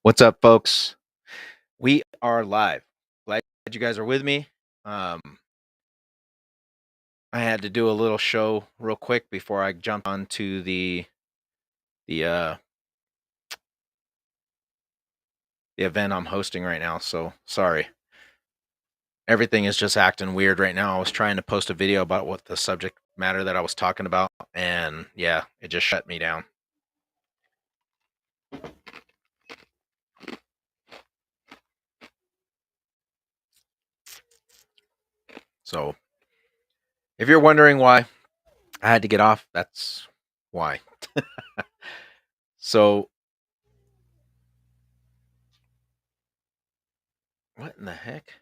What's up, folks? We are live. Glad you guys are with me. Um, I had to do a little show real quick before I jumped onto the the event I'm hosting right now. So sorry, everything is just acting weird right now. I was trying to post a video about what the subject matter that I was talking about, and yeah, it just shut me down. So if you're wondering why I had to get off, that's why. So what in the heck?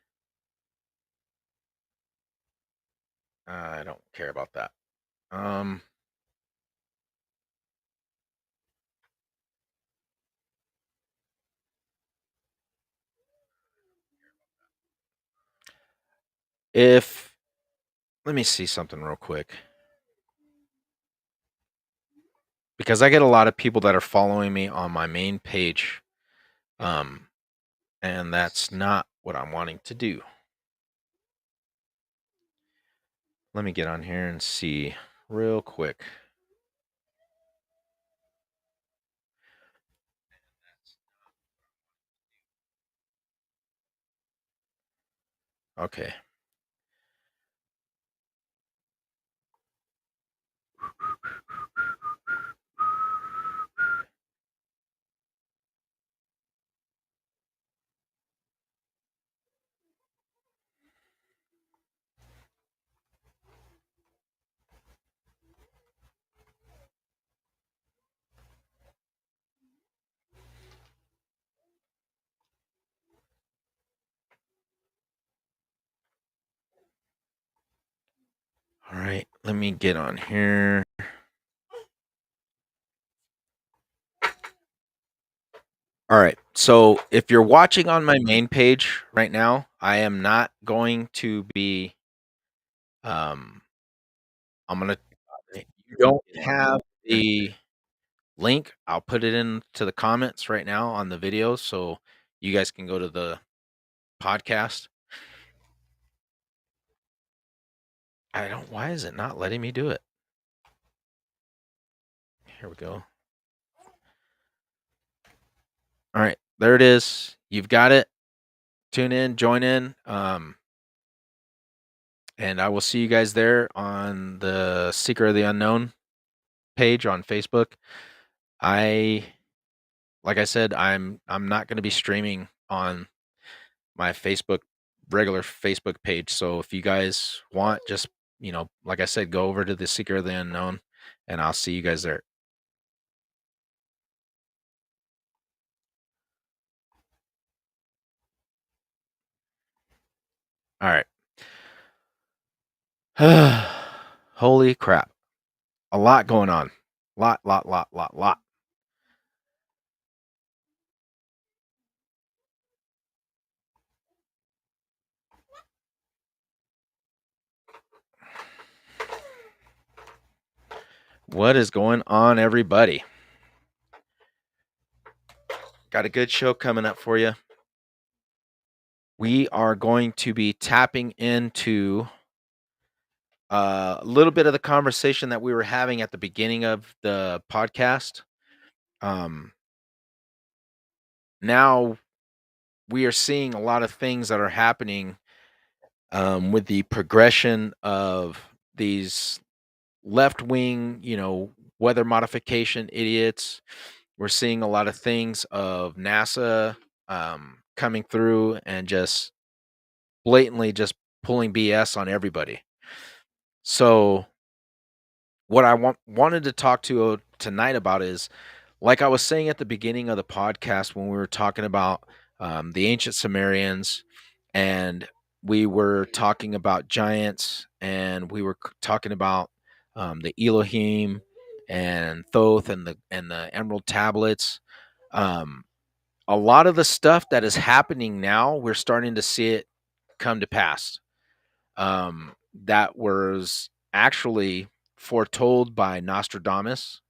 I don't care about that. Um, if Let me see something real quick because I get a lot of people that are following me on my main page, um, and that's not what I'm wanting to do. Let me get on here and see real quick. Okay. All right. Let me get on here. All right. So if you're watching on my main page right now, I am not going to be. Um, I'm gonna. You don't have the link. I'll put it into the comments right now on the video, so you guys can go to the podcast. I don't. Why is it not letting me do it? Here we go. All right, there it is. You've got it. Tune in, join in, and I will see you guys there on the Seeker of the Unknown page on Facebook. Like I said, I'm not going to be streaming on my regular Facebook page. So if you guys want, just like I said, go over to the Seeker of the Unknown, and I'll see you guys there. All right. Holy crap. A lot going on. Lot. What is going on, everybody? Got a good show coming up for you. We are going to be tapping into a little bit of the conversation that we were having at the beginning of the podcast. Now we are seeing a lot of things that are happening with the progression of these left wing, weather modification idiots. We're seeing a lot of things of NASA coming through and just blatantly just pulling BS on everybody. So what I wanted to talk to tonight about is, like I was saying at the beginning of the podcast when we were talking about the ancient Sumerians, and we were talking about giants, and we were talking about the Elohim and Thoth and the Emerald Tablets. Um, a lot of the stuff that is happening now, we're starting to see it come to pass. That was actually foretold by Nostradamus,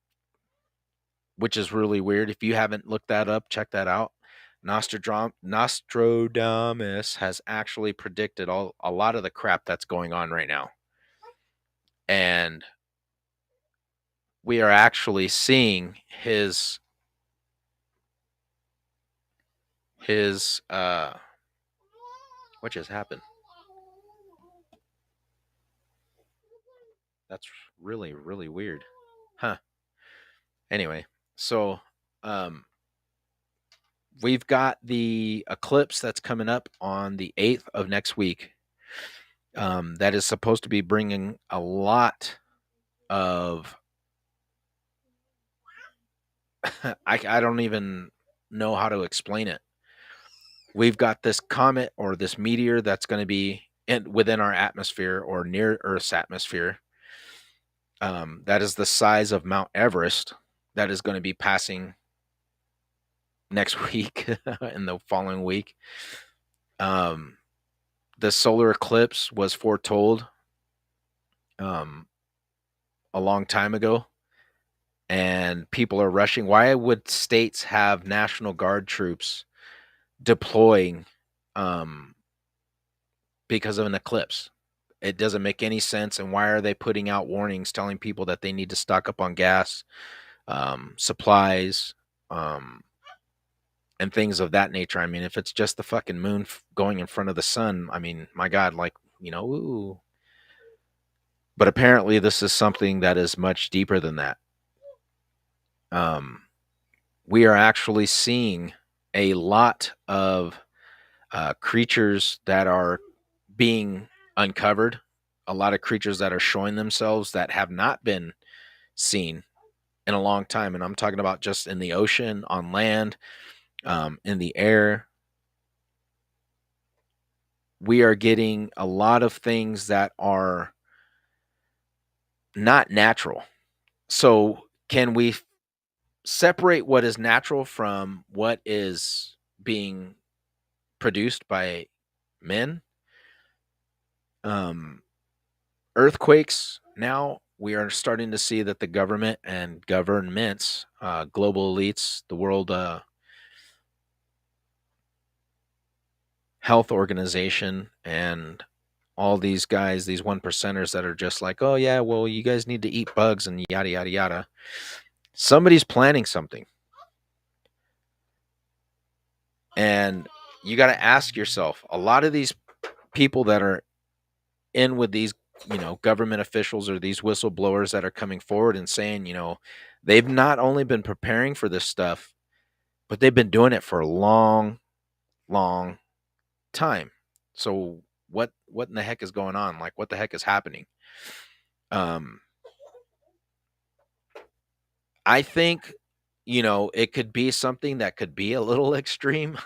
which is really weird. If you haven't looked that up, check that out. Nostradamus has actually predicted a lot of the crap that's going on right now. And we are actually seeing his what just happened? That's really, really weird. Huh. Anyway, so um we've got the eclipse that's coming up on the 8th of next week. That is supposed to be bringing a lot of I don't even know how to explain it. We've got this comet or this meteor that's going to be within our atmosphere or near Earth's atmosphere. That is the size of Mount Everest. That is going to be passing next week in the following week. Um, the solar eclipse was foretold um, a long time ago, and people are rushing. Why would states have National Guard troops deploying because of an eclipse? It doesn't make any sense. And why are they putting out warnings telling people that they need to stock up on gas, supplies, and things of that nature? I mean, if it's just the fucking moon going in front of the sun, I mean, my God, like, ooh. But apparently this is something that is much deeper than that. We are actually seeing a lot of creatures that are being uncovered, a lot of creatures that are showing themselves that have not been seen in a long time. And I'm talking about just in the ocean, on land, in the air. We are getting a lot of things that are not natural. So, can we separate what is natural from what is being produced by men? Earthquakes. Now we are starting to see that the government and governments, global elites, the World Health Organization, and all these guys, these one percenters that are just like, oh yeah, well, you guys need to eat bugs and yada yada yada. Somebody's planning something, and you got to ask yourself. A lot of these people that are in with these, government officials or these whistleblowers that are coming forward and saying, they've not only been preparing for this stuff, but they've been doing it for a long, long time. So what in the heck is going on? Like, what the heck is happening? Um, I think, it could be something that could be a little extreme.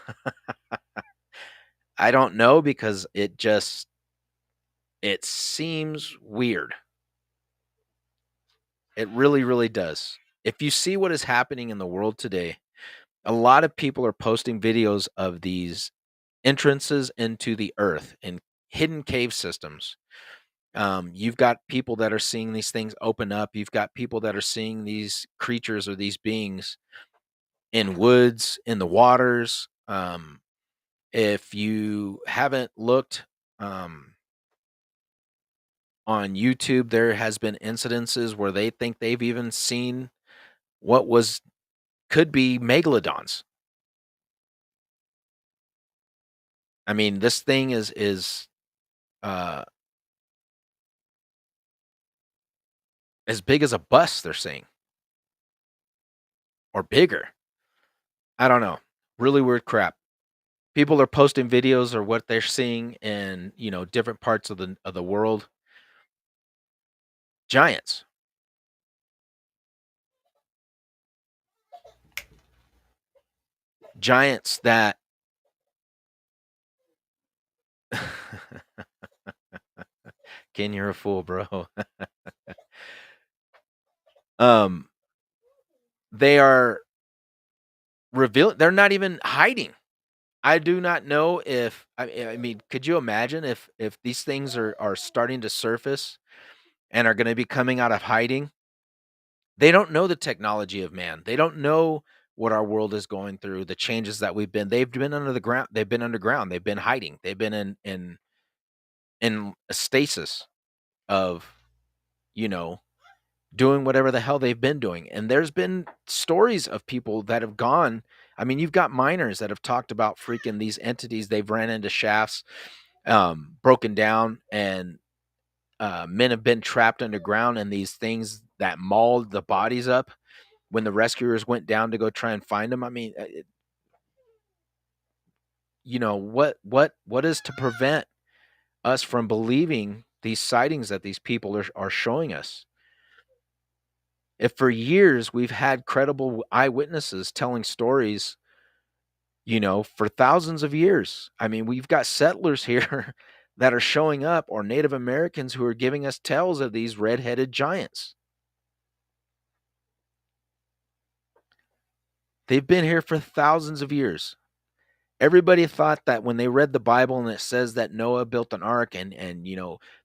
I don't know, because it seems weird. It really, really does. If you see what is happening in the world today, a lot of people are posting videos of these entrances into the earth and hidden cave systems. You've got people that are seeing these things open up. You've got people that are seeing these creatures or these beings in woods, in the waters. If you haven't looked on YouTube, there has been incidences where they think they've even seen what could be megalodons. I mean, this thing is uh, as big as a bus, they're saying, or bigger. I don't know. Really weird crap. People are posting videos or what they're seeing in, different parts of the world. Giants. Giants that Ken, you're a fool, bro. um they are revealing, they're not even hiding. I do not know if I mean, could you imagine if these things are starting to surface and are going to be coming out of hiding? They don't know the technology of man. They don't know what our world is going through, the changes that they've been under the ground, they've been underground, they've been hiding, they've been in a stasis of, you know, doing whatever the hell they've been doing. And there's been stories of people that have gone. I mean, you've got miners that have talked about freaking these entities. They've ran into shafts, broken down, and men have been trapped underground, and these things that mauled the bodies up when the rescuers went down to go try and find them. I mean, what is to prevent us from believing these sightings that these people are showing us? If for years we've had credible eyewitnesses telling stories, for thousands of years. I mean, we've got settlers here that are showing up, or Native Americans who are giving us tales of these red-headed giants. They've been here for thousands of years. Everybody thought that when they read the Bible and it says that Noah built an ark, and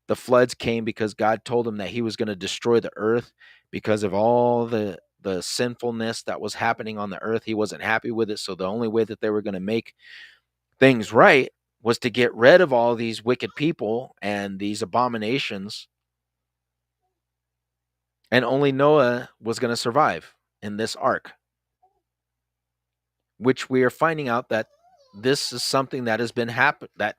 the floods came because God told him that he was going to destroy the earth because of all the sinfulness that was happening on the earth. He wasn't happy with it, so the only way that they were going to make things right was to get rid of all these wicked people and these abominations, and only Noah was going to survive in this ark, which we are finding out that this is something that has been that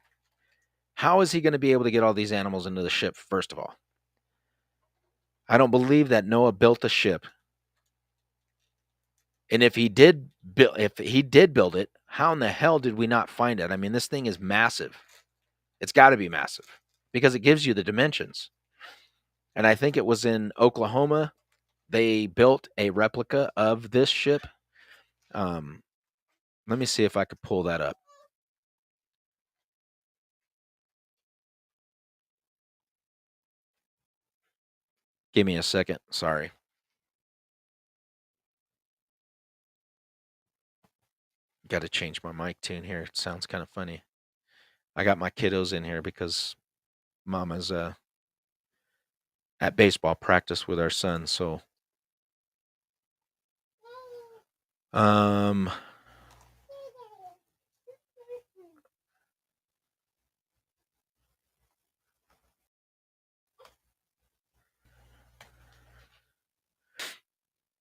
how is he going to be able to get all these animals into the ship? First of all, I don't believe that Noah built a ship. And if he did build it, how in the hell did we not find it? I mean, this thing is massive. It's got to be massive because it gives you the dimensions. And I think it was in Oklahoma they built a replica of this ship. Let me see if I could pull that up. Give me a second. Sorry. Got to change my mic tune here. It sounds kind of funny. I got my kiddos in here because Mama's at baseball practice with our son. So, um,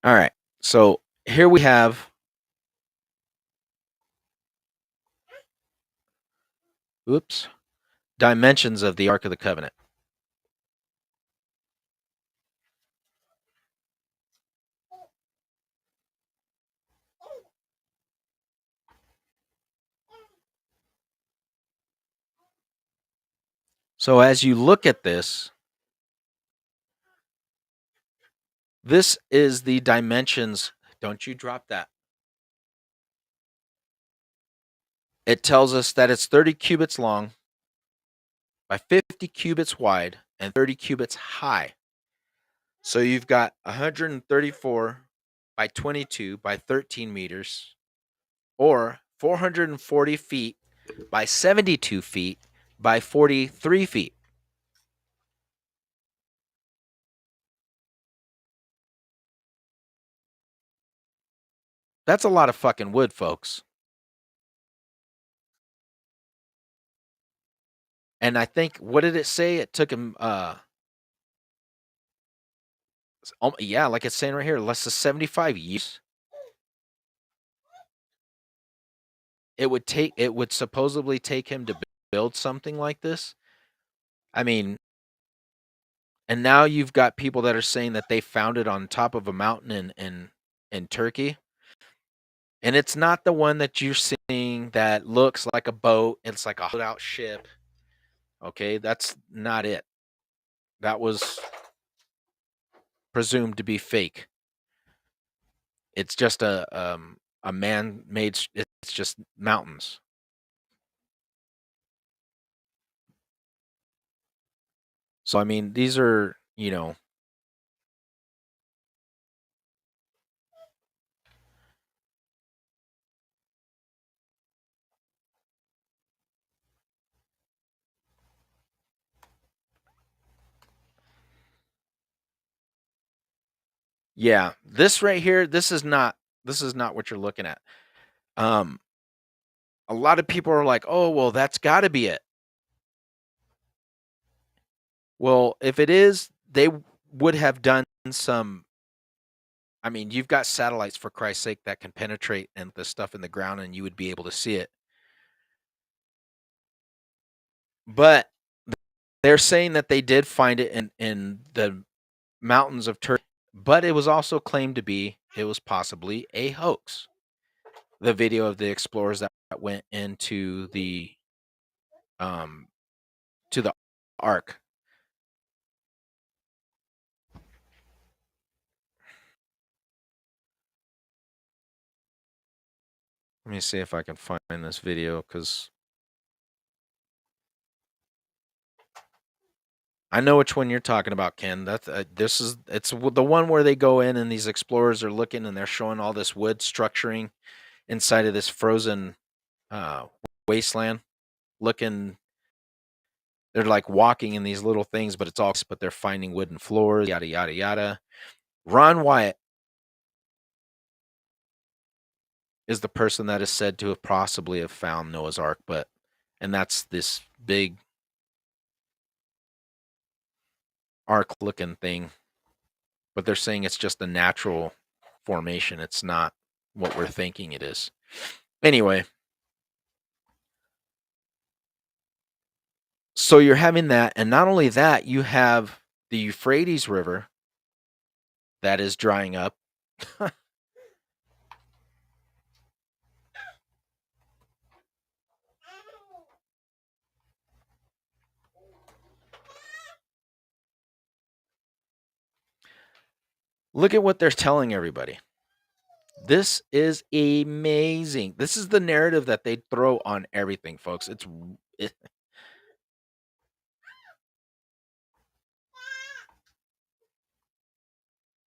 all right. So here we have. Oops. Dimensions of the Ark of the Covenant. So as you look at this is the dimensions. Don't you drop that. It tells us that it's 30 cubits long by 50 cubits wide and 30 cubits high. So you've got 134 by 22 by 13 meters, or 440 feet by 72 feet by 43 feet. That's a lot of fucking wood, folks. And I think, what did it say? It took him, yeah, like it's saying right here, less than 75 years. It would supposedly take him to build something like this. I mean, and now you've got people that are saying that they found it on top of a mountain in Turkey. And it's not the one that you're seeing that looks like a boat. It's like a hollowed out ship. Okay, that's not it. That was presumed to be fake. It's just a man-made. It's just mountains. So I mean, these are yeah. This right here. This is not This is not what you're looking at. Um, a lot of people are like, "Oh, well, that's got to be it." Well, if it is, they would have done some. I mean, you've got satellites for Christ's sake that can penetrate and the stuff in the ground, and you would be able to see it. But they're saying that they did find it in the mountains of Turkey, but it was also claimed to be it was possibly a hoax. The video of the explorers that went into um the ark. Let me see if I can find this video because I know which one you're talking about, Ken. That's the one where they go in and these explorers are looking and they're showing all this wood structuring inside of this frozen uh, wasteland. Looking, they're like walking in these little things, but it's all but they're finding wooden floors, yada yada yada. Ron Wyatt is the person that is said to have possibly have found Noah's Ark, and that's this big ark looking thing, but they're saying it's just a natural formation. It's not what we're thinking it is. Anyway, so you're having that, and not only that, you have the Euphrates River that is drying up. Look at what they're telling everybody. This is amazing. This is the narrative that they throw on everything, folks. It,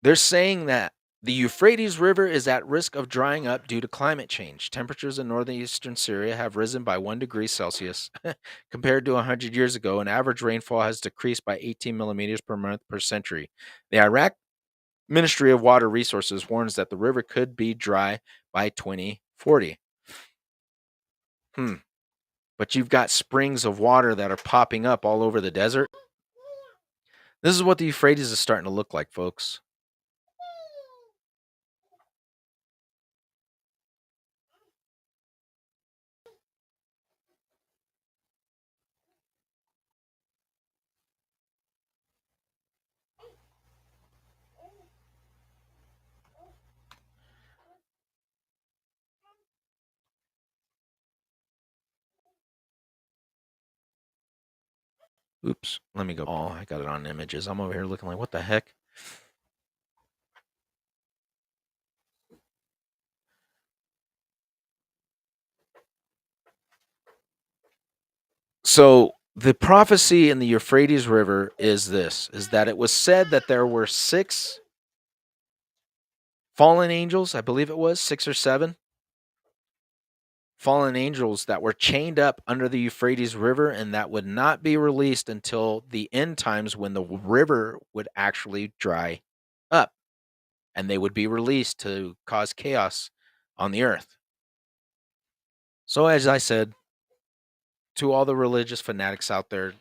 they're saying that the Euphrates River is at risk of drying up due to climate change. Temperatures in northeastern Syria have risen by 1 degree Celsius compared to 100 years ago, and average rainfall has decreased by 18 millimeters per month per century. The Iraq Ministry of Water Resources warns that the river could be dry by 2040. But you've got springs of water that are popping up all over the desert. This is what the Euphrates is starting to look like, folks. Oops, let me go. Oh, I got it on images. I'm over here looking like, what the heck? So the prophecy in the Euphrates River is this, is that it was said that there were 6 fallen angels, I believe it was 6 or 7 fallen angels that were chained up under the Euphrates River and that would not be released until the end times when the river would actually dry up and they would be released to cause chaos on the earth. So as I said, to all the religious fanatics out there,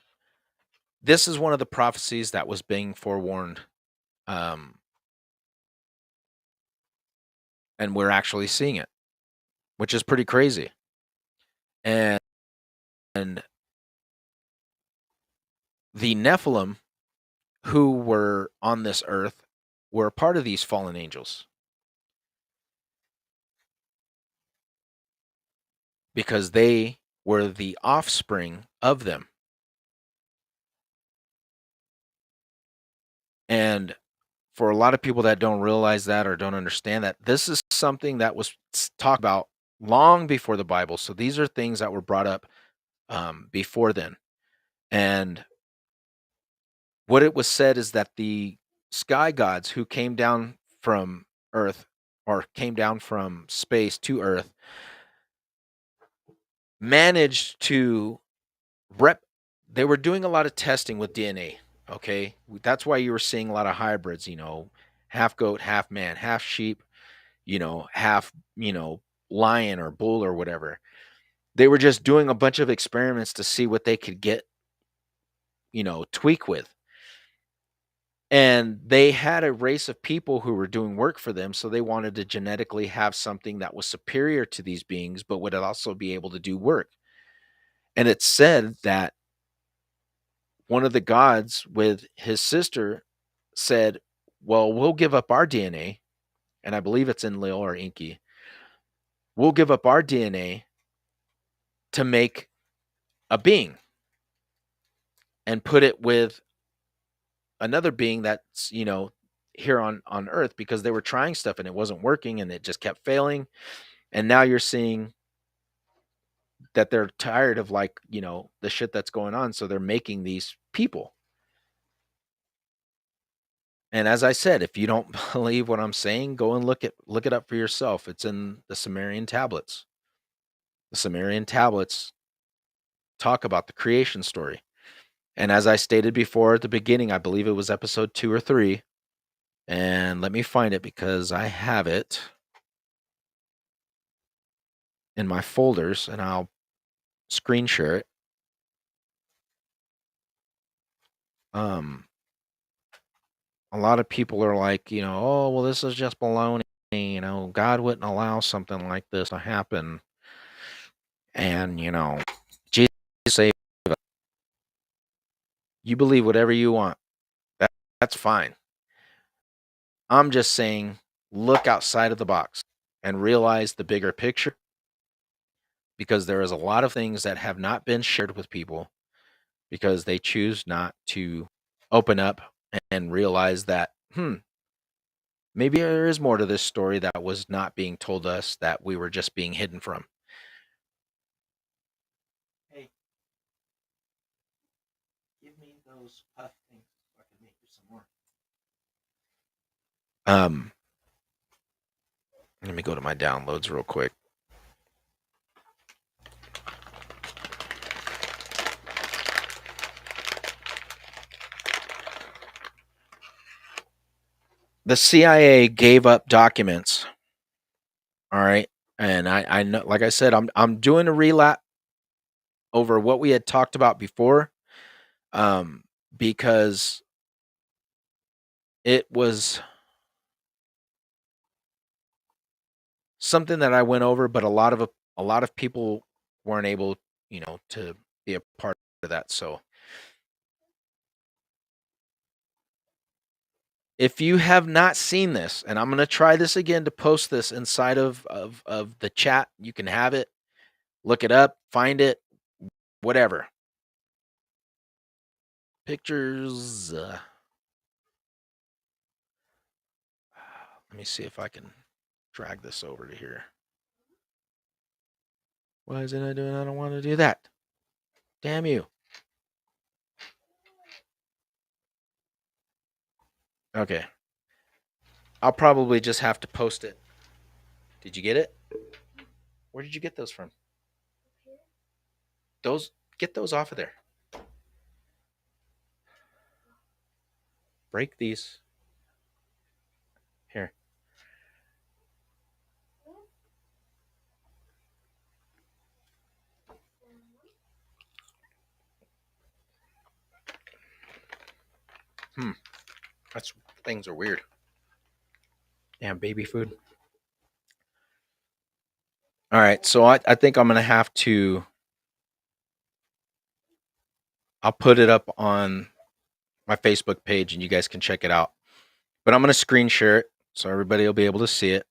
this is one of the prophecies that was being forewarned. Um, and we're actually seeing it, which is pretty crazy. And the Nephilim who were on this earth were a part of these fallen angels because they were the offspring of them. And for a lot of people that don't realize that or don't understand that, this is something that was talked about long before the Bible. So these are things that were brought up before then. And what it was said is that the sky gods who came down from Earth or came down from space to Earth managed to they were doing a lot of testing with DNA. Okay. That's why you were seeing a lot of hybrids, half goat, half man, half sheep, half, lion or bull or whatever. They were just doing a bunch of experiments to see what they could get, tweak with. And they had a race of people who were doing work for them, so they wanted to genetically have something that was superior to these beings, but would also be able to do work. And it said that one of the gods with his sister said, "Well, we'll give up our DNA," and I believe it's in Lil or Inky. "We'll give up our DNA to make a being and put it with another being that's, here on Earth," because they were trying stuff and it wasn't working and it just kept failing. And now you're seeing that they're tired of, like, the shit that's going on, so they're making these people. And as I said, if you don't believe what I'm saying, go and look it up for yourself. It's in the Sumerian tablets. The Sumerian tablets talk about the creation story. And as I stated before at the beginning, I believe it was episode 2 or 3, and let me find it because I have it in my folders and I'll screen share it. Um a lot of people are like, "Oh, well, this is just baloney. God wouldn't allow something like this to happen." And, Jesus say, you believe whatever you want. That's fine. I'm just saying, look outside of the box and realize the bigger picture, because there is a lot of things that have not been shared with people because they choose not to open up and realize that, maybe there is more to this story that was not being told us, that we were just being hidden from. Hey, give me those puff things so I can make you some more. Let me go to my downloads real quick. The CIA gave up documents. All right. And I know, like I said, I'm doing a relap over what we had talked about before. Because it was something that I went over, but a lot of people weren't able, to be a part of that. So if you have not seen this, and I'm going to try this again to post this inside of the chat, you can have it, look it up, find it, whatever. Pictures. Let me see if I can drag this over to here. Why isn't it doing? I don't want to do that. Damn you. Okay. I'll probably just have to post it. Did you get it? Where did you get those from? Get those off of there. Break these. Here. That's things are weird. Damn baby food. All right, so I think I'm gonna have to. I'll put it up on my Facebook page, and you guys can check it out. But I'm gonna screen share it so everybody will be able to see it.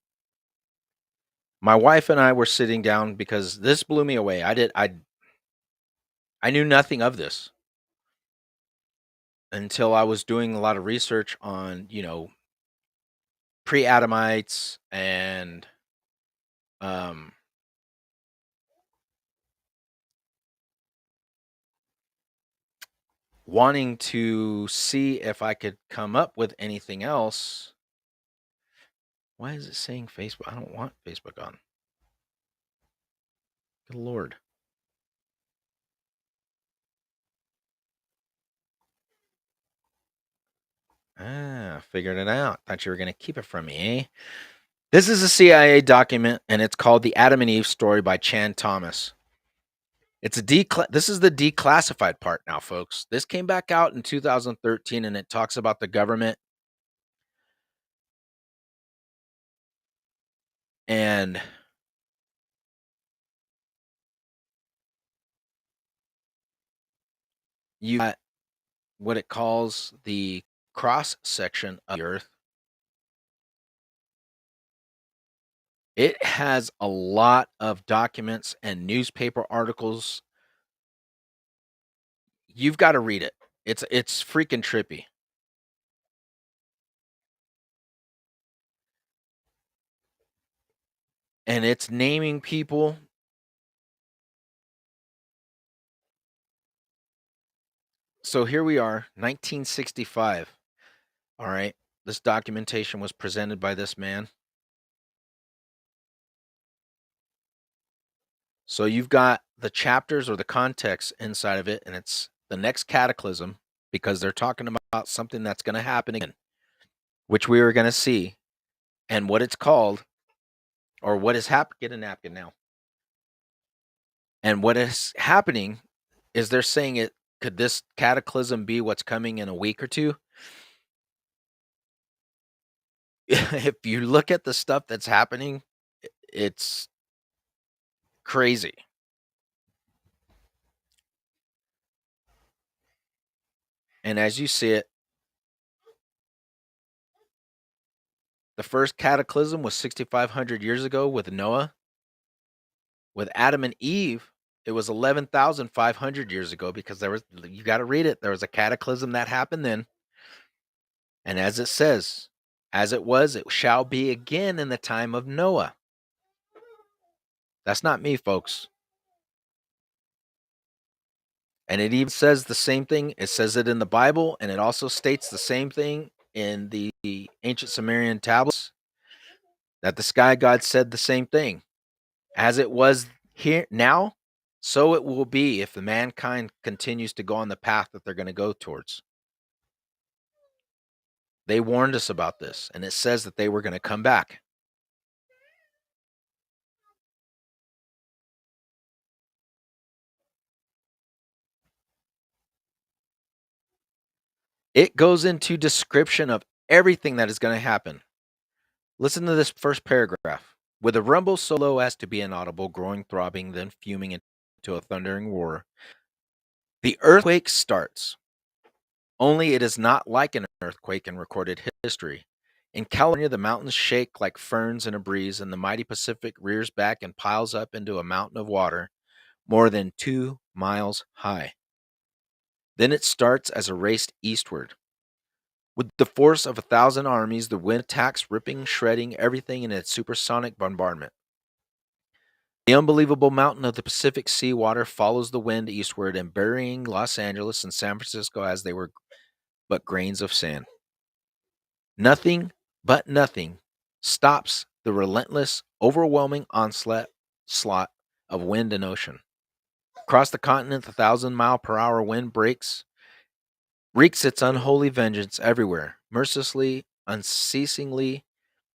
My wife and I were sitting down because this blew me away. I knew nothing of this until I was doing a lot of research on, pre-Adamites and um wanting to see if I could come up with anything else. Why is it saying Facebook? I don't want Facebook on. Good Lord. Figured it out. Thought you were going to keep it from me, eh? This is a CIA document, and it's called "The Adam and Eve Story" by Chan Thomas. It's a this is the declassified part now, folks. This came back out in 2013, and it talks about the government and you got what it calls the cross section of the Earth. It has a lot of documents and newspaper articles. You've got to read it. It's freaking trippy. And it's naming people. So here we are, 1965. All right. This documentation was presented by this man. So you've got the chapters or the context inside of it, and it's the next cataclysm because they're talking about something that's going to happen again, which we are going to see, and what it's called, or what is happening. Get a napkin now. And what is happening is they're saying it could this cataclysm be what's coming in a week or two? If you look at the stuff that's happening, it's crazy. And as you see it, the first cataclysm was 6,500 years ago with Noah. With Adam and Eve, it was 11,500 years ago because there was, you got to read it, there was a cataclysm that happened then. And as it says, as it was, it shall be again in the time of Noah. That's not me, folks. And it even says the same thing. It says it in the Bible, and it also states the same thing in the ancient Sumerian tablets, that the sky god said the same thing. As it was here now, so it will be if the mankind continues to go on the path that they're going to go towards. They warned us about this, and it says that they were going to come back. It goes into description of everything that is going to happen. Listen to this first paragraph. With a rumble so low as to be inaudible, growing, throbbing, then fuming into a thundering roar, the earthquake starts. Only it is not like an earthquake in recorded history. In California, the mountains shake like ferns in a breeze, and the mighty Pacific rears back and piles up into a mountain of water more than 2 miles high. Then it starts as a race eastward. With the force of 1,000 armies, the wind attacks, ripping, shredding everything in its supersonic bombardment. The unbelievable mountain of the Pacific sea water follows the wind eastward and burying Los Angeles and San Francisco as they were but grains of sand. Nothing but nothing stops the relentless, overwhelming onslaught of wind and ocean. Across the continent, the 1,000-mile-per-hour wind wreaks its unholy vengeance everywhere, mercilessly, unceasingly.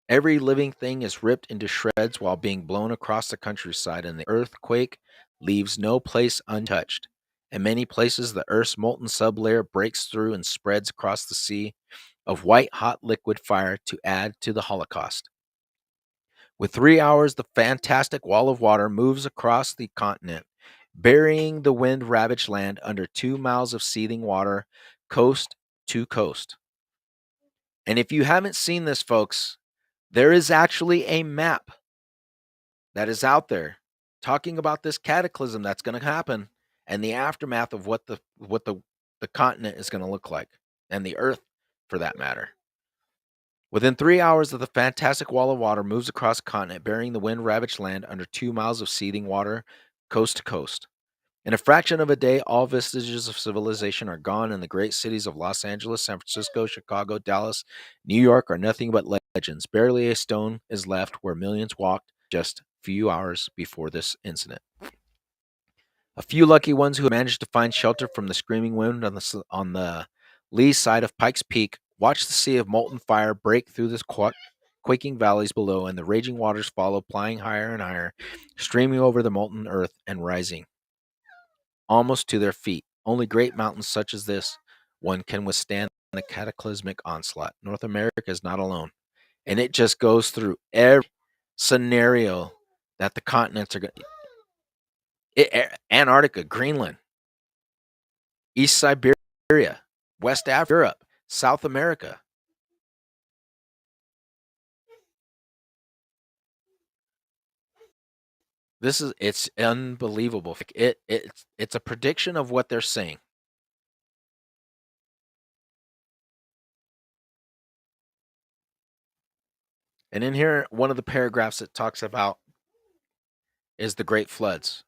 Every living thing is ripped into shreds while being blown across the countryside, and the earthquake leaves no place untouched. In many places, the Earth's molten sublayer breaks through and spreads across the sea of white-hot liquid fire to add to the Holocaust. With 3 hours, the fantastic wall of water moves across the continent, burying the wind-ravaged land under 2 miles of seething water, coast to coast. And if you haven't seen this, folks, there is actually a map that is out there talking about this cataclysm that's going to happen and the aftermath of what the continent is going to look like, and the earth for that matter. Within 3 hours of the fantastic wall of water moves across the continent, burying the wind-ravaged land under 2 miles of seething water, coast to coast. In a fraction of a day, all vestiges of civilization are gone, and the great cities of Los Angeles, San Francisco, Chicago, Dallas, New York are nothing but legends. Barely a stone is left where millions walked just a few hours before this incident. A few lucky ones who managed to find shelter from the screaming wind on the lee side of Pikes Peak watched the sea of molten fire break through the quaking valleys below, and the raging waters follow, plying higher and higher, streaming over the molten earth and rising almost to their feet. Only great mountains such as this one can withstand the cataclysmic onslaught. North America is not alone. And it just goes through every scenario that the continents are going to Antarctica, Greenland, East Siberia, West Africa, Europe, South America. It's unbelievable. It's a prediction of what they're saying. And in here, one of the paragraphs it talks about is the Great Floods.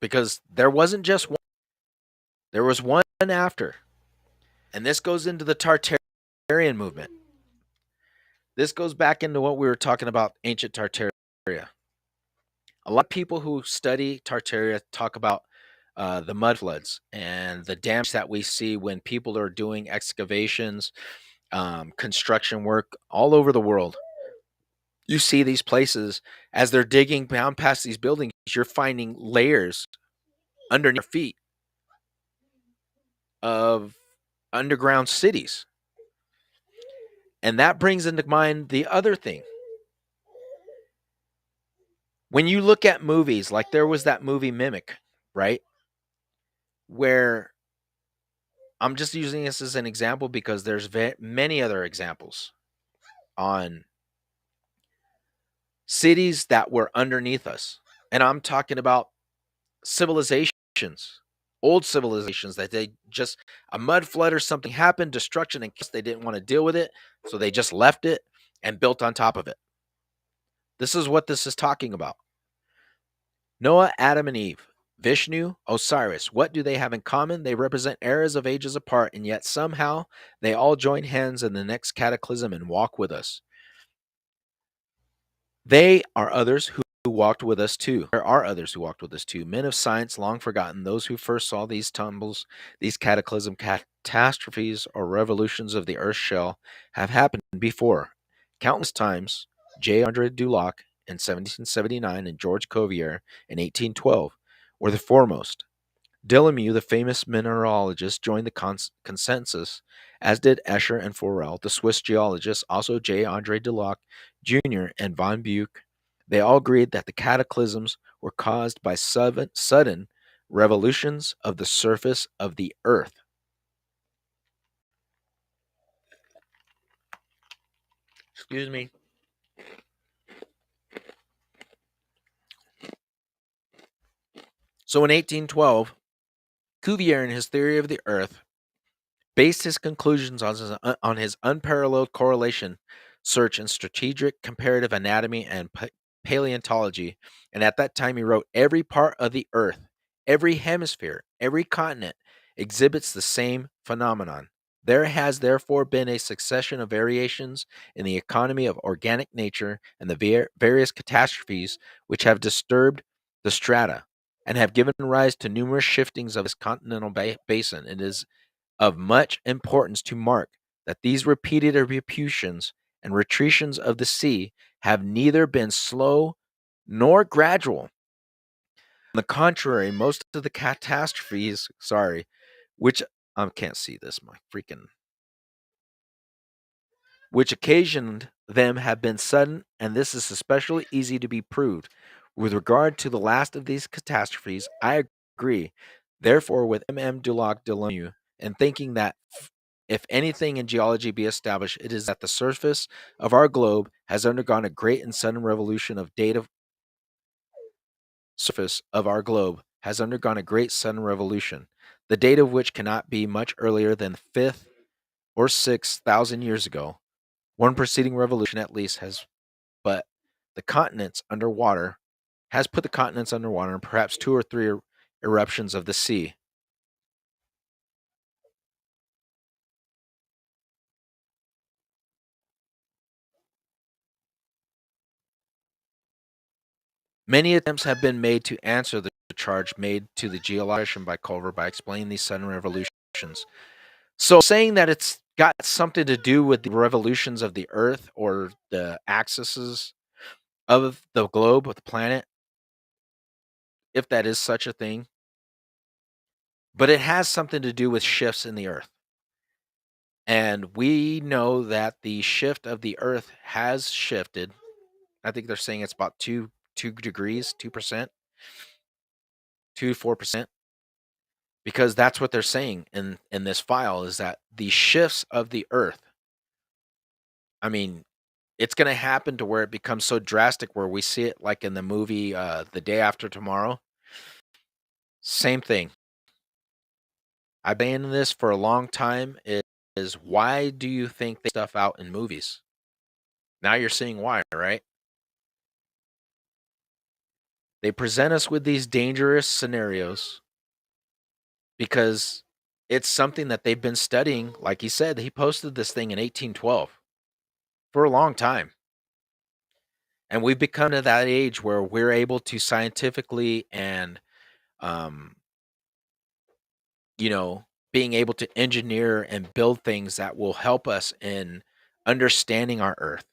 Because there wasn't just one, there was one after. And this goes into the Tartarian movement. This goes back into what we were talking about, ancient Tartaria. A lot of people who study Tartaria talk about the mud floods and the damage that we see when people are doing excavations, construction work all over the world. You see these places as they're digging down past these buildings, you're finding layers underneath your feet of underground cities. And that brings into mind the other thing. When you look at movies, like there was that movie Mimic, right? Where I'm just using this as an example because there's many other examples on cities that were underneath us. And I'm talking about civilizations, old civilizations that they just, a mud flood or something happened, destruction, and they didn't want to deal with it. So they just left it and built on top of it. This is what this is talking about. Noah, Adam, and Eve, Vishnu, Osiris. What do they have in common? They represent eras of ages apart, and yet somehow they all join hands in the next cataclysm and walk with us. They are others who walked with us too. There are others who walked with us too. Men of science, long forgotten, those who first saw these tumbles, these cataclysm, catastrophes, or revolutions of the Earth's shell have happened before. Countless times, J. Andre Dulac in 1779 and George Cuvier in 1812 were the foremost. Delamew, the famous mineralogist, joined the consensus, as did Escher and Forel, the Swiss geologists, also J. Andre Dulac Jr. and von Buch. They all agreed that the cataclysms were caused by sudden revolutions of the surface of the Earth. Excuse me. So in 1812, Cuvier, in his theory of the Earth, based his conclusions on his unparalleled correlation search in strategic comparative anatomy and paleontology. And at that time, he wrote, every part of the Earth, every hemisphere, every continent exhibits the same phenomenon. There has therefore been a succession of variations in the economy of organic nature and the various catastrophes which have disturbed the strata and have given rise to numerous shiftings of this continental basin. It is of much importance to mark that these repeated eruptions and retreations of the sea have neither been slow nor gradual. On the contrary, most of the catastrophes, which I can't see this, my freaking, which occasioned them have been sudden, and this is especially easy to be proved. With regard to the last of these catastrophes, I agree, therefore, with M. Dulac Delamew in thinking that if anything in geology be established, it is that the surface of our globe has undergone a great and sudden revolution of data. Surface of our globe has undergone a great sudden revolution, the date of which cannot be much earlier than 5th or 6,000 years ago. One preceding revolution at least has but the continents underwater, has put the continents underwater, and perhaps 2 or 3 eruptions of the sea. Many attempts have been made to answer the charge made to the geologician by Culver by explaining these sudden revolutions. So saying that it's got something to do with the revolutions of the Earth or the axes of the globe, of the planet, if that is such a thing. But it has something to do with shifts in the Earth. And we know that the shift of the Earth has shifted. I think they're saying it's about 2 degrees, 2%, 2 to 4%, because that's what they're saying in this file is that the shifts of the Earth. I mean, it's going to happen to where it becomes so drastic where we see it like in the movie The Day After Tomorrow. Same thing. I've been in this for a long time. Is why do you think they stuff out in movies? Now you're seeing why, right? They present us with these dangerous scenarios because it's something that they've been studying. Like he said, he posted this thing in 1812 for a long time. And we've become to that age where we're able to scientifically and, um, you know, being able to engineer and build things that will help us in understanding our Earth.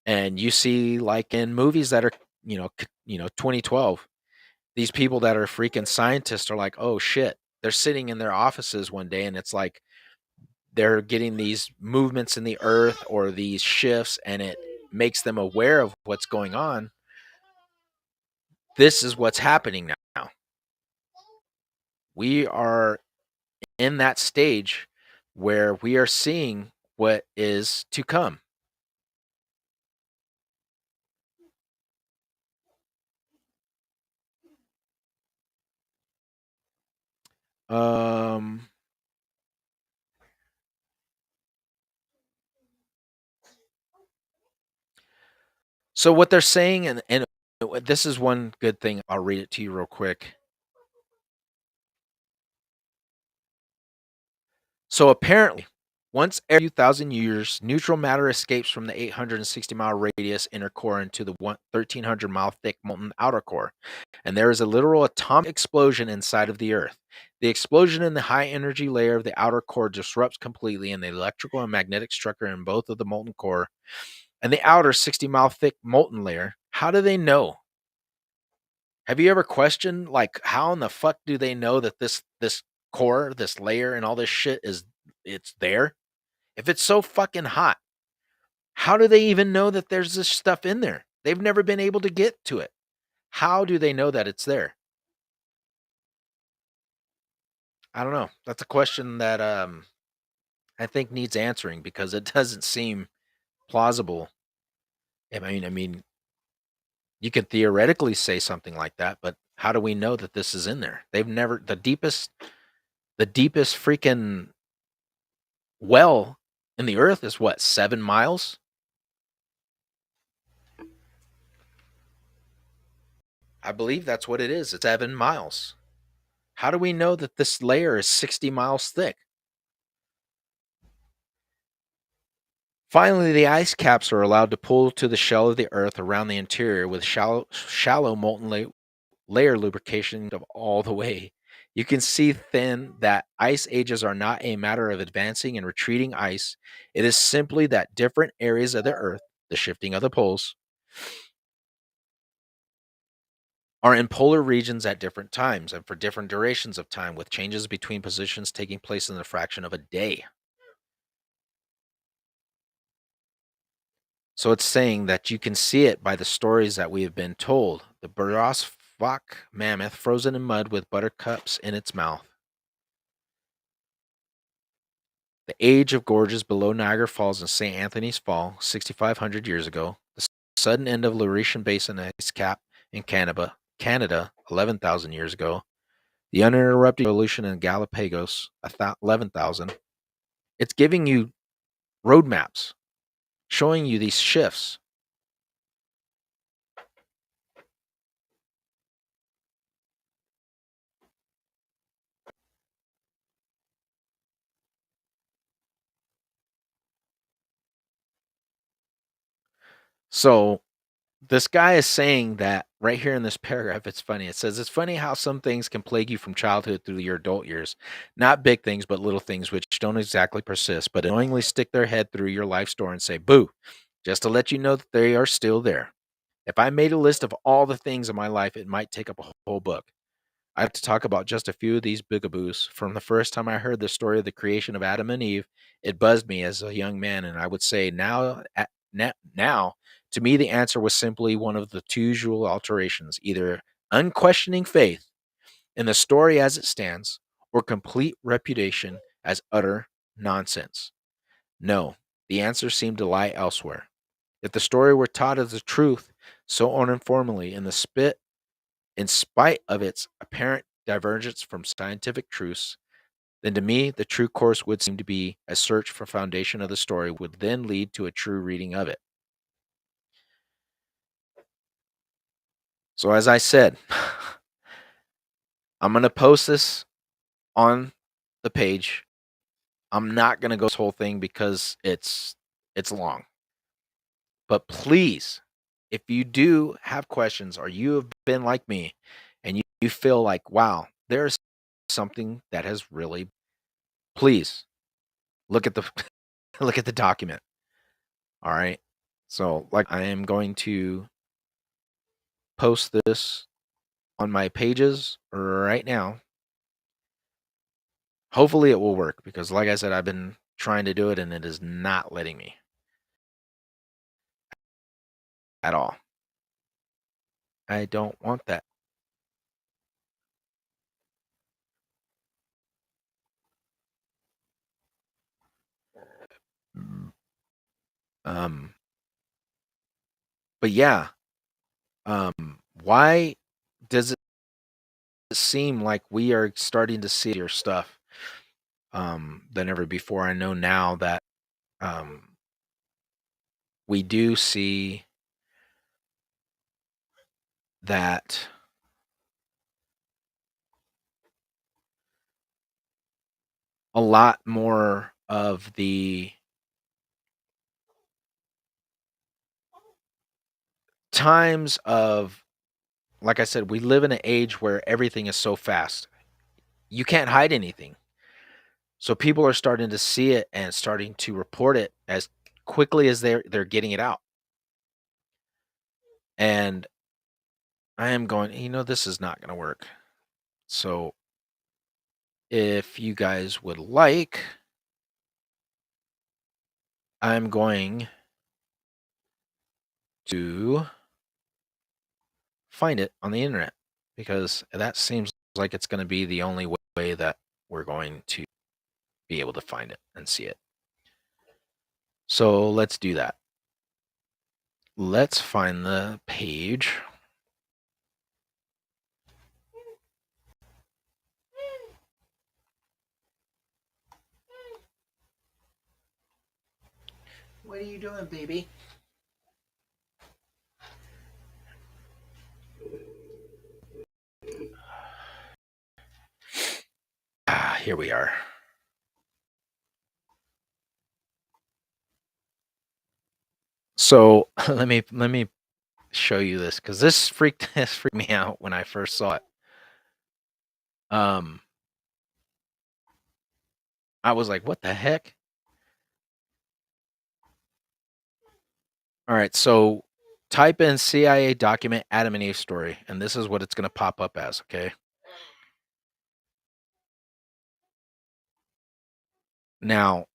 And you see, like in movies that are, 2012, these people that are freaking scientists are like, oh shit. They're sitting in their offices one day and it's like they're getting these movements in the earth or these shifts and it makes them aware of what's going on. This is what's happening now. We are in that stage where we are seeing what is to come. Um, so what they're saying, and this is one good thing. I'll read it to you real quick. So apparently, once every few thousand years, neutral matter escapes from the 860-mile radius inner core into the 1,300-mile thick molten outer core, and there is a literal atomic explosion inside of the Earth. The explosion in the high-energy layer of the outer core disrupts completely, and the electrical and magnetic structure in both of the molten core and the outer 60-mile thick molten layer. How do they know? Have you ever questioned, like, how in the fuck do they know that this core, this layer, and all this shit it's there? If it's so fucking hot, how do they even know that there's this stuff in there? They've never been able to get to it. How do they know that it's there? I don't know. That's a question that I think needs answering because it doesn't seem plausible. I mean, you could theoretically say something like that, but how do we know that this is in there? They've never the deepest freaking well in the earth is what, 7 miles? I believe that's what it is. It's 7 miles. How do we know that this layer is 60 miles thick? Finally, the ice caps are allowed to pull to the shell of the Earth around the interior with shallow molten layer lubrication of all the way. You can see then that ice ages are not a matter of advancing and retreating ice. It is simply that different areas of the Earth, the shifting of the poles, are in polar regions at different times and for different durations of time, with changes between positions taking place in the fraction of a day. So it's saying that you can see it by the stories that we have been told. The Burosvok mammoth frozen in mud with buttercups in its mouth. The age of gorges below Niagara Falls and St. Anthony's Fall, 6,500 years ago. The sudden end of Laurentian Basin ice cap in Canada, 11,000 years ago. The uninterrupted evolution in Galapagos, 11,000. It's giving you roadmaps, showing you these shifts. So this guy is saying that right here in this paragraph, it's funny. It says, "It's funny how some things can plague you from childhood through your adult years. Not big things, but little things which don't exactly persist, but annoyingly stick their head through your life story and say, 'Boo,' just to let you know that they are still there. If I made a list of all the things in my life, it might take up a whole book. I have to talk about just a few of these bugaboos. From the first time I heard the story of the creation of Adam and Eve, it buzzed me as a young man, and I would say now, to me, the answer was simply one of the two usual alterations: either unquestioning faith in the story as it stands, or complete repudiation as utter nonsense. No, the answer seemed to lie elsewhere. If the story were taught as the truth, so uninformally, in spite of its apparent divergence from scientific truths, then to me, the true course would seem to be a search for foundation of the story would then lead to a true reading of it. So as I said, I'm going to post this on the page. I'm not going to go this whole thing because it's long. But please, if you do have questions or you have been like me and you feel like, wow, there's something that has really, please look at the look at the document. All right. So, like, I am going to post this on my pages right now. Hopefully, it will work because, like I said, I've been trying to do it and it is not letting me at all. I don't want that. Mm, Um, but yeah, why does it seem like we are starting to see your stuff than ever before? I know now that um, we do see that a lot more of the times of, like I said, we live in an age where everything is so fast. You can't hide anything. So people are starting to see it and starting to report it as quickly as they're getting it out. And I am going, this is not going to work. So if you guys would like, I'm going to find it on the internet because that seems like it's going to be the only way that we're going to be able to find it and see it. So let's do that. Let's find the page. What are you doing, baby? Here we are. So let me show you this because this freaked me out when I first saw it. Um, I was like, "What the heck?" All right, so type in CIA document Adam and Eve story, and this is what it's going to pop up as. Okay. Now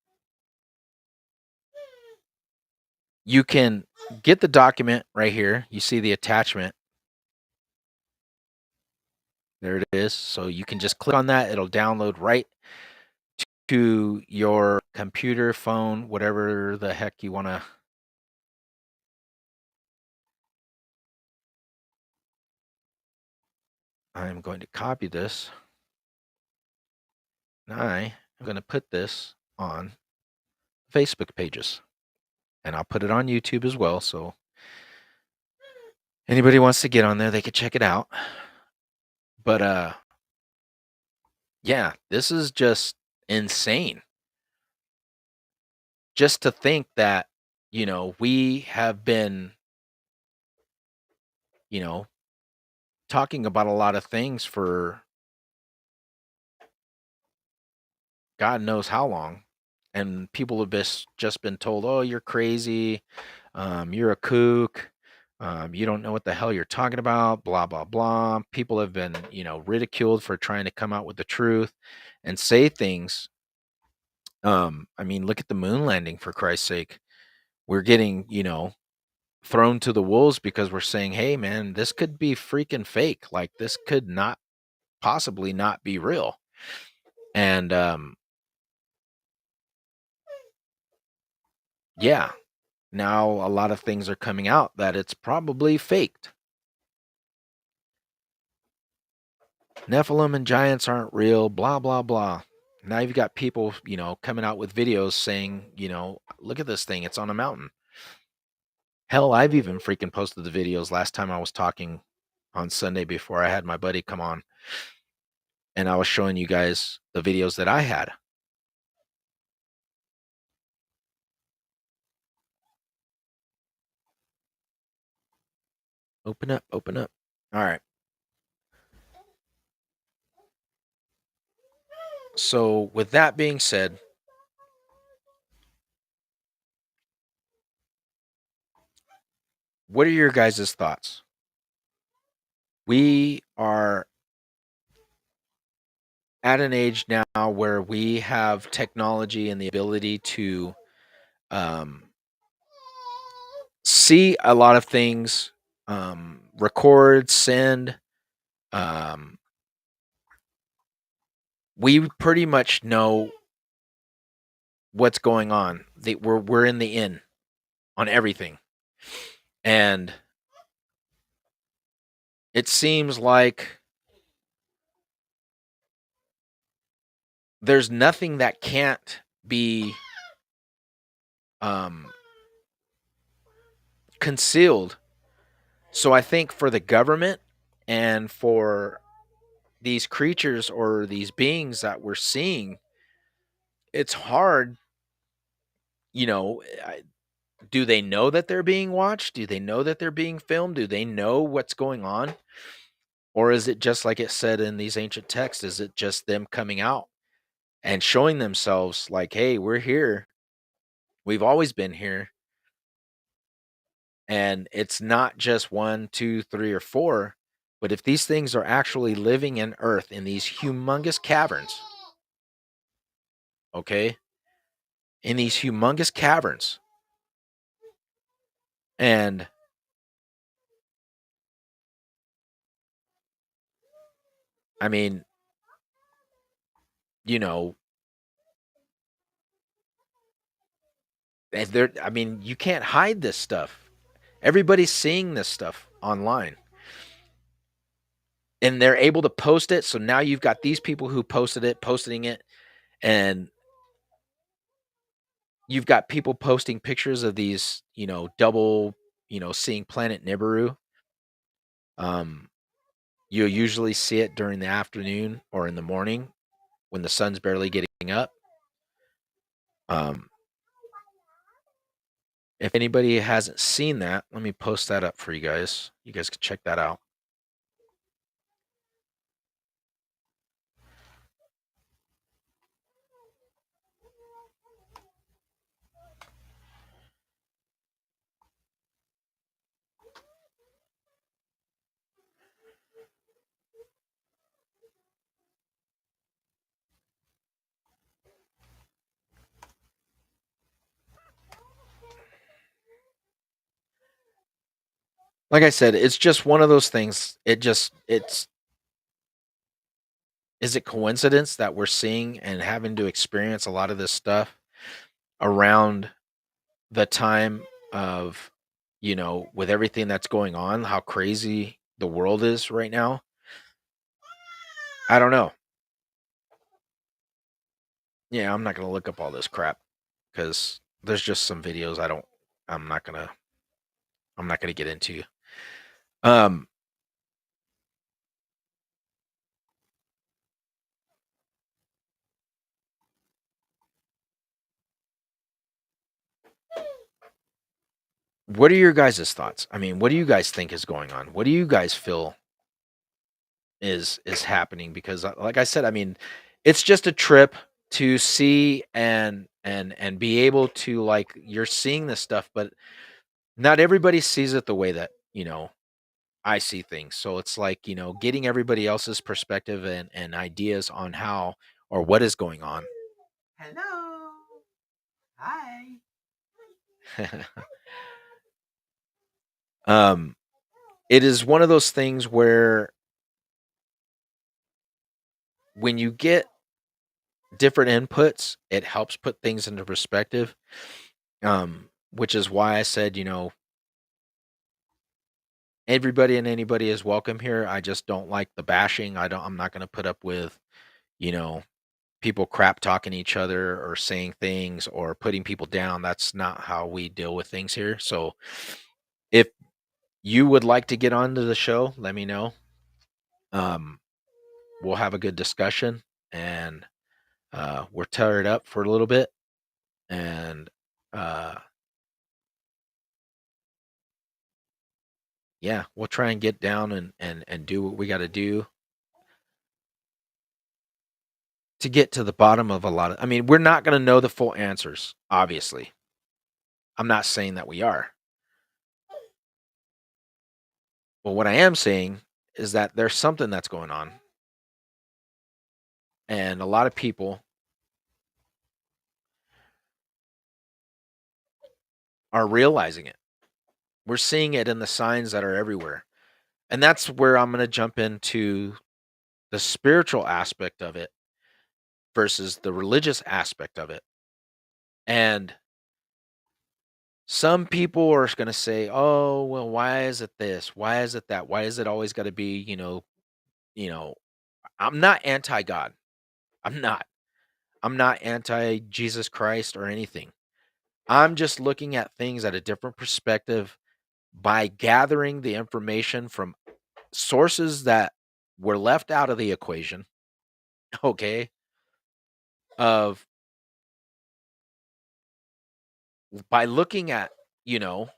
you can get the document right here. You see the attachment. There it is. So you can just click on that. It'll download right to your computer, phone, whatever the heck you want to. I'm going to copy this. And I'm going to put this on Facebook pages. And I'll put it on YouTube as well. So anybody wants to get on there, they could check it out. But yeah, this is just insane. Just to think that, we have been, you know, talking about a lot of things for God knows how long, and people have just been told, "Oh, you're crazy. You're a kook. You don't know what the hell you're talking about." Blah blah blah. People have been, ridiculed for trying to come out with the truth and say things. I mean, look at the moon landing, for Christ's sake. We're getting, thrown to the wolves because we're saying, "Hey, man, this could be freaking fake. Like this could not possibly not be real." And yeah, now a lot of things are coming out that it's probably faked. Nephilim and giants aren't real, blah, blah, blah. Now you've got people, coming out with videos saying, look at this thing, it's on a mountain. Hell, I've even freaking posted the videos last time I was talking on Sunday before I had my buddy come on, and I was showing you guys the videos that I had. Open up, open up. All right. So, with that being said, what are your guys' thoughts? We are at an age now where we have technology and the ability to um, see a lot of things, record, send. Um, we pretty much know what's going on. We're in the in on everything, and it seems like there's nothing that can't be um, concealed. So I think for the government and for these creatures or these beings that we're seeing, it's hard. You know, do they know that they're being watched? Do they know that they're being filmed? Do they know what's going on? Or is it just like it said in these ancient texts? Is it just them coming out and showing themselves like, hey, we're here. We've always been here. And it's not just one, two, three, or four. But if these things are actually living in Earth in these humongous caverns, okay, in these humongous caverns, and I mean, you know, I mean, you can't hide this stuff. Everybody's seeing this stuff online, and they're able to post it. So now you've got these people who posting it, and you've got people posting pictures of these, double, seeing planet Nibiru. Um, you'll usually see it during the afternoon or in the morning when the sun's barely getting up. Um, if anybody hasn't seen that, let me post that up for you guys. You guys can check that out. Like I said, it's just one of those things. It's is it coincidence that we're seeing and having to experience a lot of this stuff around the time of, with everything that's going on, how crazy the world is right now? I don't know. Yeah, I'm not going to look up all this crap because there's just some videos I'm not going to get into. Um what are your guys' thoughts? I mean, what do you guys think is going on? What do you guys feel is happening because like I said, I mean, it's just a trip to see and be able to like you're seeing this stuff, but not everybody sees it the way that, I see things. So it's like, getting everybody else's perspective and ideas on how or what is going on. Hello. Hi. um it is one of those things where when you get different inputs, it helps put things into perspective. Which is why I said, everybody and anybody is welcome here. I just don't like the bashing. I'm not going to put up with, you know, people crap talking each other or saying things or putting people down. That's not how we deal with things here. So if you would like to get onto the show, let me know. Um, we'll have a good discussion and we'll tear it up for a little bit and uh, yeah, we'll try and get down and do what we got to do to get to the bottom of a lot of. I mean, we're not going to know the full answers, obviously. I'm not saying that we are. But what I am saying is that there's something that's going on, and a lot of people are realizing it. We're seeing it in the signs that are everywhere. And that's where I'm going to jump into the spiritual aspect of it versus the religious aspect of it. And some people are going to say, "Oh, well, why is it this? Why is it that? Why is it always got to be, you know, I'm not anti-God. I'm not. I'm not anti Jesus Christ or anything. I'm just looking at things at a different perspective by gathering the information from sources that were left out of the equation, okay? Of by looking at, you know,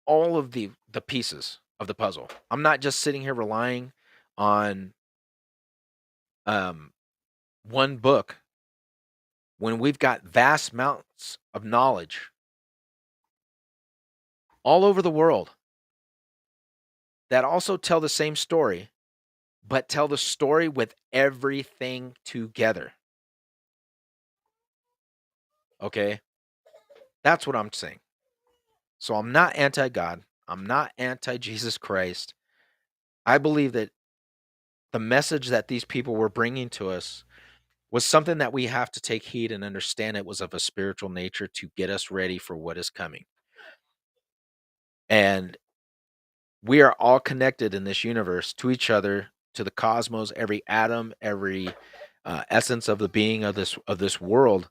all of the pieces of the puzzle. I'm not just sitting here relying on um one book when we've got vast amounts of knowledge all over the world that also tell the same story, but tell the story with everything together. Okay? That's what I'm saying. So I'm not anti God. I'm not anti Jesus Christ. I believe that the message that these people were bringing to us was something that we have to take heed and understand it was of a spiritual nature to get us ready for what is coming. And we are all connected in this universe to each other, to the cosmos, every atom, every essence of the being of this world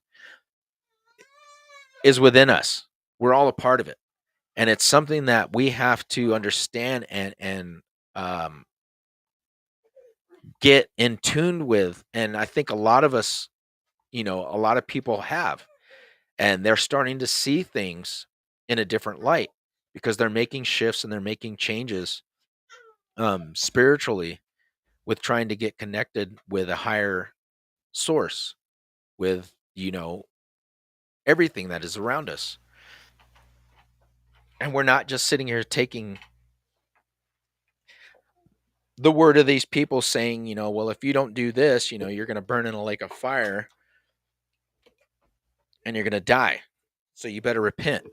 is within us. We're all a part of it. And it's something that we have to understand and um, get in tune with. And I think a lot of us, a lot of people have, and they're starting to see things in a different light because they're making shifts and they're making changes spiritually with trying to get connected with a higher source, with, everything that is around us. And we're not just sitting here taking the word of these people saying, well, if you don't do this, you're going to burn in a lake of fire and you're going to die. So you better repent.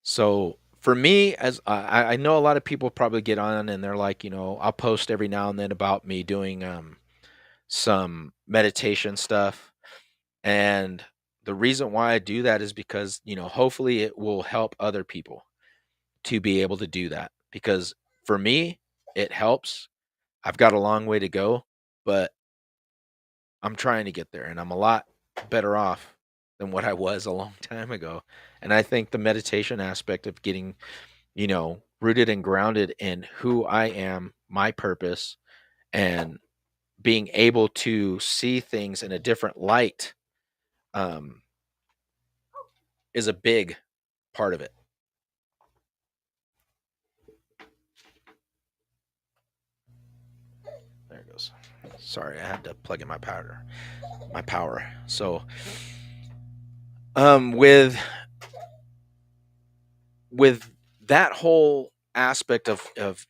So for me, as I know a lot of people probably get on and they're like, I'll post every now and then about me doing some meditation stuff. And the reason why I do that is because, hopefully it will help other people to be able to do that. Because for me, it helps. I've got a long way to go, but I'm trying to get there and I'm a lot better off than what I was a long time ago. And I think the meditation aspect of getting, rooted and grounded in who I am, my purpose, and being able to see things in a different light um, is a big. part of it. There it goes. Sorry, I had to plug in my power. So, with that whole aspect of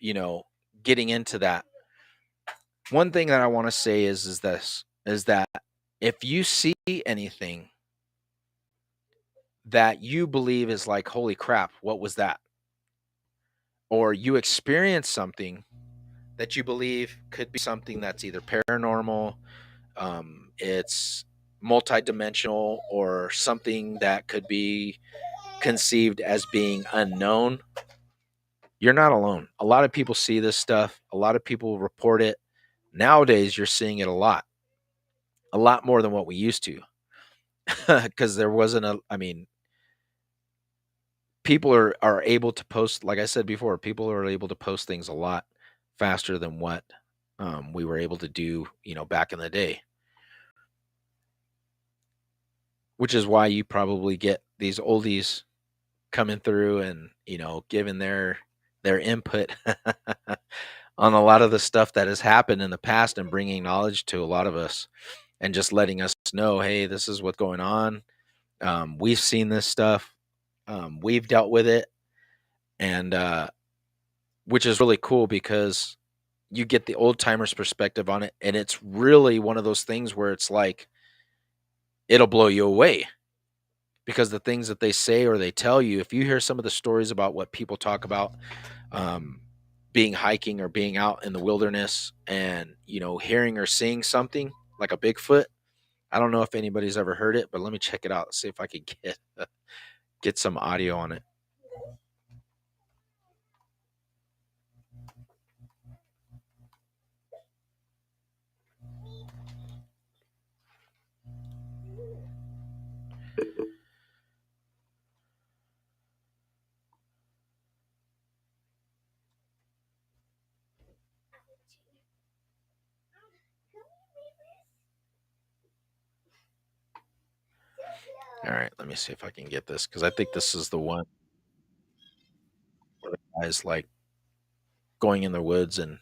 getting into that, one thing that I want to say is that if you see anything that you believe is like, holy crap, what was that? Or you experience something that you believe could be something that's either paranormal, it's multidimensional, or something that could be conceived as being unknown, you're not alone. A lot of people see this stuff. A lot of people report it. Nowadays, you're seeing it a lot more than what we used to, because there wasn't people are able to post, like I said before, people are able to post things a lot faster than what we were able to do, back in the day. Which is why you probably get these oldies coming through and giving their input on a lot of the stuff that has happened in the past, and bringing knowledge to a lot of us, and just letting us know, hey, this is what's going on. We've seen this stuff. We've dealt with it. And which is really cool, because you get the old timers perspective on it. And it's really one of those things where it's like, it'll blow you away, because the things that they say or they tell you, if you hear some of the stories about what people talk about, being hiking or being out in the wilderness, and hearing or seeing something like a Bigfoot. I don't know if anybody's ever heard it, but let me check it out, see if I can get some audio on it. All right, let me see if I can get this, because I think this is the one where the guy's like going in the woods and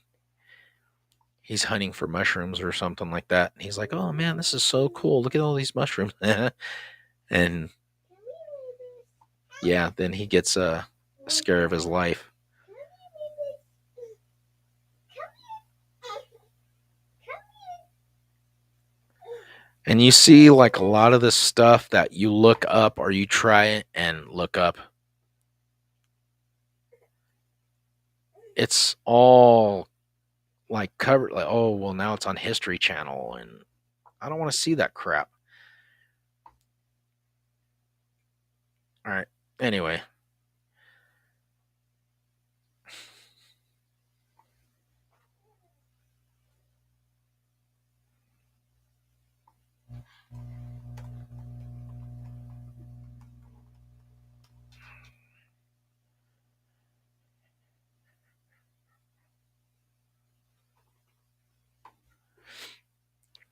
he's hunting for mushrooms or something like that. And he's like, oh man, this is so cool. Look at all these mushrooms. And yeah, then he gets a scare of his life. And you see, like, a lot of this stuff that you look up, or you try and look up, it's all like covered, like, oh, well, now it's on History Channel, and I don't want to see that crap. All right. Anyway.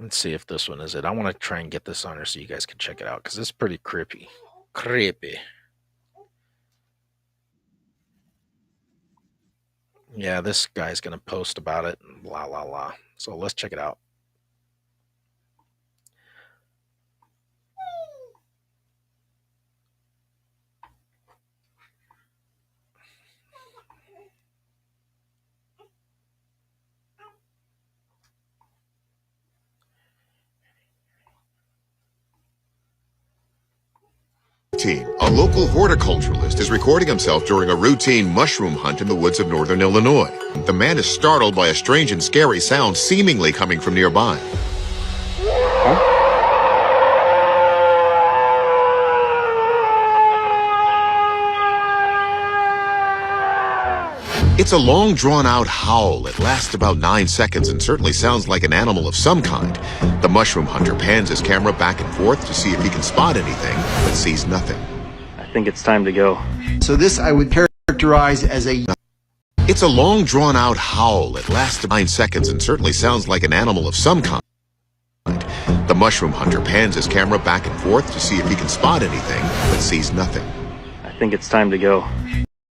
Let's see if this one is it. I want to try and get this on her so you guys can check it out, because it's pretty creepy. Creepy. Yeah, this guy's going to post about it and blah, blah, blah. So let's check it out. A local horticulturalist is recording himself during a routine mushroom hunt in the woods of northern Illinois. The man is startled by a strange and scary sound seemingly coming from nearby. It's a long, drawn-out howl. It lasts about 9 seconds and certainly sounds like an animal of some kind. The mushroom hunter pans his camera back and forth to see if he can spot anything, but sees nothing. I think it's time to go. So this I would characterize as a... It's a long, drawn-out howl. It lasts 9 seconds and certainly sounds like an animal of some kind. The mushroom hunter pans his camera back and forth to see if he can spot anything, but sees nothing. I I think it's time to go.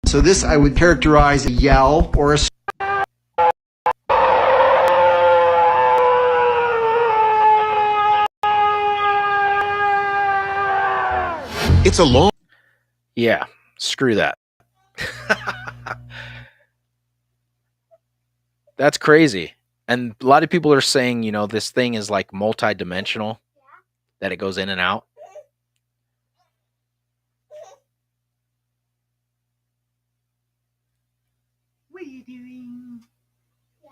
So this I would characterize a yell or a It's a long Yeah, screw that. That's crazy. And a lot of people are saying, you know, this thing is like multi-dimensional, that it goes in and out. What are you doing? Yeah.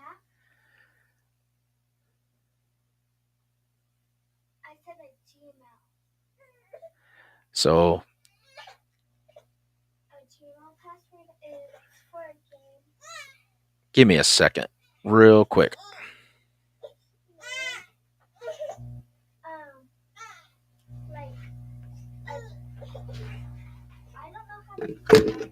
I said a Gmail. So A Gmail password is for a game. give me a second, real quick. Like, I don't know how to do that.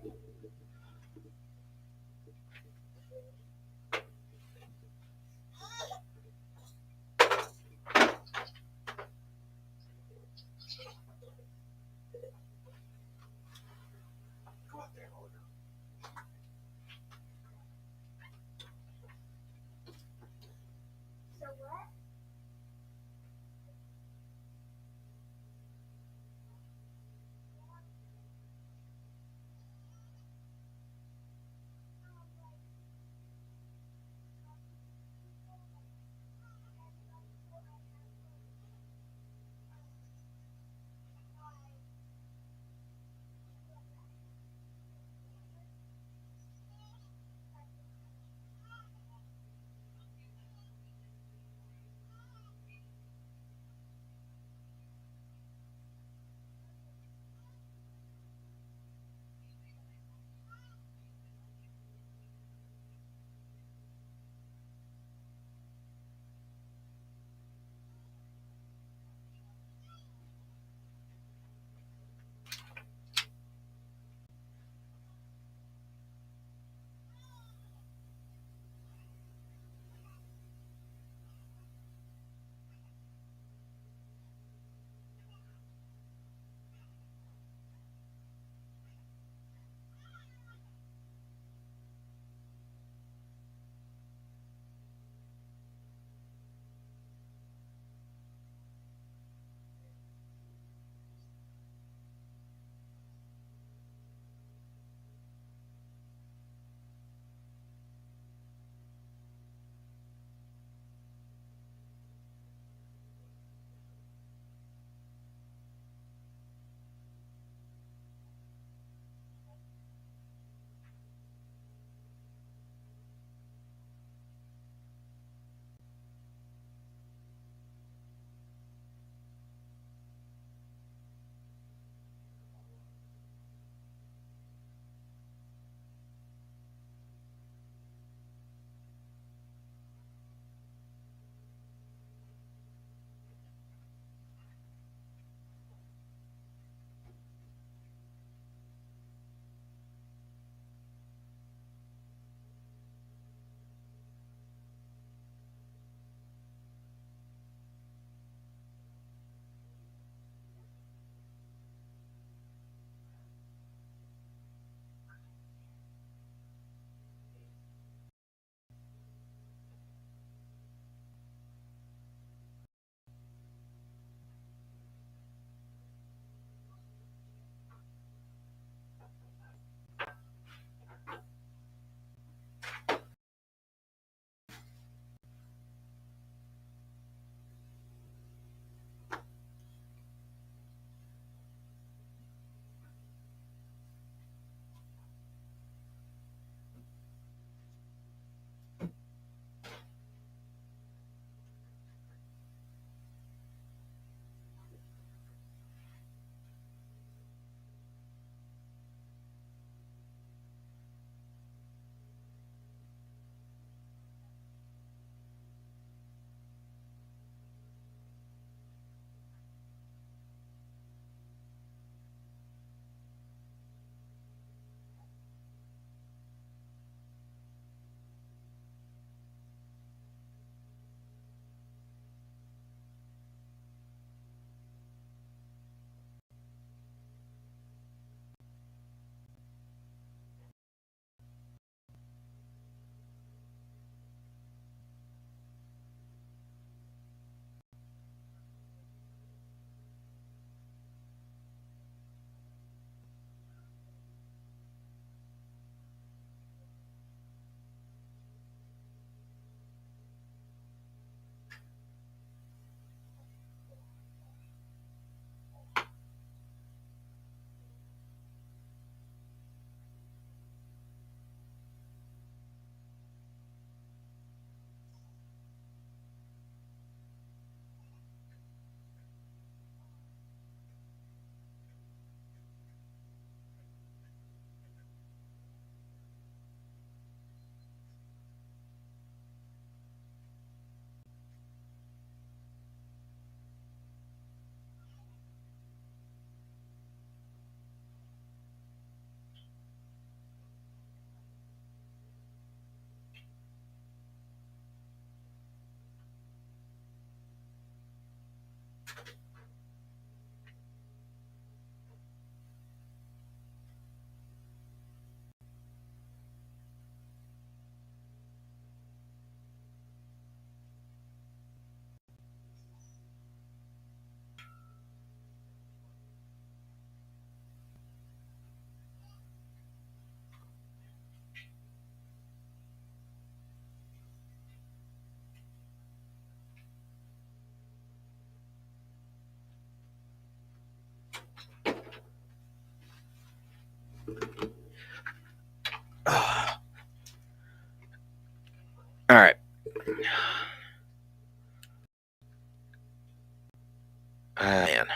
Man.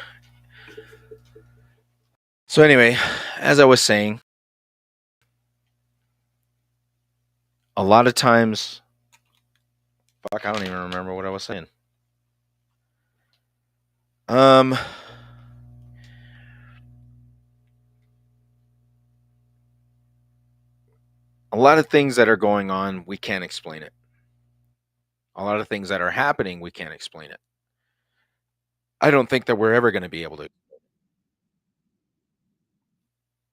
So anyway, as I was saying, a lot of times, fuck, I don't even remember what I was saying. Um, a lot of things that are going on, we can't explain it. A lot of things that are happening, we can't explain it. I don't think that we're ever going to be able to.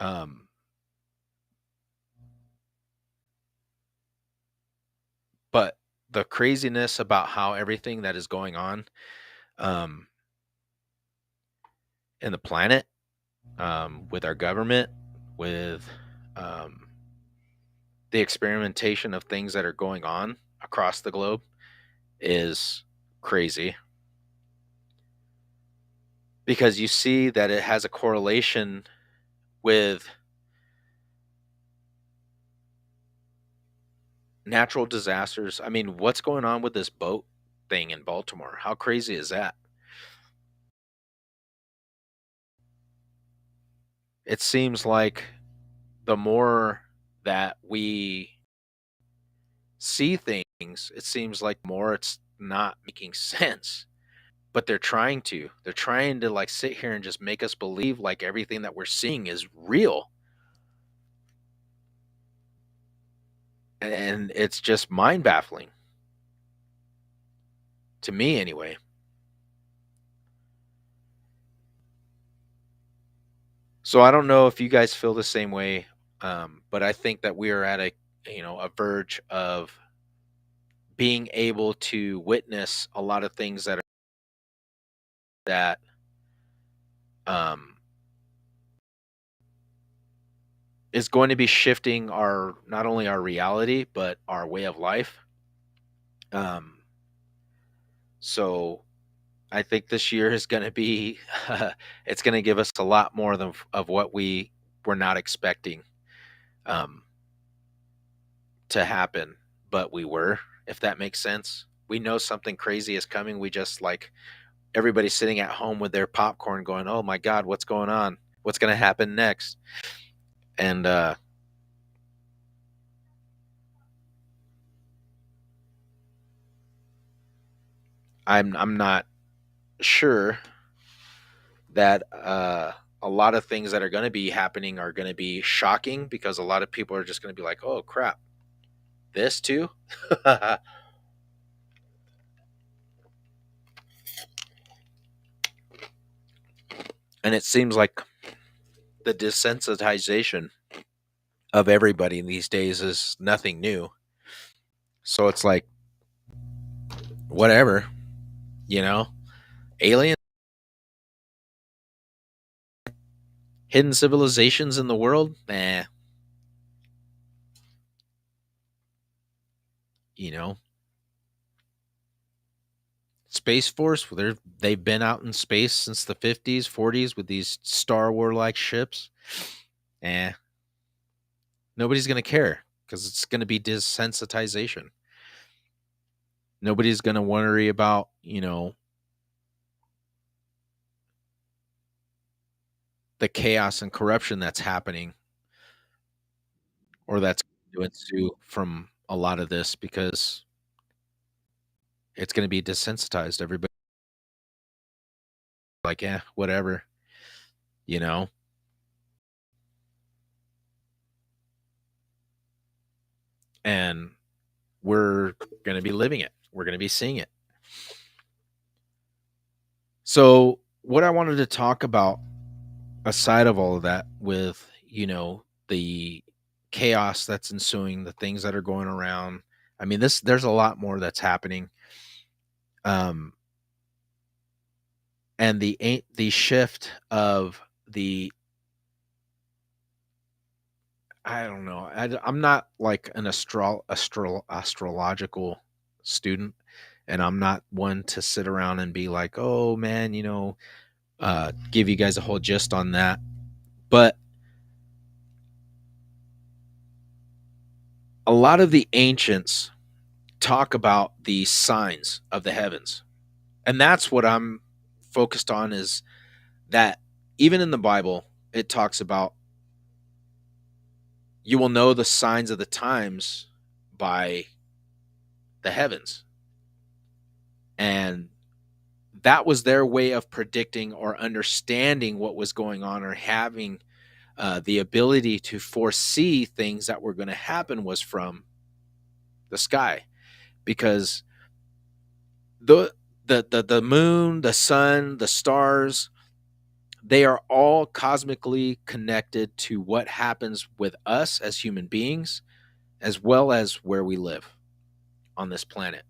Um, but the craziness about how everything that is going on um, in the planet, with our government, with um, the experimentation of things that are going on across the globe is crazy, because you see that it has a correlation with natural disasters. I mean, what's going on with this boat thing in Baltimore? How crazy is that? It seems like the more that we see things, it seems like more it's not making sense. But they're trying to. They're trying to like sit here and just make us believe like everything that we're seeing is real. And it's just mind baffling to me anyway. So I don't know if you guys feel the same way, but I think that we are at a verge of being able to witness a lot of things that um, is going to be shifting our not only our reality but our way of life. Um, so I think this year is going to be it's going to give us a lot more than of what we were not expecting um, to happen, but we were, if that makes sense. We know something crazy is coming. We just like everybody sitting at home with their popcorn going, "Oh my god, what's going on? What's going to happen next?" And I'm not sure that a lot of things that are going to be happening are going to be shocking, because a lot of people are just going to be like, "Oh crap, this too." And it seems like the desensitization of everybody these days is nothing new. So it's like, whatever, you know, alien, hidden civilizations in the world, you know, Space Force, they've been out in space since the 50s, 40s with these Star Wars like ships. Eh, nobody's going to care because it's going to be desensitization. Nobody's going to worry about, the chaos and corruption that's happening or that's going to ensue from a lot of this, because it's going to be desensitized. Everybody like, yeah, whatever, you know. And we're going to be living it. We're going to be seeing it. So, what I wanted to talk about, aside of all of that, with, the chaos that's ensuing, the things that are going around. I mean, there's a lot more that's happening. Um, and the shift of the I don't know. I'm not like an astrological student, and I'm not one to sit around and be like, "Oh man, give you guys a whole gist on that." But a lot of the ancients talk about the signs of the heavens, and that's what I'm focused on is that even in the Bible, it talks about you will know the signs of the times by the heavens. And that was their way of predicting or understanding what was going on, or having the ability to foresee things that were going to happen, was from the sky. Because the the moon, the sun, the stars, they are all cosmically connected to what happens with us as human beings, as well as where we live on this planet.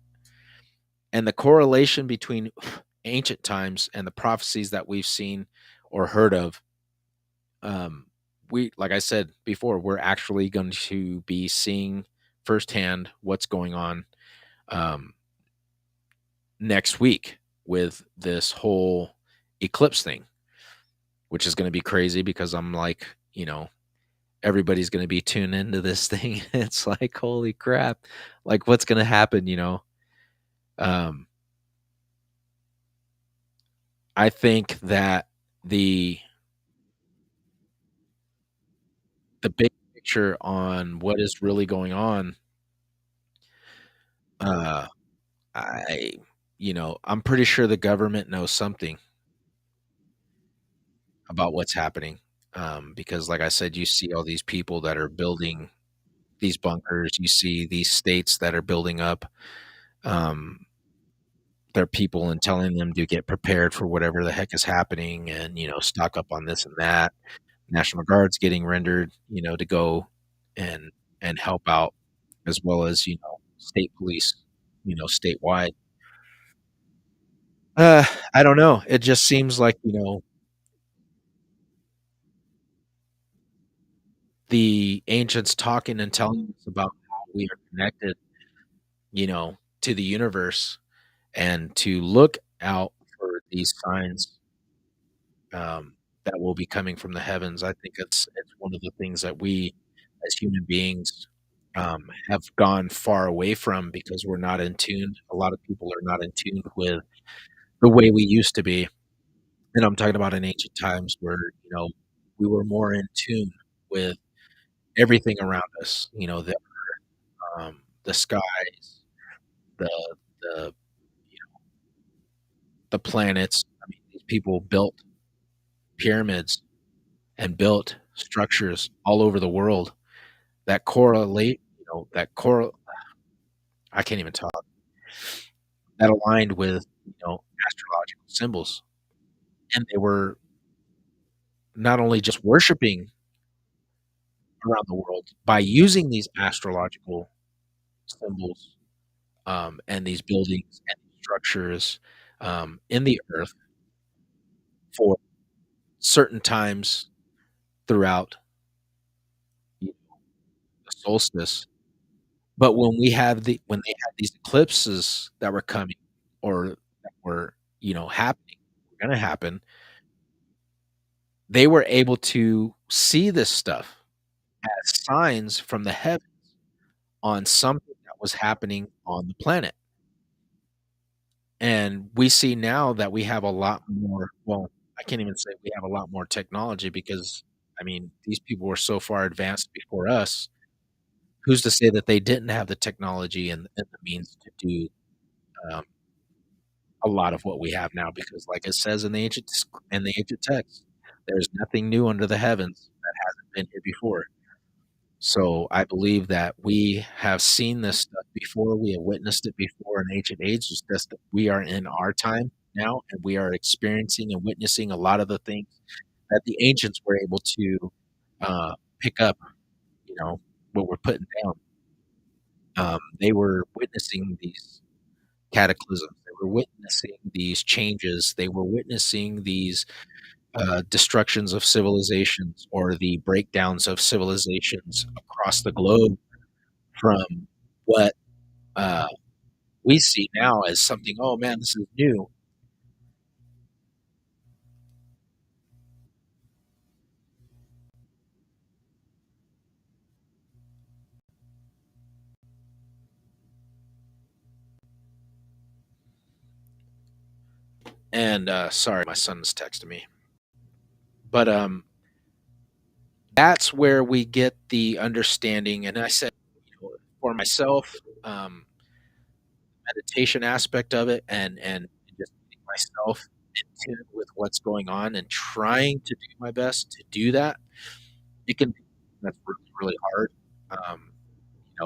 And the correlation between ancient times and the prophecies that we've seen or heard of, we, like I said before, we're actually going to be seeing firsthand what's going on um, next week with this whole eclipse thing, which is going to be crazy because I'm like, everybody's going to be tuned into this thing. It's like, holy crap, like what's going to happen? Um, I think that the the big picture on what is really going on, uh, I, I'm pretty sure the government knows something about what's happening. Because like I said, you see all these people that are building these bunkers, you see these states that are building up um, their people and telling them to get prepared for whatever the heck is happening, and, stock up on this and that. National Guard's getting rendered, to go and help out, as well as, state police, statewide. I don't know. It just seems like, the ancients talking and telling us about how we are connected, to the universe, and to look out for these signs that will be coming from the heavens. I think it's one of the things that we as human beings have gone far away from, because we're not in tune. A lot of people are not in tune with the way we used to be. And I'm talking about in ancient times where, we were more in tune with everything around us, the skies, the, the, you know, the planets. I mean, these people built pyramids and built structures all over the world that correlate, I can't even talk, that aligned with, astrological symbols. And they were not only just worshiping around the world by using these astrological symbols, and these buildings and structures in the earth for certain times throughout the solstice. But when they had these eclipses that were coming, or that were, happening, gonna happen, they were able to see this stuff as signs from the heavens on something that was happening on the planet. And we see now that we have a lot more, well, I can't even say we have a lot more technology, because, I mean, these people were so far advanced before us. Who's to say that they didn't have the technology and the means to do um, a lot of what we have now? Because, like it says in the ancient text, there's nothing new under the heavens that hasn't been here before. So I believe that we have seen this stuff before. We have witnessed it before in ancient age. It's just that we are in our time now, and we are experiencing and witnessing a lot of the things that the ancients were able to pick up. What we're putting down. They were witnessing these cataclysms. They were witnessing these changes. They were witnessing these destructions of civilizations, or the breakdowns of civilizations across the globe, from what uh, we see now as something, oh man, this is new. And sorry, my son's texting me. But that's where we get the understanding. And I said, for myself, meditation aspect of it, and just getting myself in tune with what's going on and trying to do my best to do that. It can be that's really really hard.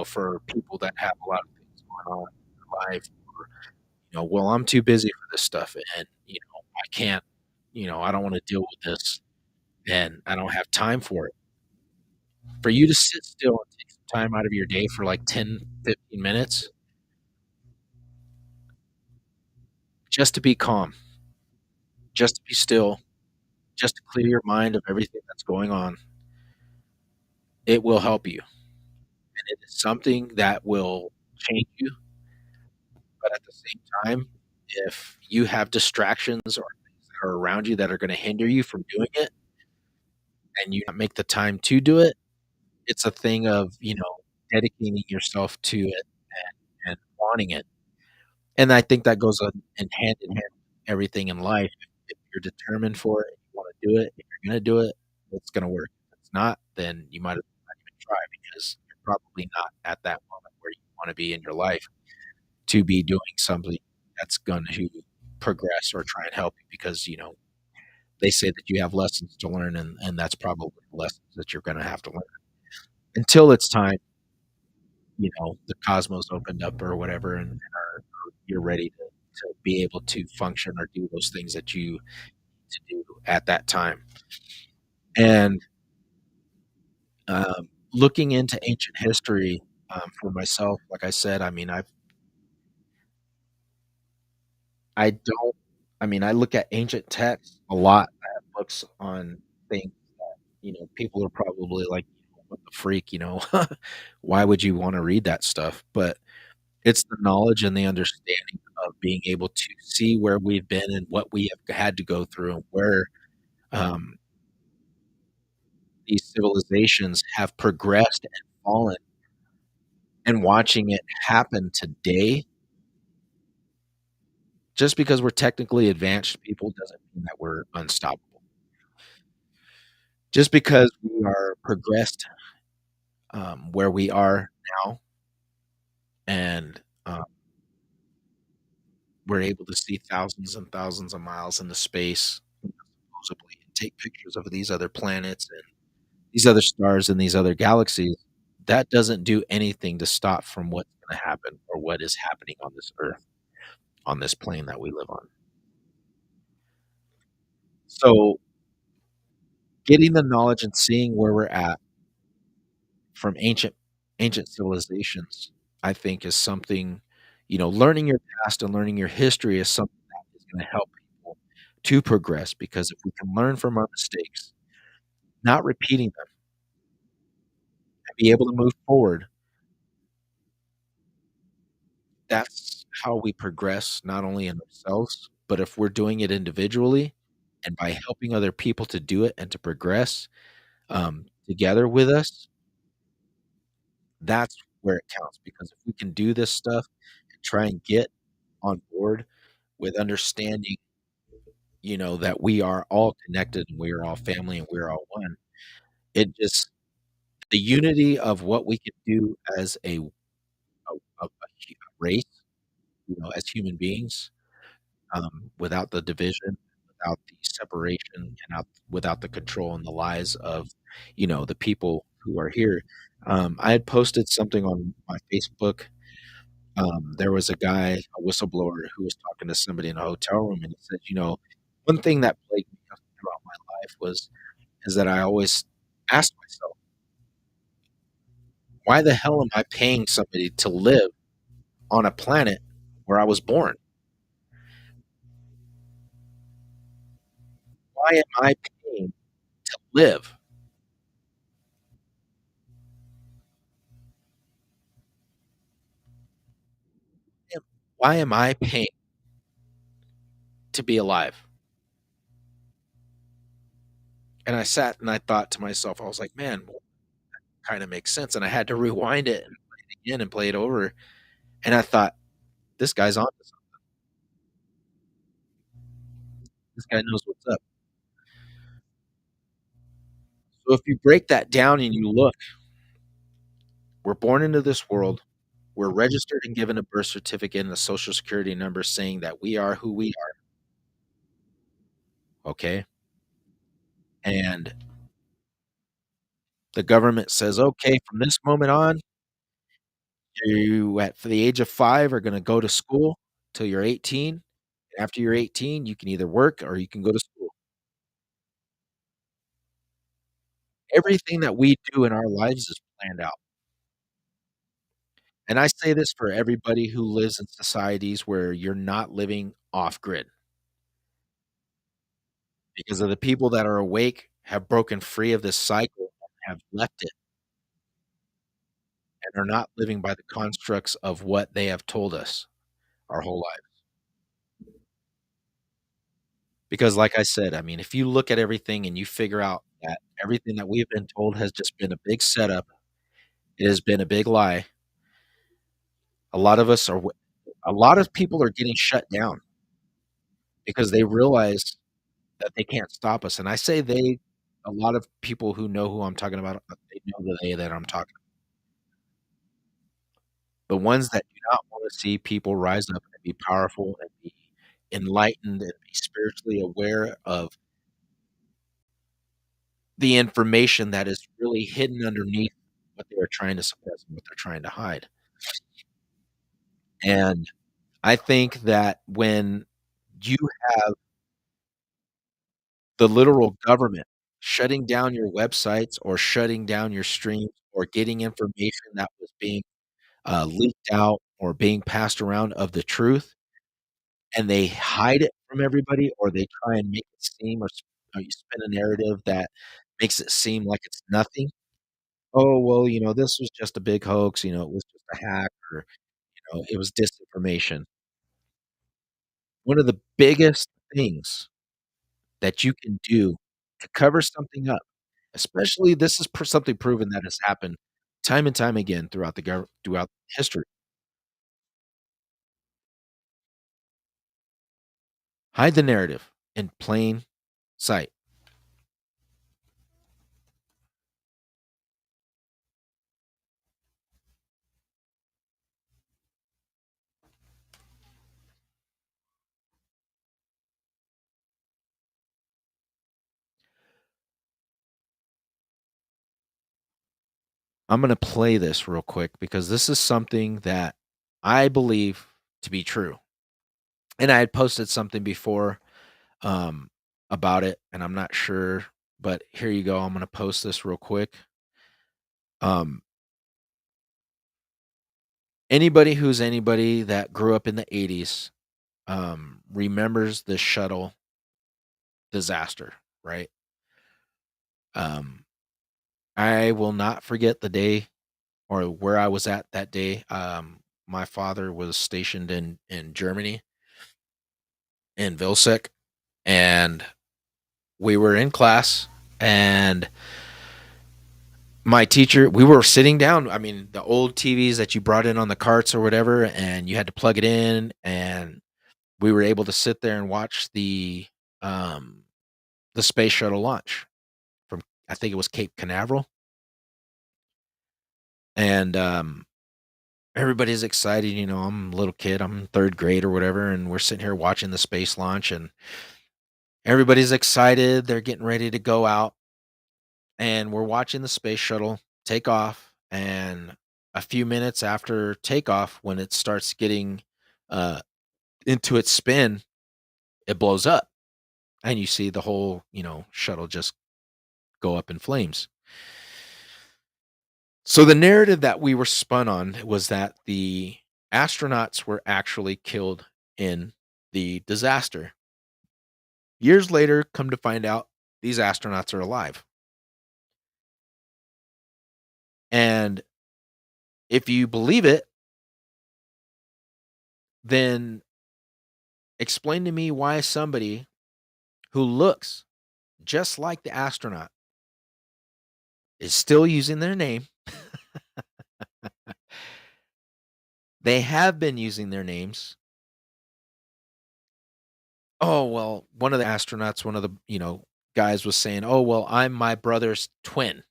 For people that have a lot of things going on in their life. Or, well, I'm too busy for this stuff, and I can't. I don't want to deal with this, and I don't have time for it. For you to sit still and take some time out of your day for like 10, 15 minutes just to be calm, just to be still, just to clear your mind of everything that's going on, it will help you. And it is something that will change you. But at the same time, if you have distractions or things that are around you that are going to hinder you from doing it and you not make the time to do it, it's a thing of, dedicating yourself to it and wanting it. And I think that goes on in hand with everything in life. If you're determined for it, you want to do it, if you're going to do it, it's going to work. If it's not, then you might as well not even try because you're probably not at that moment where you want to be in your life to be doing something that's going to progress or try and help you because, they say that you have lessons to learn and that's probably lessons that you're going to have to learn until it's time, the cosmos opened up or whatever you're ready to be able to function or do those things that you need to do at that time. And looking into ancient history for myself, like I said, I mean, I don't, I mean, I look at ancient texts a lot. I have books on things that, people are probably like, what the freak, why would you want to read that stuff? But it's the knowledge and the understanding of being able to see where we've been and what we have had to go through and where um, these civilizations have progressed and fallen, and watching it happen today. Just because we're technically advanced people doesn't mean that we're unstoppable. Just because we are progressed where we are now, and we're able to see thousands and thousands of miles into space, supposedly, and take pictures of these other planets and these other stars and these other galaxies, that doesn't do anything to stop from what's going to happen or what is happening on this earth, on this plane that we live on. So, getting the knowledge and seeing where we're at from ancient civilizations, I think is something, learning your past and learning your history is something that is going to help people to progress because if we can learn from our mistakes, not repeating them, and be able to move forward, that's how we progress not only in ourselves, but if we're doing it individually and by helping other people to do it and to progress together with us, that's where it counts. Because if we can do this stuff and try and get on board with understanding, that we are all connected and we are all family and we're all one, it just the unity of what we can do as a race, as human beings, without the division, without the separation, and without the control and the lies of, the people who are here. I had posted something on my Facebook. There was a guy, a whistleblower, who was talking to somebody in a hotel room, and he said, one thing that plagued me throughout my life is that I always asked myself, why the hell am I paying somebody to live on a planet where I was born? Why am I paying to live? Why am I paying to be alive? And I sat and I thought to myself, I was like, man, well, kind of makes sense. And I had to rewind it and play it again and play it over. And I thought, this guy's on to something. This guy knows what's up. So if you break that down and you look, we're born into this world. We're registered and given a birth certificate and a social security number saying that we are who we are, okay? And the government says, "Okay, from this moment on, you at for the age of 5 are gonna go to school till you're 18. After you're 18, you can either work or you can go to school." Everything that we do in our lives is planned out. And I say this for everybody who lives in societies where you're not living off grid, because of the people that are awake have broken free of this cycle and have left it and are not living by the constructs of what they have told us our whole life. Because like I said, I mean, if you look at everything and you figure out that everything that we've been told has just been a big setup, it has been a big lie. A lot of us are a lot of people are getting shut down because they realize that they can't stop us, and I say they, a lot of people who know who I'm talking about, they know the they that I'm talking about. The ones that do not wanna see people rise up and be powerful and be enlightened and be spiritually aware of the information that is really hidden underneath what they are trying to suppress and what they're trying to hide. And I think that when you have the literal government shutting down your websites or shutting down your streams or getting information that was being, leaked out or being passed around of the truth, and they hide it from everybody or they try and make it seem or you spin a narrative that makes it seem like it's nothing. "Oh, well, this was just a big hoax, it was just a hack or, it was disinformation." One of the biggest things that you can do to cover something up, especially this is something proven that has happened time and time again throughout throughout history. Hide the narrative in plain sight. I'm gonna play this real quick because this is something that I believe to be true. And I had posted something before um, about it, and I'm not sure, but here you go. I'm gonna post this real quick. Um, anybody that grew up in the '80s remembers the shuttle disaster, right? Um, I will not forget the day or where I was at that day. My father was stationed in Germany in Vilsek, and we were in class, and my teacher, we were sitting down. I mean, the old TVs that you brought in on the carts or whatever, and you had to plug it in, and we were able to sit there and watch um, the space shuttle launch from, I think it was Cape Canaveral, and everybody's excited. I'm a little kid. I'm in 3rd grade or whatever, and we're sitting here watching the space launch, and everybody's excited. They're getting ready to go out, and we're watching the space shuttle take off. And a few minutes after takeoff, when it starts getting uh, into its spin, it blows up, and you see the whole shuttle just go up in flames. So the narrative that we were spun on was that the astronauts were actually killed in the disaster. Years later, come to find out these astronauts are alive. And if you believe it, then explain to me why somebody who looks just like the astronaut is still using their name. They have been using their names Oh, well, one of the astronauts, one of the, guys was saying, "Oh, well, I'm my brother's twin."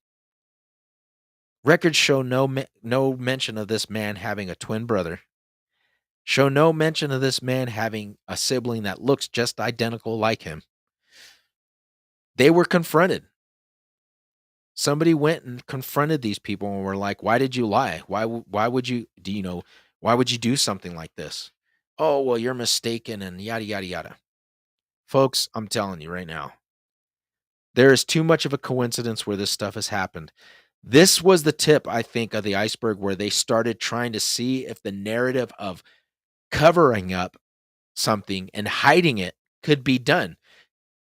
Records show no mention of this man having a twin brother. Show no mention of this man having a sibling that looks just identical like him. They were confronted. Somebody went and confronted these people and were like, "Why did you lie? Why would you why would you do something like this?" "Oh, well, you're mistaken," and yada yada yada. Folks, I'm telling you right now, there is too much of a coincidence where this stuff has happened. This was the tip, I think, of the iceberg where they started trying to see if the narrative of covering up something and hiding it could be done.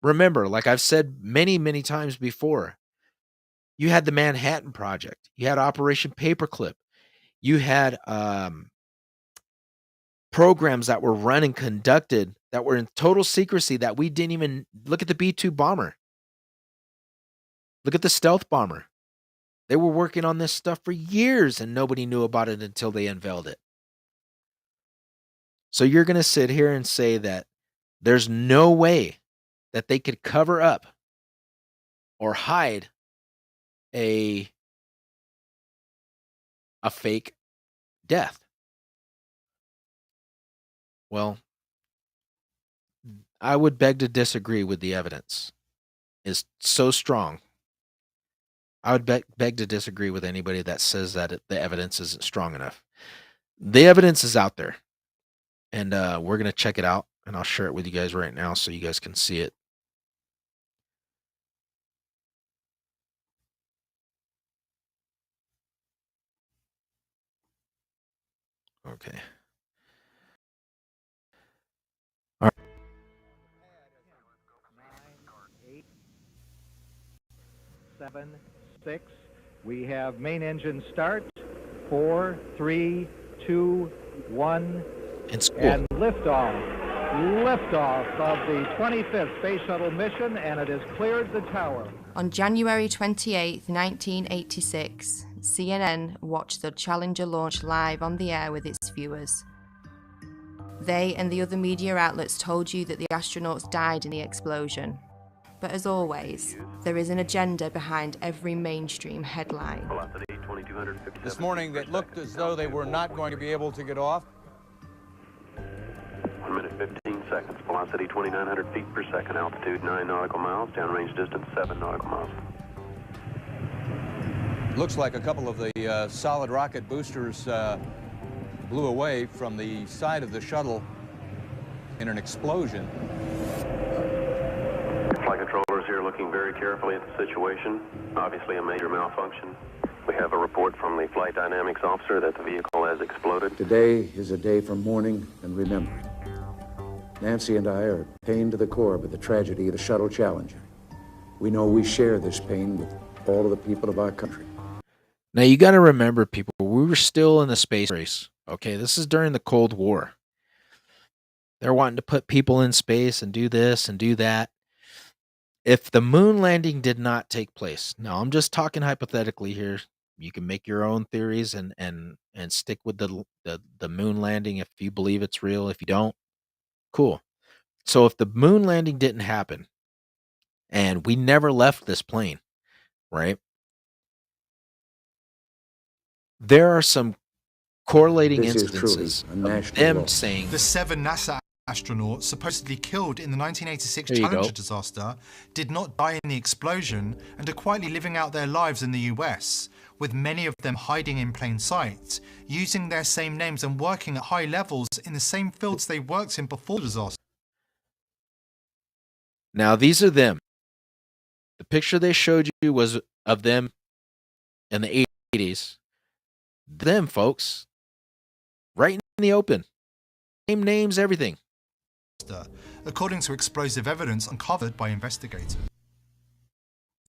Remember, like I've said many, many times before, you had the Manhattan Project, you had Operation Paperclip, you had programs that were run and conducted that were in total secrecy that we didn't even look at. The B 2 bomber, look at the stealth bomber. They were working on this stuff for years and nobody knew about it until they unveiled it. So you're going to sit here and say that there's no way that they could cover up or hide a fake death. Well, I would beg to disagree with the evidence. Is so strong. I would beg to disagree with anybody that says that the evidence isn't strong enough. The evidence is out there, and we're going to check it out, and I'll share it with you guys right now so you guys can see it. Okay. All right. 9, 8, 7, 6. We have main engine start. 4, 3, 2, 1. And liftoff. Liftoff of the 25th Space Shuttle mission, and it has cleared the tower. On January 28, 1986, CNN watched the Challenger launch live on the air with its viewers. They and the other media outlets told you that the astronauts died in the explosion. But as always, there is an agenda behind every mainstream headline. This morning, it looked as though they were not going to be able to get off. 1 minute 15 seconds. Velocity 2,900 feet per second. Altitude 9 nautical miles. Downrange distance 7 nautical miles. Looks like a couple of the solid rocket boosters blew away from the side of the shuttle in an explosion. Flight controllers here looking very carefully at the situation. Obviously a major malfunction. We have a report from the flight dynamics officer that the vehicle has exploded. Today is a day for mourning and remembering. Nancy and I are pained to the core by the tragedy of the Shuttle Challenger. We know we share this pain with all of the people of our country. Now, you got to remember, people, we were still in the space race. Okay, this is during the Cold War. They're wanting to put people in space and do this and do that. If the moon landing did not take place, now I'm just talking hypothetically here. You can make your own theories and stick with the moon landing if you believe it's real. If you don't, cool. So if the moon landing didn't happen and we never left this plane, right? There are some correlating instances of them saying the 7 NASA astronauts supposedly killed in the 1986 Challenger disaster did not die in the explosion and are quietly living out their lives in the US, with many of them hiding in plain sight, using their same names and working at high levels in the same fields they worked in before the disaster. Now, these are them. The picture they showed you was of them in the 80s. Them, folks. Right in the open. Same names, everything. According to explosive evidence uncovered by investigators.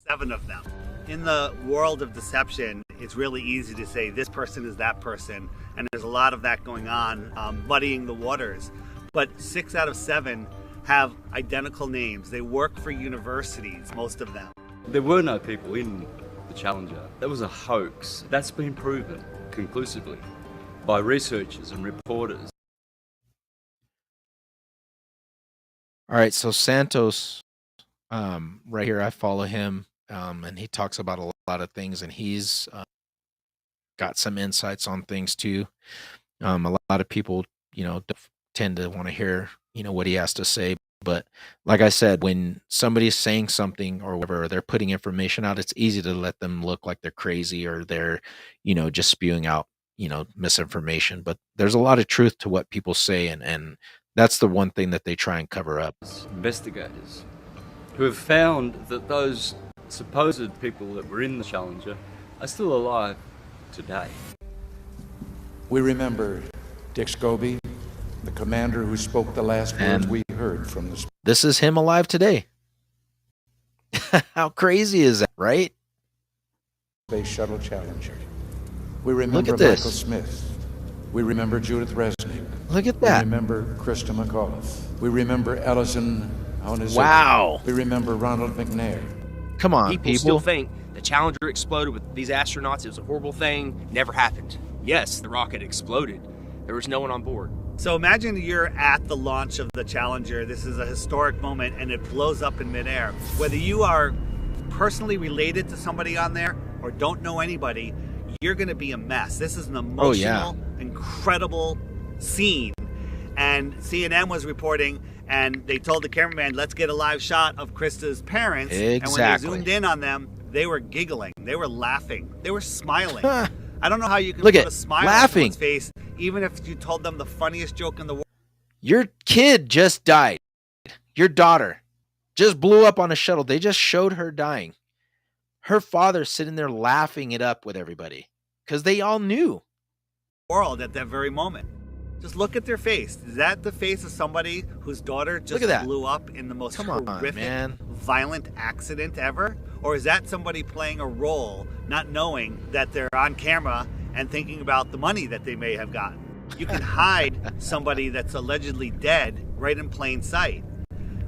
7 of them. In the world of deception, it's really easy to say this person is that person, and there's a lot of that going on, muddying the waters. But 6 out of 7 have identical names. They work for universities, most of them. There were no people in the Challenger. That was a hoax. That's been proven conclusively by researchers and reporters. All right, so Santos, right here, I follow him, and he talks about a lot of things, and he's got some insights on things too. A lot of people, tend to want to hear, what he has to say. But like I said, when somebody's saying something or whatever, or they're putting information out, it's easy to let them look like they're crazy or they're, just spewing out, misinformation. But there's a lot of truth to what people say, and that's the one thing that they try and cover up. Investigators who have found that those supposed people that were in the Challenger are still alive today. We remember Dick Scobie, the commander who spoke the last words we heard from the... This is him alive today. How crazy is that, right? Space Shuttle Challenger. We remember Look at this. Michael Smith. We remember Judith Resnick. Look at that. We remember Krista McAuliffe. We remember Ellison Onizaki. Wow. We remember Ronald McNair. Come on, people still think the Challenger exploded with these astronauts. It was a horrible thing. Never happened. Yes, the rocket exploded. There was no one on board. So imagine you're at the launch of the Challenger. This is a historic moment and it blows up in midair. Whether you are personally related to somebody on there or don't know anybody, you're going to be a mess. This is an emotional, incredible scene. And CNN was reporting and they told the cameraman, let's get a live shot of Krista's parents. Exactly. And when they zoomed in on them, they were giggling. They were laughing. They were smiling. I don't know how you can put a smile on someone's face, even if you told them the funniest joke in the world. Your kid just died. Your daughter just blew up on a shuttle. They just showed her dying. Her father's sitting there laughing it up with everybody because they all knew. World at that very moment. Just look at their face. Is that the face of somebody whose daughter just blew up in the most horrific, violent accident ever? Or is that somebody playing a role, not knowing that they're on camera and thinking about the money that they may have gotten? You can hide somebody that's allegedly dead right in plain sight.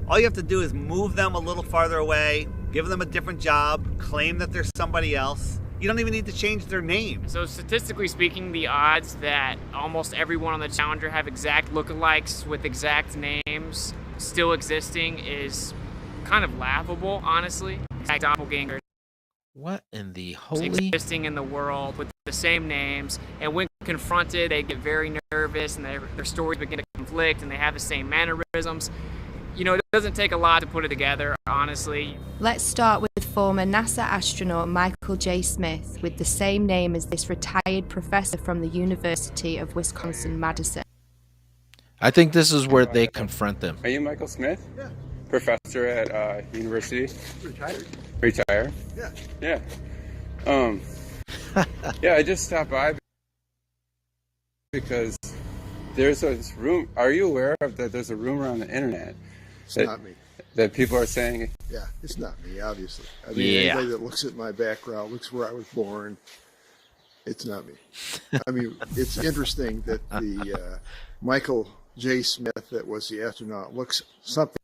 All you have to do is move them a little farther away, give them a different job, claim that they're somebody else. You don't even need to change their name. So statistically speaking, the odds that almost everyone on the Challenger have exact lookalikes with exact names still existing is kind of laughable, honestly. Exact doppelgangers. What in the holy... existing in the world with the same names, and when confronted, they get very nervous and their stories begin to conflict and they have the same mannerisms. It doesn't take a lot to put it together, honestly. Let's start with former NASA astronaut Michael J. Smith, with the same name as this retired professor from the University of Wisconsin-Madison. I think this is where they confront them. Are you Michael Smith? Yeah. Professor at university? Retired. Retired? Yeah. Yeah. Yeah, I just stopped by because there's this room. Are you aware of that? There's a rumor on the internet. It's not me. That people are saying. Yeah, it's not me, obviously. I mean, anybody that looks at my background, looks where I was born, it's not me. I mean, it's interesting that the Michael J. Smith, that was the astronaut, looks something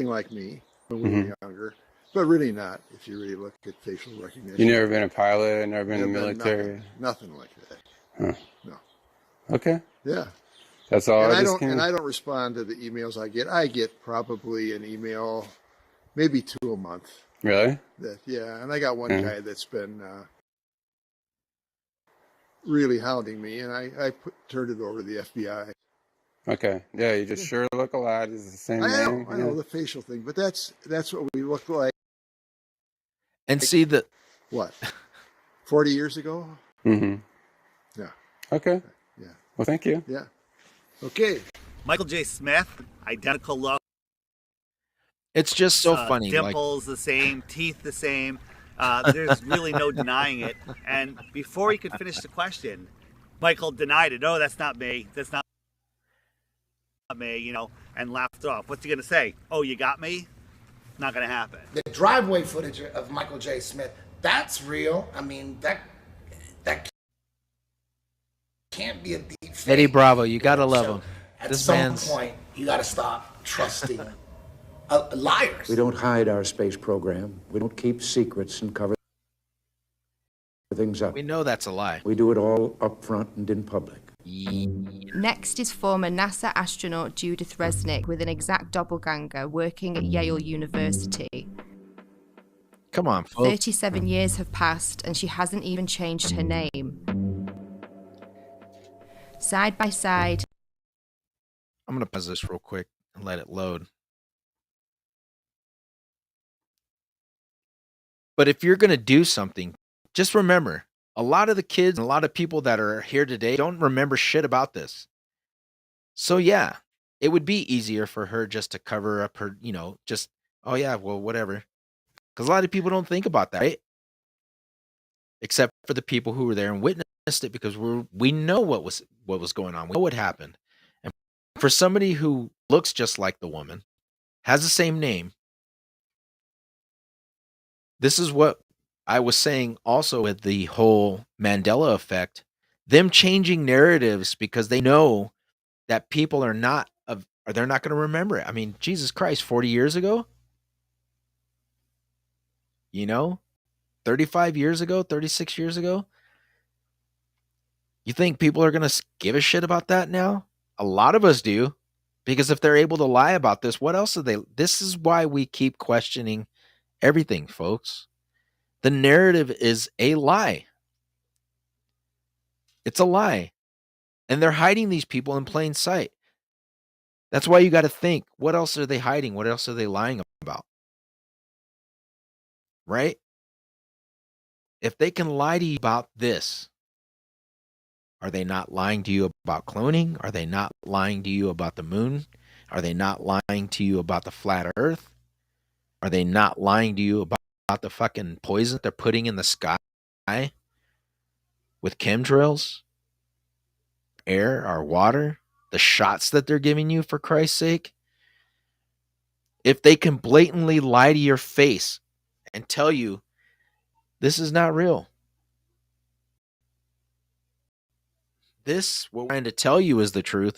like me when we were younger, but really not if you really look at facial recognition. You never been a pilot, never been in the military? Nothing like that. Huh. No. Okay. Yeah. That's all. And I don't respond to the emails I get. I get probably an email, maybe 2 a month. Really? And I got one guy that's been really hounding me, and I turned it over to the FBI. Okay. Yeah, you just sure look a lot. It's the same name. I know the facial thing, but that's what we look like. And see the what? 40 years ago? Mm-hmm. Yeah. Okay. Yeah. Well, thank you. Yeah. Okay. Michael J. Smith, identical look. It's just so funny. Dimples the same, teeth the same. There's really no denying it. And before he could finish the question, Michael denied it. Oh, that's not me. That's not me, and laughed off. What's he going to say? Oh, you got me? Not going to happen. The driveway footage of Michael J. Smith, that's real. I mean, that can't be a deep fake. Eddie Bravo, you gotta love him. At some point, you gotta stop trusting liars. We don't hide our space program. We don't keep secrets and cover things up. We know that's a lie. We do it all up front and in public. Next is former NASA astronaut Judith Resnick with an exact doppelganger working at Yale University. Come on, folks. 37 years have passed and she hasn't even changed her name. Side by side. I'm going to pause this real quick and let it load. But if you're going to do something, just remember, a lot of the kids and a lot of people that are here today don't remember shit about this. So yeah, it would be easier for her just to cover up her, just, oh yeah, well, whatever. Because a lot of people don't think about that, right? Except for the people who were there and witnessed it, because we know what was going on. We know what happened. And for somebody who looks just like the woman, has the same name, this is what I was saying also with the whole Mandela effect, them changing narratives because they know that people are not, or they're not going to remember it. I mean, Jesus Christ, 40 years ago, 35 years ago, 36 years ago, you think people are going to give a shit about that now? A lot of us do, because if they're able to lie about this, what else are they? This is why we keep questioning everything, folks. The narrative is a lie. It's a lie. And they're hiding these people in plain sight. That's why you got to think, what else are they hiding? What else are they lying about? Right? If they can lie to you about this, are they not lying to you about cloning? Are they not lying to you about the moon? Are they not lying to you about the flat earth? Are they not lying to you about the fucking poison they're putting in the sky with chemtrails, air, our water, the shots that they're giving you, for Christ's sake? If they can blatantly lie to your face and tell you this is not real, this, what we're trying to tell you is the truth,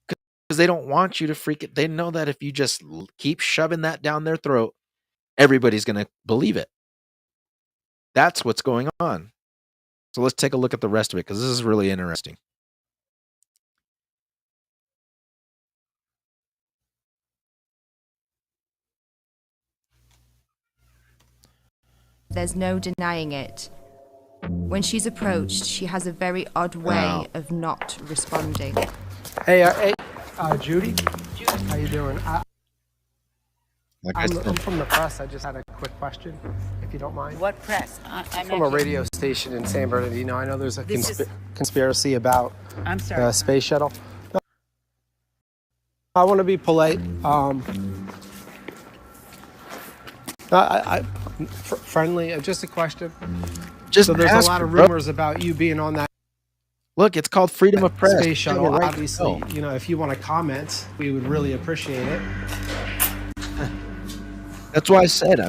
because they don't want you to freak it. They know that if you just keep shoving that down their throat, everybody's going to believe it. That's what's going on. So let's take a look at the rest of it, because this is really interesting. There's no denying it. When she's approached, she has a very odd way of not responding. Hey, Judy. How you doing? I'm from the press. I just had a quick question, if you don't mind. What press? I'm from a radio station in San Bernardino. I know there's a conspiracy about the space shuttle. I want to be polite. Friendly. Just a question. So there's a lot of rumors about you being on that. Look, it's called freedom of press. Space shuttle. Obviously, if you want to comment, we would really appreciate it. That's why I said,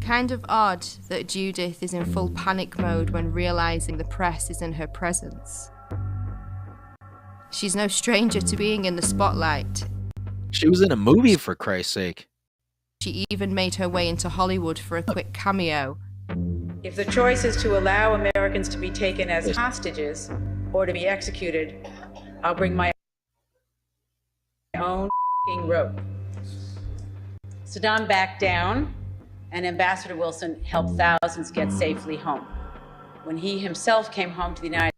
Kind of odd that Judith is in full panic mode when realizing the press is in her presence. She's no stranger to being in the spotlight. She was in a movie, for Christ's sake. She even made her way into Hollywood for a quick cameo. If the choice is to allow Americans to be taken as hostages or to be executed, I'll bring my own rope. Saddam backed down, and Ambassador Wilson helped thousands get safely home. When he himself came home to the United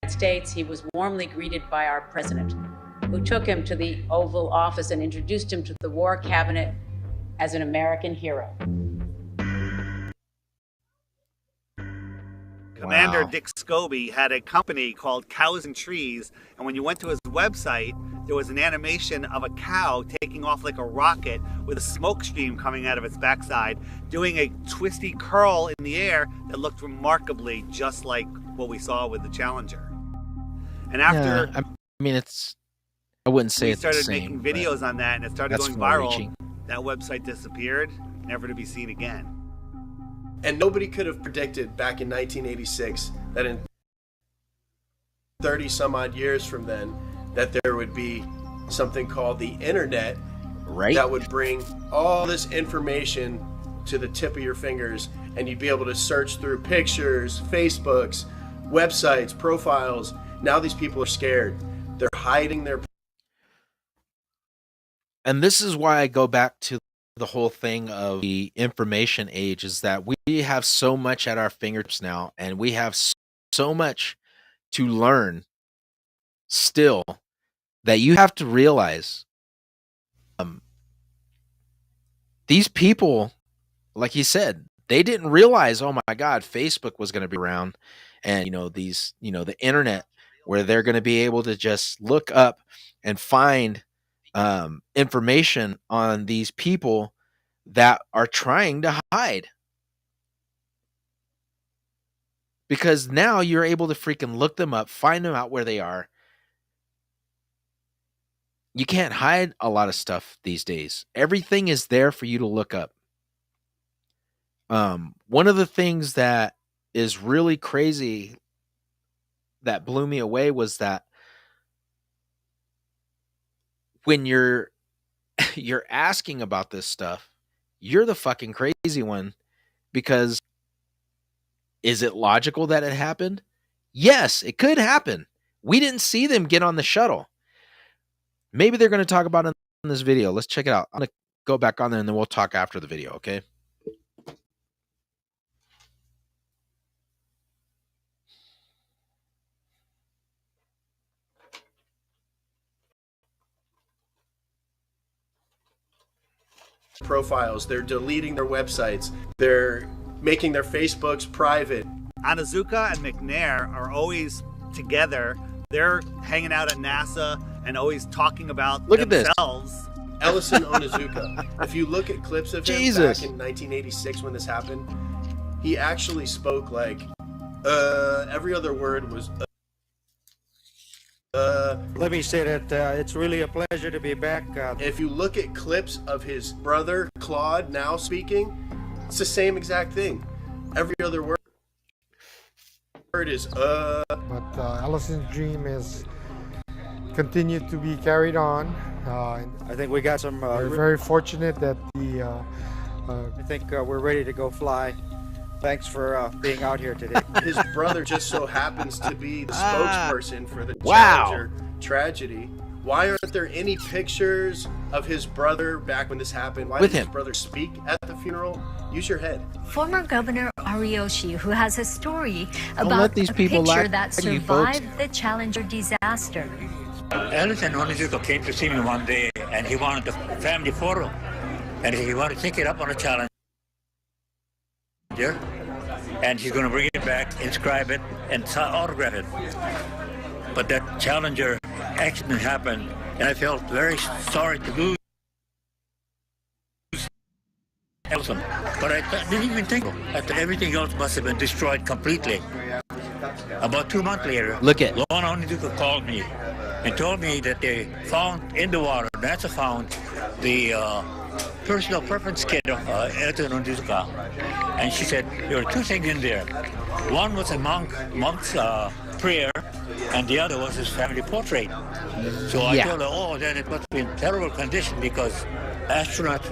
States, he was warmly greeted by our president, who took him to the Oval Office and introduced him to the War Cabinet as an American hero. Commander Dick Scobie had a company called Cows and Trees, and when you went to his website, there was an animation of a cow taking off like a rocket with a smoke stream coming out of its backside, doing a twisty curl in the air that looked remarkably just like what we saw with the Challenger. And after I wouldn't say we it's started the same, making videos on that and it started that's going viral, far-reaching. that website disappeared, never to be seen again. And nobody could have predicted back in 1986 that in 30 some odd years from then that there would be something called the internet, right, that would bring all this information to the tip of your fingers, and you'd be able to search through pictures, Facebooks, websites, profiles. Now these people are scared. They're hiding their. And this is why I go back to the whole thing of the information age, is that we have so much at our fingertips now, and we have so much to learn still, that you have to realize these people, like he said, they didn't realize, oh my God, Facebook was going to be around, and the internet, where they're going to be able to just look up and find information on these people that are trying to hide. Because now you're able to freaking look them up, find them out where they are. You can't hide a lot of stuff these days. Everything is there for you to look up. One of the things that is really crazy that blew me away was that when you're asking about this stuff, you're the fucking crazy one, because is it logical that it happened? Yes, it could happen. We didn't see them get on the shuttle. Maybe they're going to talk about it in this video. Let's check it out. I'm going to go back on there and then we'll talk after the video, okay? Profiles. They're deleting their websites. They're making their Facebooks private. Onizuka and McNair are always together. They're hanging out at NASA and always talking about themselves. Ellison Onizuka. If you look at clips of him back in 1986 when this happened, he actually spoke like every other word was. Let me say that it's really a pleasure to be back. If you look at clips of his brother Claude now speaking, it's the same exact thing. Every other word is But Allison's dream is continued to be carried on. I think we got some. We're very fortunate that I think we're ready to go fly. Thanks for being out here today. His brother just so happens to be the spokesperson for the Challenger tragedy. Why aren't there any pictures of his brother back when this happened? Why didn't his brother speak at the funeral? Use your head. Former Governor Ariyoshi, who has a story Don't about let these a people picture lie that to you, folks. survived the Challenger disaster. Ellison Onizuka came to see me one day, and he wanted a family photo, and he wanted to take it up on a Challenger, and he's going to bring it back, inscribe it, and autograph it. But that Challenger accident happened, and I felt very sorry to lose Ellison. But I didn't even think that everything else must have been destroyed completely. About 2 months later, Lorna Onizuka called me and told me that they found in the water, NASA found the personal preference kit of Ellison Onizuka. And she said there were 2 things in there. One was a monk's prayer, and the other was his family portrait. So I told her, oh, then it must be in terrible condition because astronauts,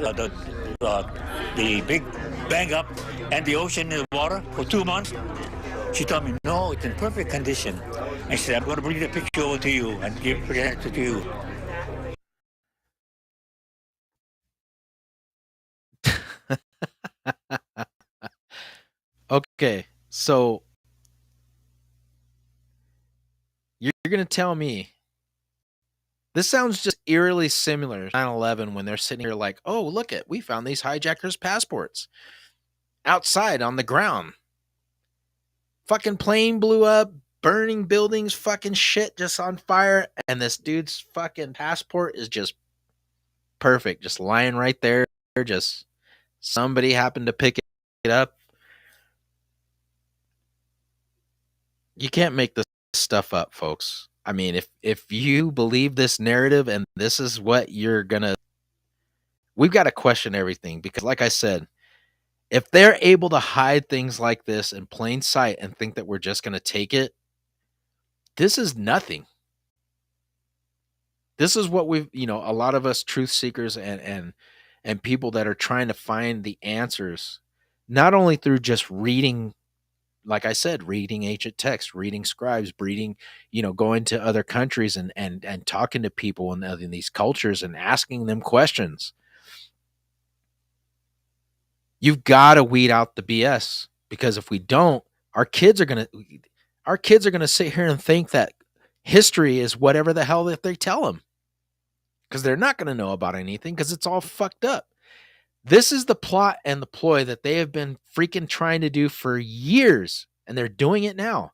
the big bang up and the ocean in the water for 2 months. She told me, no, it's in perfect condition. I said, I'm going to bring the picture over to you and present it to you. Okay, so you're going to tell me this sounds just eerily similar to 9/11 when they're sitting here like, oh, look it, we found these hijackers' passports outside on the ground. Fucking plane blew up, burning buildings, fucking shit just on fire, and this dude's fucking passport is just perfect, just lying right there. Just somebody happened to pick it up. You can't make this stuff up, folks. I mean, if you believe this narrative and this is what you're gonna, we've got to question everything, because like I said, if they're able to hide things like this in plain sight and think that we're just going to take it, this is nothing. This is what we've, a lot of us truth seekers and people that are trying to find the answers, not only through just reading like I said, reading ancient texts, reading scribes, reading, going to other countries and talking to people in these cultures and asking them questions. You've got to weed out the BS, because if we don't, our kids are gonna sit here and think that history is whatever the hell that they tell them, because they're not going to know about anything, because it's all fucked up. This is the plot and the ploy that they have been freaking trying to do for years, and they're doing it now.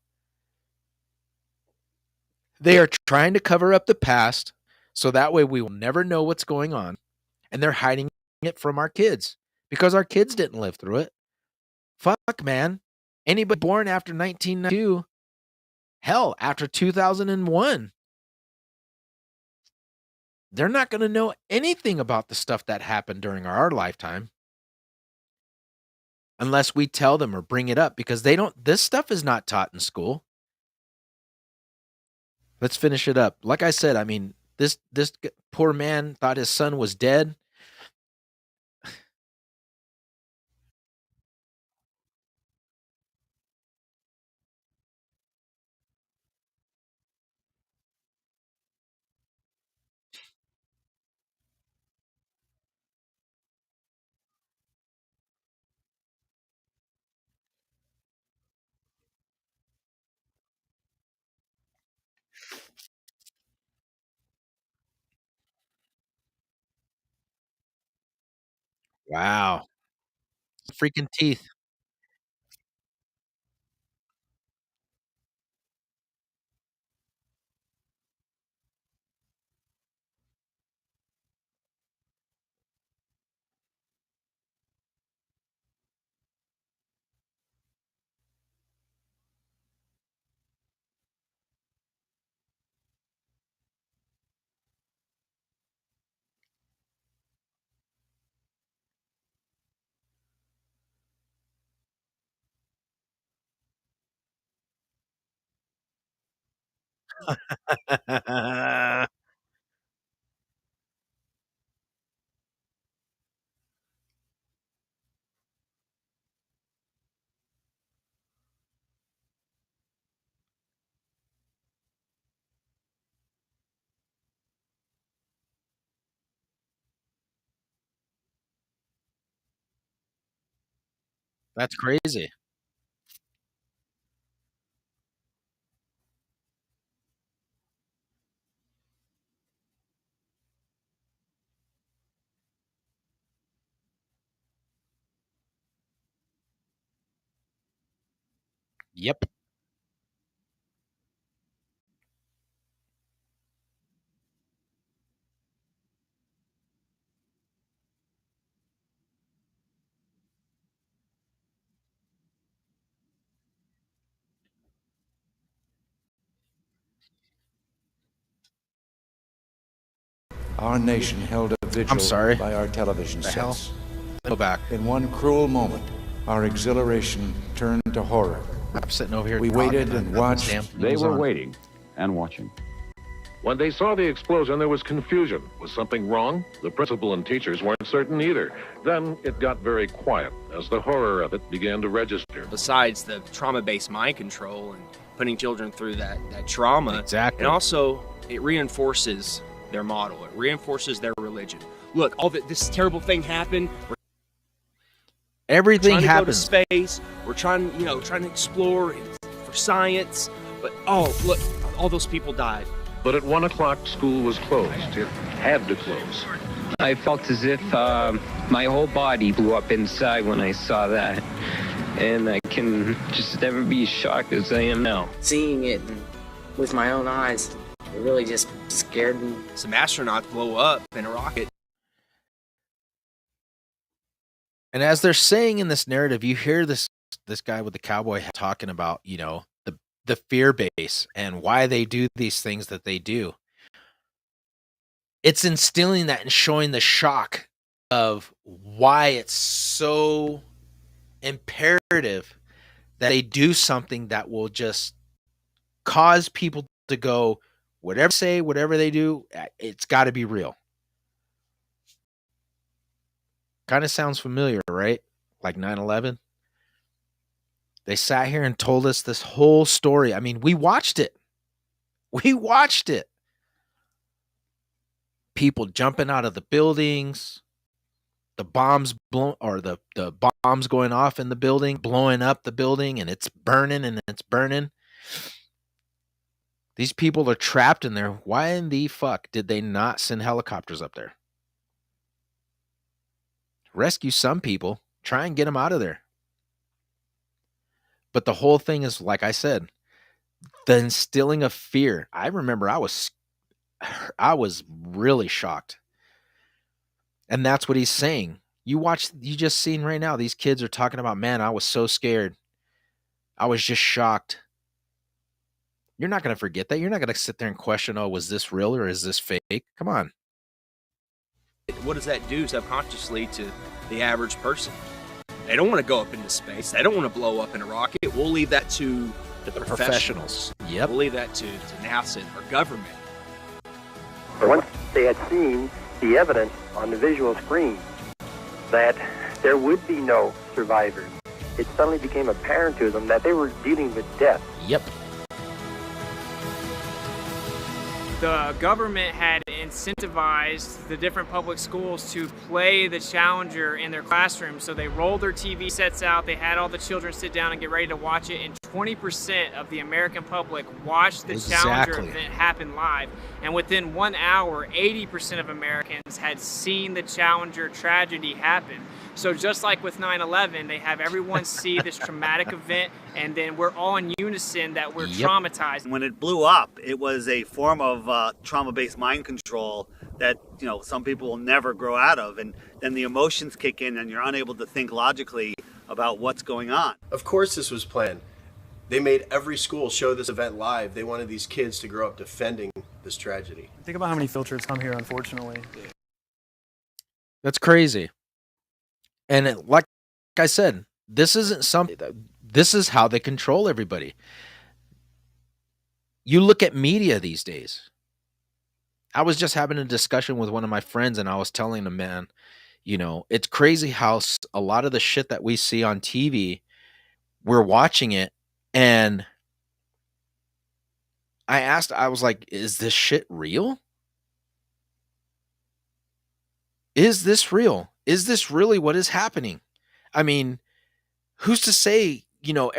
They are trying to cover up the past so that way we will never know what's going on, and they're hiding it from our kids because our kids didn't live through it. Fuck, man. Anybody born after 1992, hell, after 2001, they're not going to know anything about the stuff that happened during our lifetime unless we tell them or bring it up, because this stuff is not taught in school. Let's finish it up. Like I said, I mean, this poor man thought his son was dead. Wow. Freaking teeth. That's crazy. Yep. Our nation held a vigil by our television The hell? sets. Go back. In one cruel moment, our exhilaration turned to horror. I'm sitting over here. We waited and watched. They were waiting and watching. When they saw the explosion, there was confusion. Was something wrong? The principal and teachers weren't certain either. Then it got very quiet as the horror of it began to register. Besides the trauma-based mind control and putting children through that trauma, exactly, and also it reinforces their model. It reinforces their religion. Look, all this terrible thing happened. Everything happens. To go to space. We're trying to explore for science. But look, all those people died. But at 1 o'clock, school was closed. It had to close. I felt as if my whole body blew up inside when I saw that. And I can just never be as shocked as I am now. Seeing it with my own eyes, it really just scared me. Some astronauts blow up in a rocket. And as they're saying in this narrative, you hear this guy with the cowboy hat talking about, the fear base and why they do these things that they do. It's instilling that and showing the shock of why it's so imperative that they do something that will just cause people to go, whatever they say, whatever they do, it's got to be real. Kind of sounds familiar, right? Like 9/11. They sat here and told us this whole story. I mean, we watched it. We watched it. People jumping out of the buildings, the bombs the bombs going off in the building, blowing up the building, and it's burning and it's burning. These people are trapped in there. Why in the fuck did they not send helicopters up there? Rescue some people, try and get them out of there. But the whole thing is, like I said, the instilling of fear. I remember I was really shocked. And that's what he's saying. You just seen right now, these kids are talking about, man, I was so scared. I was just shocked. You're not going to forget that. You're not going to sit there and question, oh, was this real or is this fake? Come on. What does that do subconsciously to the average person? They don't want to go up into space. They don't want to blow up in a rocket. We'll leave that to the professionals. Yep. We'll leave that to NASA or government. But once they had seen the evidence on the visual screen that there would be no survivors, it suddenly became apparent to them that they were dealing with death. Yep. The government had incentivized the different public schools to play the Challenger in their classrooms. So they rolled their TV sets out, they had all the children sit down and get ready to watch it, and 20% of the American public watched the Challenger event happen live. And within 1 hour, 80% of Americans had seen the Challenger tragedy happen. So just like with 9/11, they have everyone see this traumatic event, and then we're all in unison that we're traumatized. When it blew up, it was a form of trauma-based mind control that, you know, some people will never grow out of, and then the emotions kick in and you're unable to think logically about what's going on. Of course this was planned. They made every school show this event live. They wanted these kids to grow up defending this tragedy. Think about how many field trips come here, unfortunately. That's crazy. And like I said, this isn't something. This is how they control everybody. You look at media these days. I was just having a discussion with one of my friends, and I was telling him, man, you know, it's crazy how a lot of the shit that we see on TV, we're watching it, and I was like, is this shit real? Is this real? Is this really what is happening? I mean, who's to say, you know,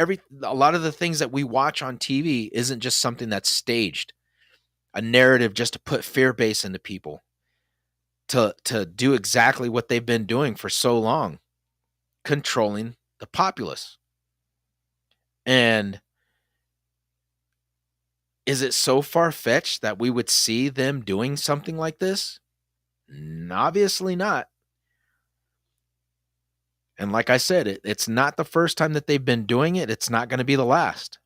a lot of the things that we watch on TV isn't just something that's staged, a narrative just to put fear base into people, to do exactly what they've been doing for so long, controlling the populace. And is it so far-fetched that we would see them doing something like this? Obviously not. And like I said, it's not the first time that they've been doing it. It's not going to be the last.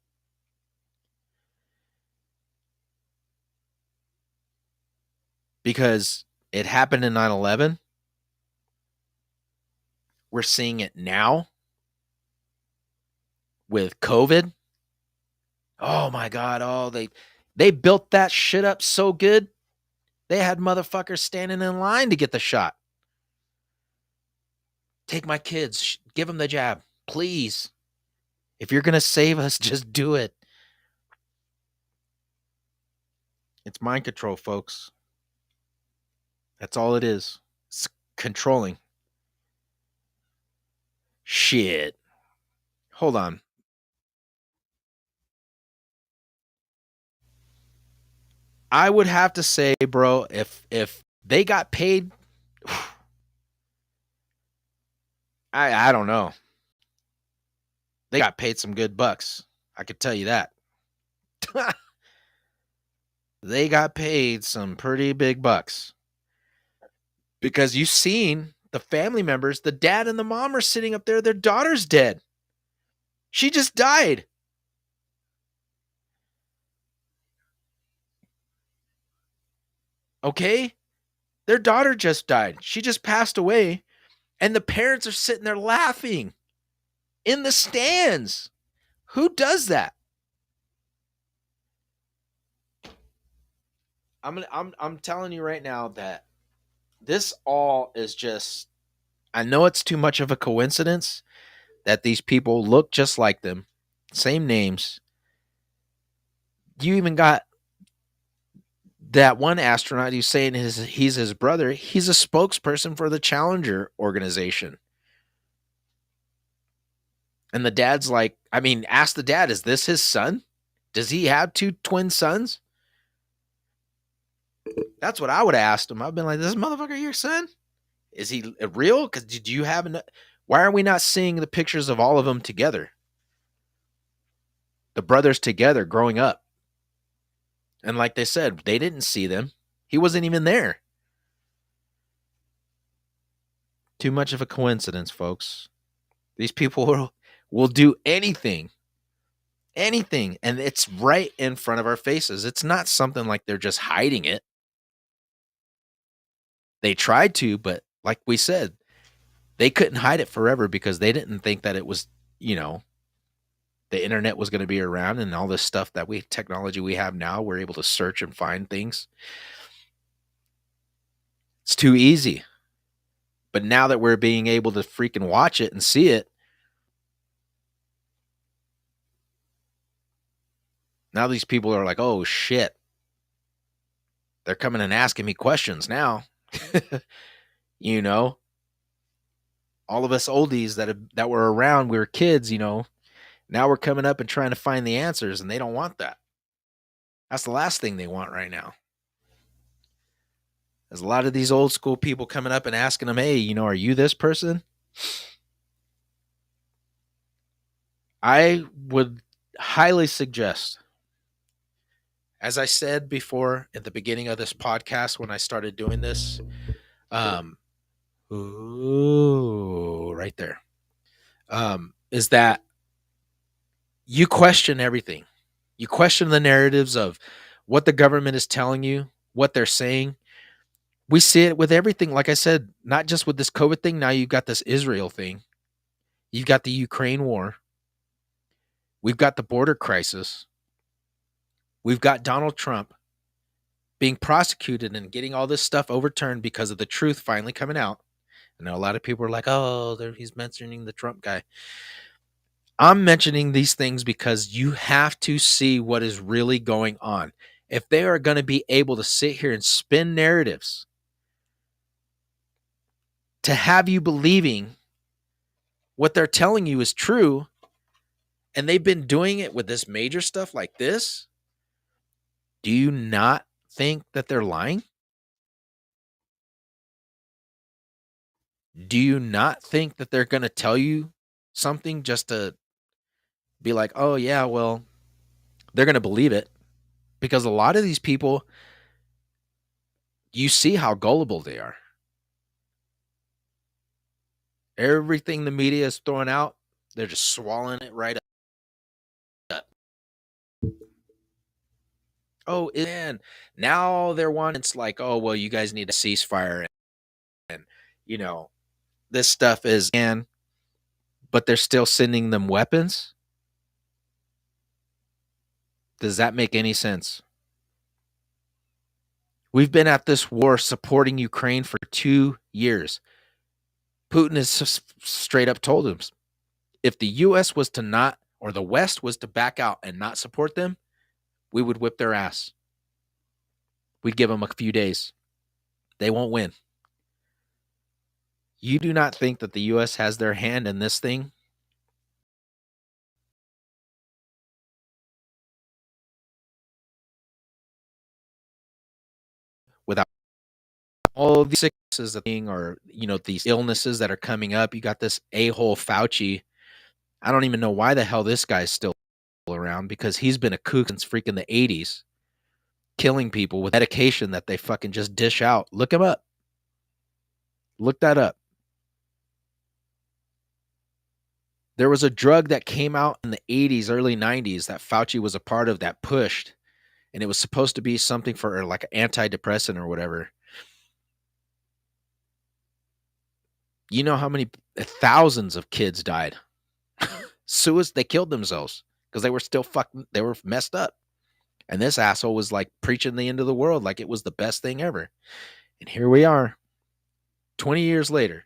Because it happened in 9/11. We're seeing it now with COVID. Oh my God. Oh, they built that shit up so good. They had motherfuckers standing in line to get the shot. Take my kids, give them the jab, please. If you're going to save us, just do it. It's mind control, folks. That's all it is. It's controlling. Shit. Hold on. I would have to say, bro, if they got paid, I don't know. They got paid some good bucks. I could tell you that. They got paid some pretty big bucks. Because you've seen the family members, the dad and the mom are sitting up there. Their daughter's dead. She just died. Okay? Their daughter just died. She just passed away. And the parents are sitting there laughing in the stands. Who does that? I'm telling you right now that this all is just, I know it's too much of a coincidence that these people look just like them. Same names. You even got that one astronaut who's saying he's his brother. He's a spokesperson for the Challenger organization. And the dad's like, I mean, ask the dad, is this his son? Does he have 2 twin sons? That's what I would have asked him. I've been like, this motherfucker your son? Is he real? Because did you have enough? Why are we not seeing the pictures of all of them together? The brothers together growing up. And like they said, they didn't see them. He wasn't even there. Too much of a coincidence, folks. These people will do anything. Anything. And it's right in front of our faces. It's not something like they're just hiding it. They tried to, but like we said, they couldn't hide it forever because they didn't think that it was, you know, the internet was going to be around and all this stuff that technology we have now, we're able to search and find things. It's too easy. But now that we're being able to freaking watch it and see it, now these people are like, oh shit. They're coming and asking me questions now. You know, all of us oldies that were around, we were kids, you know, now we're coming up and trying to find the answers, and they don't want that. That's the last thing they want right now. There's a lot of these old school people coming up and asking them, hey, you know, are you this person? I would highly suggest, as I said before at the beginning of this podcast when I started doing this, right there, is that you question everything. You question the narratives of what the government is telling you, what they're saying. We see it with everything. Like I said, not just with this COVID thing. Now you've got this Israel thing. You've got the Ukraine war. We've got the border crisis. We've got Donald Trump being prosecuted and getting all this stuff overturned because of the truth finally coming out. I know a lot of people are like, oh, he's mentioning the Trump guy. I'm mentioning these things because you have to see what is really going on. If they are going to be able to sit here and spin narratives to have you believing what they're telling you is true, and they've been doing it with this major stuff like this, do you not think that they're lying? Do you not think that they're going to tell you something just to be like, oh, yeah, well, they're going to believe it? Because a lot of these people, you see how gullible they are. Everything the media is throwing out, they're just swallowing it right up. Oh, and now they're wanting, it's like, oh, well, you guys need a ceasefire. And you know, this stuff is, but they're still sending them weapons. Does that make any sense? We've been at this war supporting Ukraine for 2 years. Putin has straight up told him, if the U.S. was to not, or the West was to back out and not support them, we would whip their ass. We'd give them a few days. They won't win. You do not think that the U.S. has their hand in this thing? Without all these sicknesses or, you know, these illnesses that are coming up, you got this a-hole Fauci. I don't even know why the hell this guy's still around, because he's been a kook since freaking the 80s, killing people with medication that they fucking just dish out. Look him up. Look that up. There was a drug that came out in the 80s, early 90s that Fauci was a part of that pushed, and it was supposed to be something for like an antidepressant or whatever. You know how many thousands of kids died? They killed themselves because they were still they were messed up. And this asshole was like preaching the end of the world like it was the best thing ever. And here we are, 20 years later.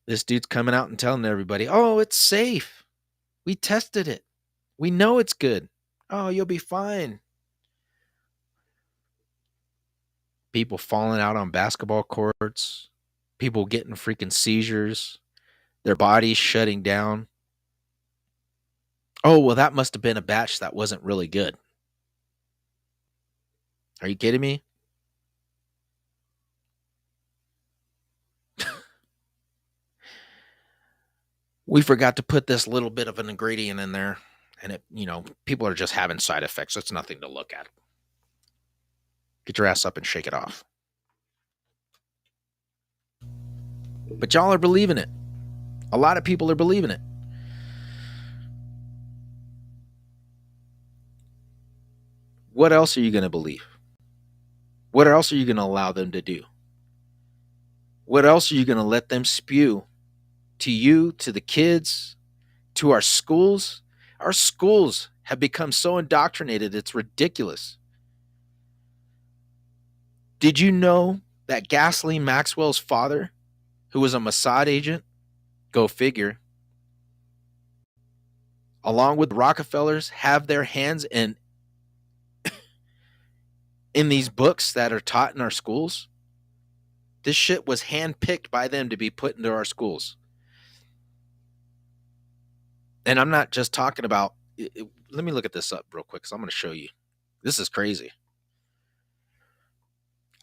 This dude's coming out and telling everybody, oh, it's safe. We tested it. We know it's good. Oh, you'll be fine. People falling out on basketball courts, people getting freaking seizures, their bodies shutting down. Oh, well, that must have been a batch that wasn't really good. Are you kidding me? We forgot to put this little bit of an ingredient in there, and it, people are just having side effects. It's nothing to look at. Get your ass up and shake it off. But y'all are believing it. A lot of people are believing it. What else are you going to believe? What else are you going to allow them to do? What else are you going to let them spew to you, to the kids, to our schools? Our schools have become so indoctrinated, it's ridiculous. Did you know that Ghislaine Maxwell's father, who was a Mossad agent, go figure, along with Rockefellers, have their hands in these books that are taught in our schools? This shit was handpicked by them to be put into our schools. And I'm not just talking about, let me look at this up real quick because I'm going to show you. This is crazy.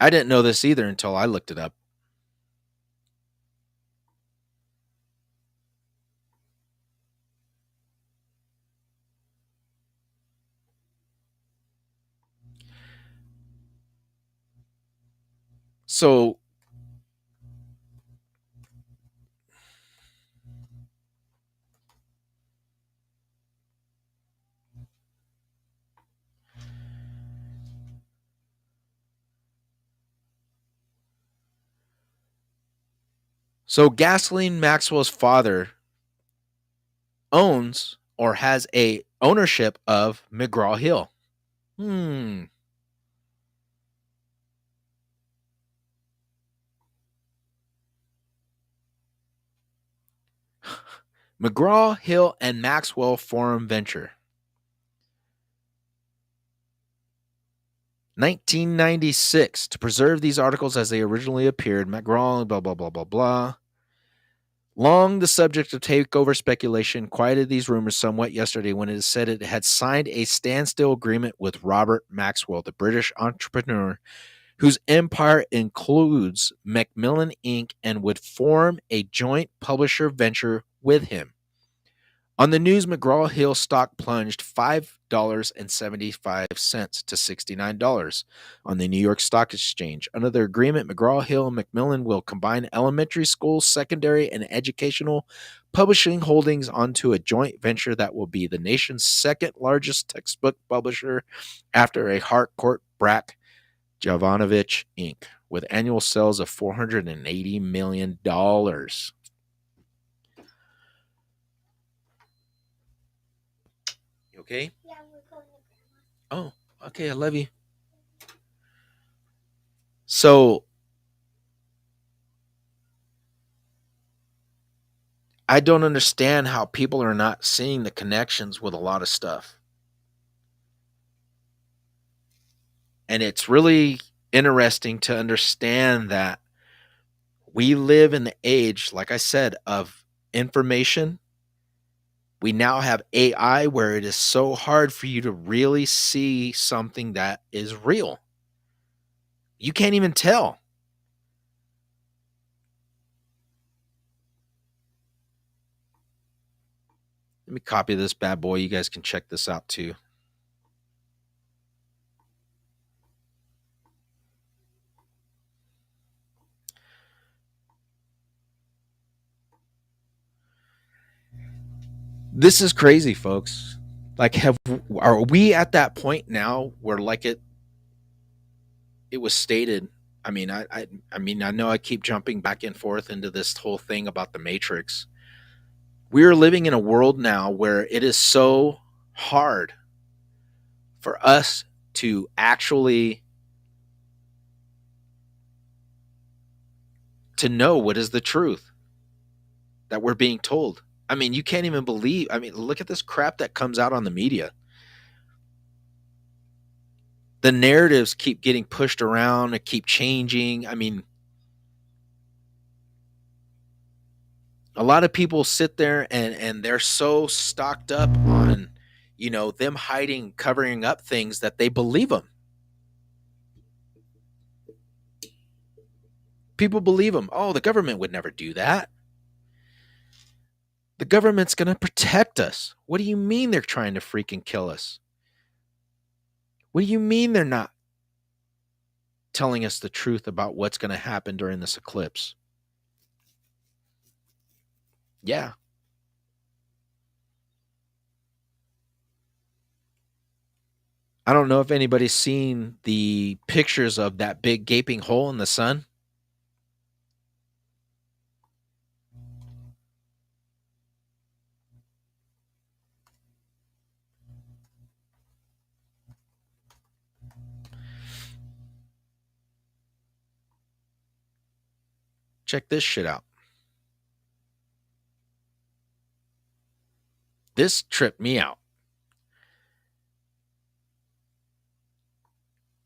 I didn't know this either until I looked it up. So Ghislaine Maxwell's father owns or has a ownership of McGraw-Hill. McGraw-Hill and Maxwell Forum Venture. 1996. To preserve these articles as they originally appeared, McGraw, blah, blah, blah, blah, blah. Long the subject of takeover speculation quieted these rumors somewhat yesterday when it is said it had signed a standstill agreement with Robert Maxwell, the British entrepreneur whose empire includes Macmillan Inc. and would form a joint publisher venture with him. On the news, McGraw-Hill stock plunged $5.75 to $69 on the New York Stock Exchange. Under the agreement, McGraw-Hill and Macmillan will combine elementary school, secondary, and educational publishing holdings onto a joint venture that will be the nation's second largest textbook publisher after a Harcourt Brack Jovanovich Inc., with annual sales of $480 million. Okay? Yeah, we're going to Grandma's. Oh, okay, I love you. So, I don't understand how people are not seeing the connections with a lot of stuff. And it's really interesting to understand that we live in the age, like I said, of information. We now have AI where it is so hard for you to really see something that is real. You can't even tell. Let me copy this bad boy. You guys can check this out too. This is crazy, folks. Like, are we at that point now where, like it was stated? I mean, I know I keep jumping back and forth into this whole thing about the Matrix. We are living in a world now where it is so hard for us to actually to know what is the truth that we're being told. I mean, you can't even believe. I mean, look at this crap that comes out on the media. The narratives keep getting pushed around and keep changing. I mean, a lot of people sit there and they're so stocked up on, them hiding, covering up things that they believe them. People believe them. Oh, the government would never do that. The government's going to protect us. What do you mean they're trying to freaking kill us? What do you mean they're not telling us the truth about what's going to happen during this eclipse? Yeah. I don't know if anybody's seen the pictures of that big gaping hole in the sun. Check this shit out. This tripped me out.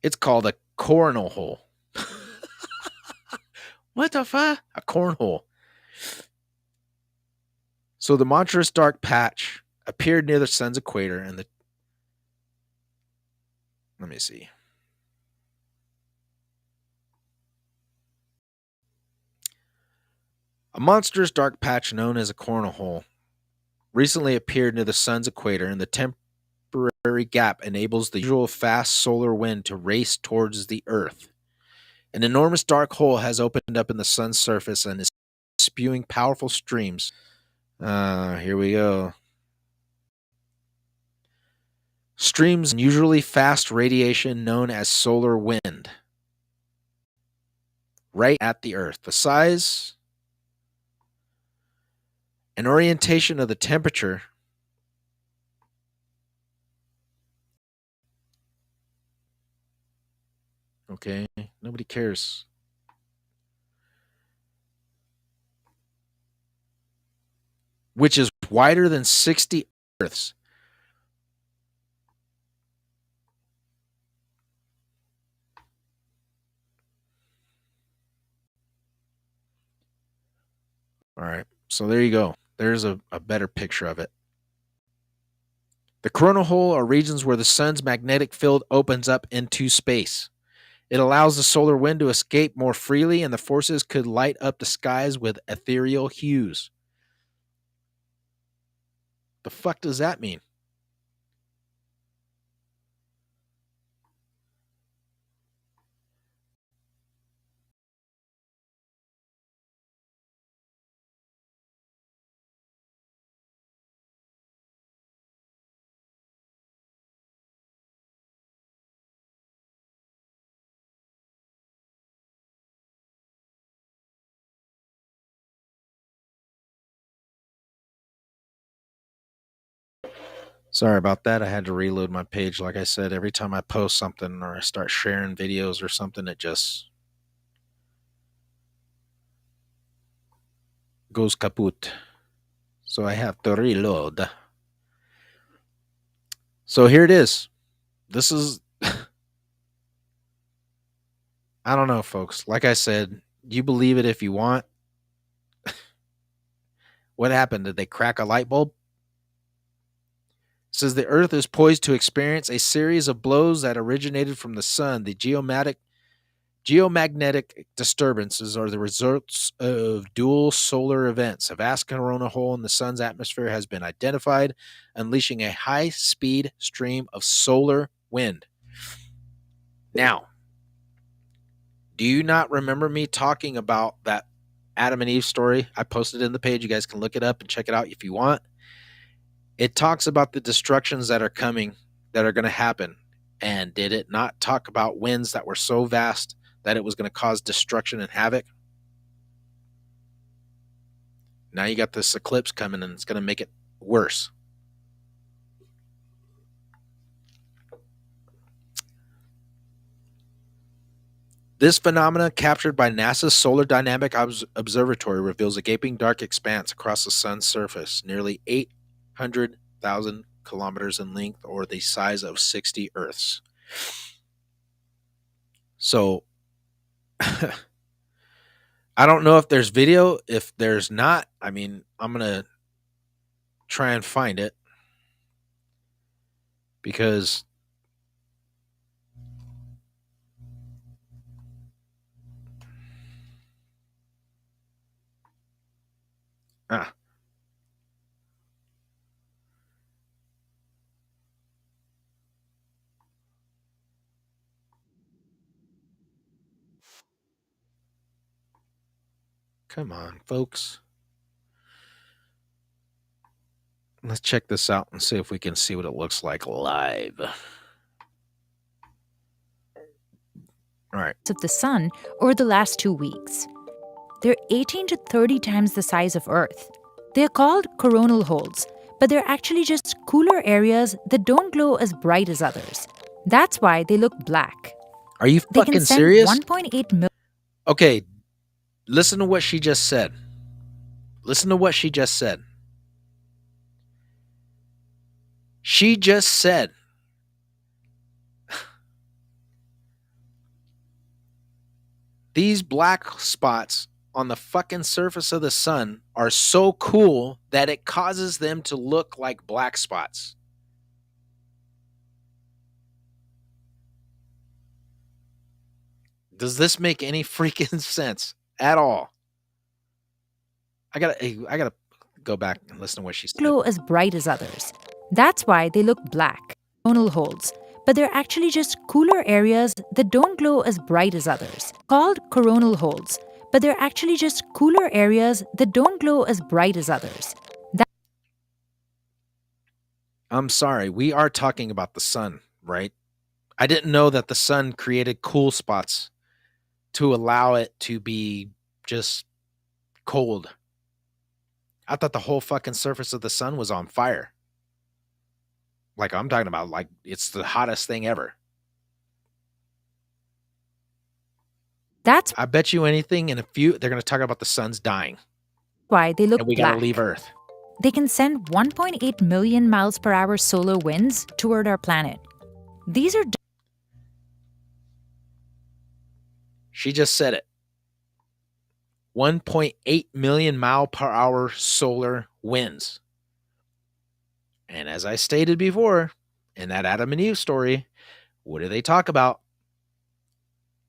It's called a coronal hole. What the fuck? A cornhole. So the monstrous dark patch appeared near the sun's equator and let me see. A monstrous dark patch known as a coronal hole recently appeared near the sun's equator, and the temporary gap enables the usual fast solar wind to race towards the Earth. An enormous dark hole has opened up in the sun's surface and is spewing powerful streams. Here we go. Streams unusually fast radiation known as solar wind right at the Earth. The size and orientation of the temperature okay, nobody cares. Which is wider than 60 Earths. All right, so there you go. There's a better picture of it. The coronal hole are regions where the sun's magnetic field opens up into space. It allows the solar wind to escape more freely, and the forces could light up the skies with ethereal hues. The fuck does that mean? Sorry about that. I had to reload my page. Like I said, every time I post something or I start sharing videos or something, it just goes kaput. So I have to reload. So here it is. This is, I don't know, folks. Like I said, you believe it if you want. What happened? Did they crack a light bulb? It says the Earth is poised to experience a series of blows that originated from the sun. The geomagnetic disturbances are the results of dual solar events. A vast coronal hole in the sun's atmosphere has been identified, unleashing a high-speed stream of solar wind. Now, do you not remember me talking about that Adam and Eve story? I posted it in the page. You guys can look it up and check it out if you want. It talks about the destructions that are coming, that are going to happen. And did it not talk about winds that were so vast that it was going to cause destruction and havoc? Now you got this eclipse coming and it's going to make it worse. This phenomena, captured by NASA's Solar Dynamic Observatory, reveals a gaping dark expanse across the sun's surface, nearly 800,000 kilometers in length, or the size of 60 Earths. So, I don't know if there's video. If there's not, I mean, I'm going to try and find it, because come on, folks. Let's check this out and see if we can see what it looks like live. All right. Of the sun over the last 2 weeks. They're 18 to 30 times the size of Earth. They're called coronal holes, but they're actually just cooler areas that don't glow as bright as others. That's why they look black. Are you They fucking can send serious? 1.8 million. Okay, listen to what she just said. Listen to what she just said. She just said these black spots on the fucking surface of the sun are so cool that it causes them to look like black spots. Does this make any freaking sense at all? I gotta go back and listen to what she said. Glow as bright as others. That's why they look black. Coronal holes, but they're actually just cooler areas that don't glow as bright as others. Called coronal holes, but they're actually just cooler areas that don't glow as bright as others. I'm sorry, we are talking about the sun, right? I didn't know that the sun created cool spots to allow it to be just cold. I thought the whole fucking surface of the sun was on fire. Like I'm talking about, like it's the hottest thing ever. That's I bet you anything in a few, they're going to talk about the sun's dying. Why they look and we black. got to leave Earth. They can send 1.8 million miles per hour solar winds toward our planet. These are... She just said it. 1.8 million mile per hour solar winds. And as I stated before, in that Adam and Eve story, what do they talk about?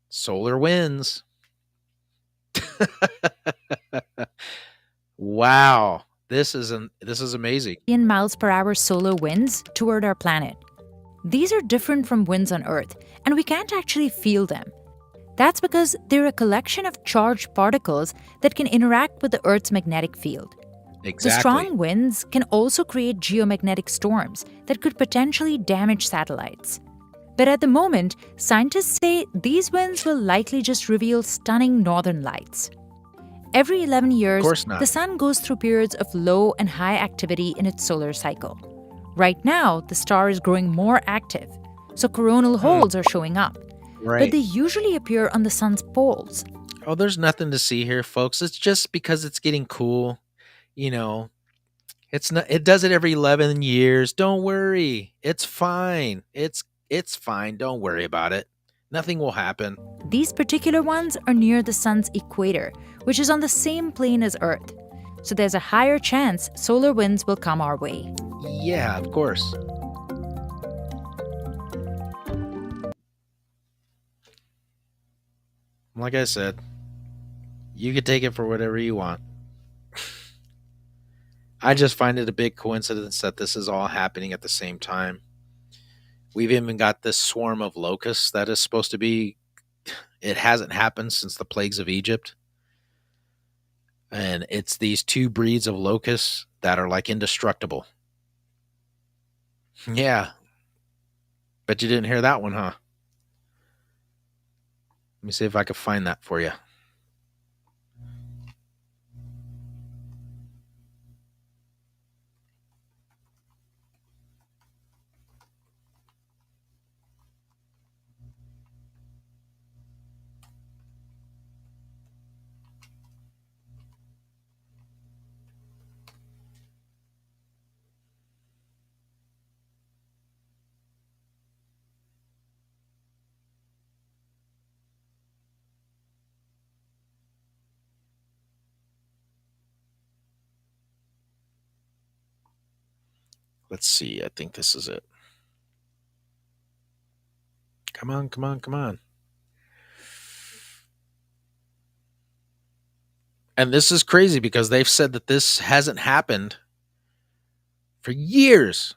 Solar winds. Wow. This is amazing. ...million miles per hour solar winds toward our planet. These are different from winds on Earth, and we can't actually feel them. That's because they're a collection of charged particles that can interact with the Earth's magnetic field. Exactly. The strong winds can also create geomagnetic storms that could potentially damage satellites. But at the moment, scientists say these winds will likely just reveal stunning northern lights. Every 11 years, the sun goes through periods of low and high activity in its solar cycle. Right now, the star is growing more active, so coronal holes are showing up. Right. But they usually appear on the sun's poles. Oh, there's nothing to see here, folks. It's just because it's getting cool. You know, it's not. It does it every 11 years. Don't worry. It's fine. It's fine. Don't worry about it. Nothing will happen. These particular ones are near the sun's equator, which is on the same plane as Earth. So there's a higher chance solar winds will come our way. Yeah, of course. Like I said, you could take it for whatever you want. I just find it a big coincidence that this is all happening at the same time. We've even got this swarm of locusts that is supposed to be... It hasn't happened since the plagues of Egypt. And it's these two breeds of locusts that are like indestructible. Yeah. Bet you didn't hear that one, huh? Let me see if I can find that for you. Let's see. I think this is it. Come on, come on, come on. And this is crazy because they've said that this hasn't happened for years.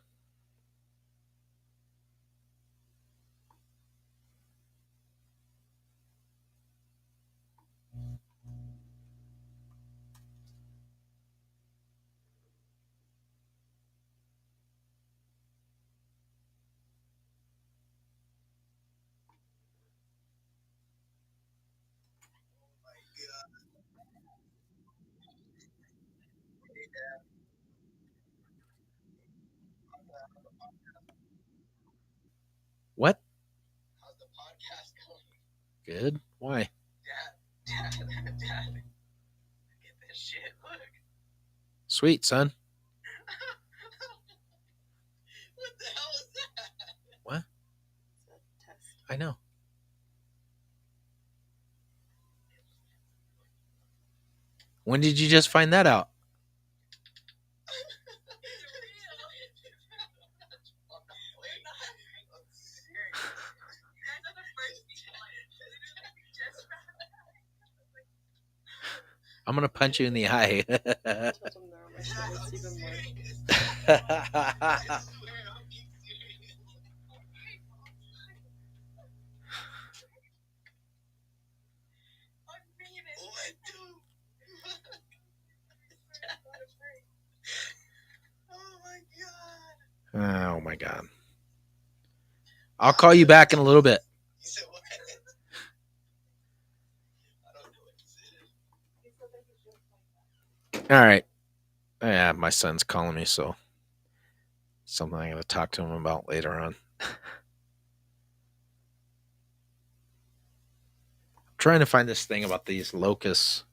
What? Good. Why? Sweet, son. What? I know. When did you just find that out? I'm gonna punch you in the eye. Oh my God. I'll call you back in a little bit. All right. Yeah, my son's calling me, so something I got to talk to him about later on. I'm trying to find this thing about these locusts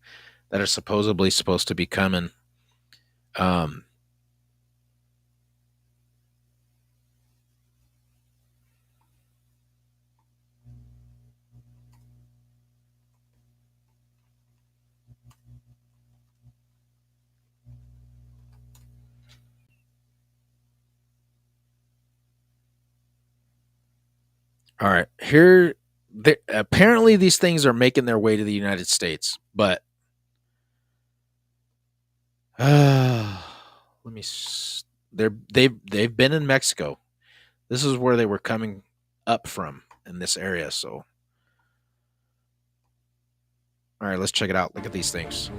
that are supposedly supposed to be coming. All right, here. Apparently, these things are making their way to the United States, but let me. They've been in Mexico. This is where they were coming up from in this area. So, all right, let's check it out. Look at these things.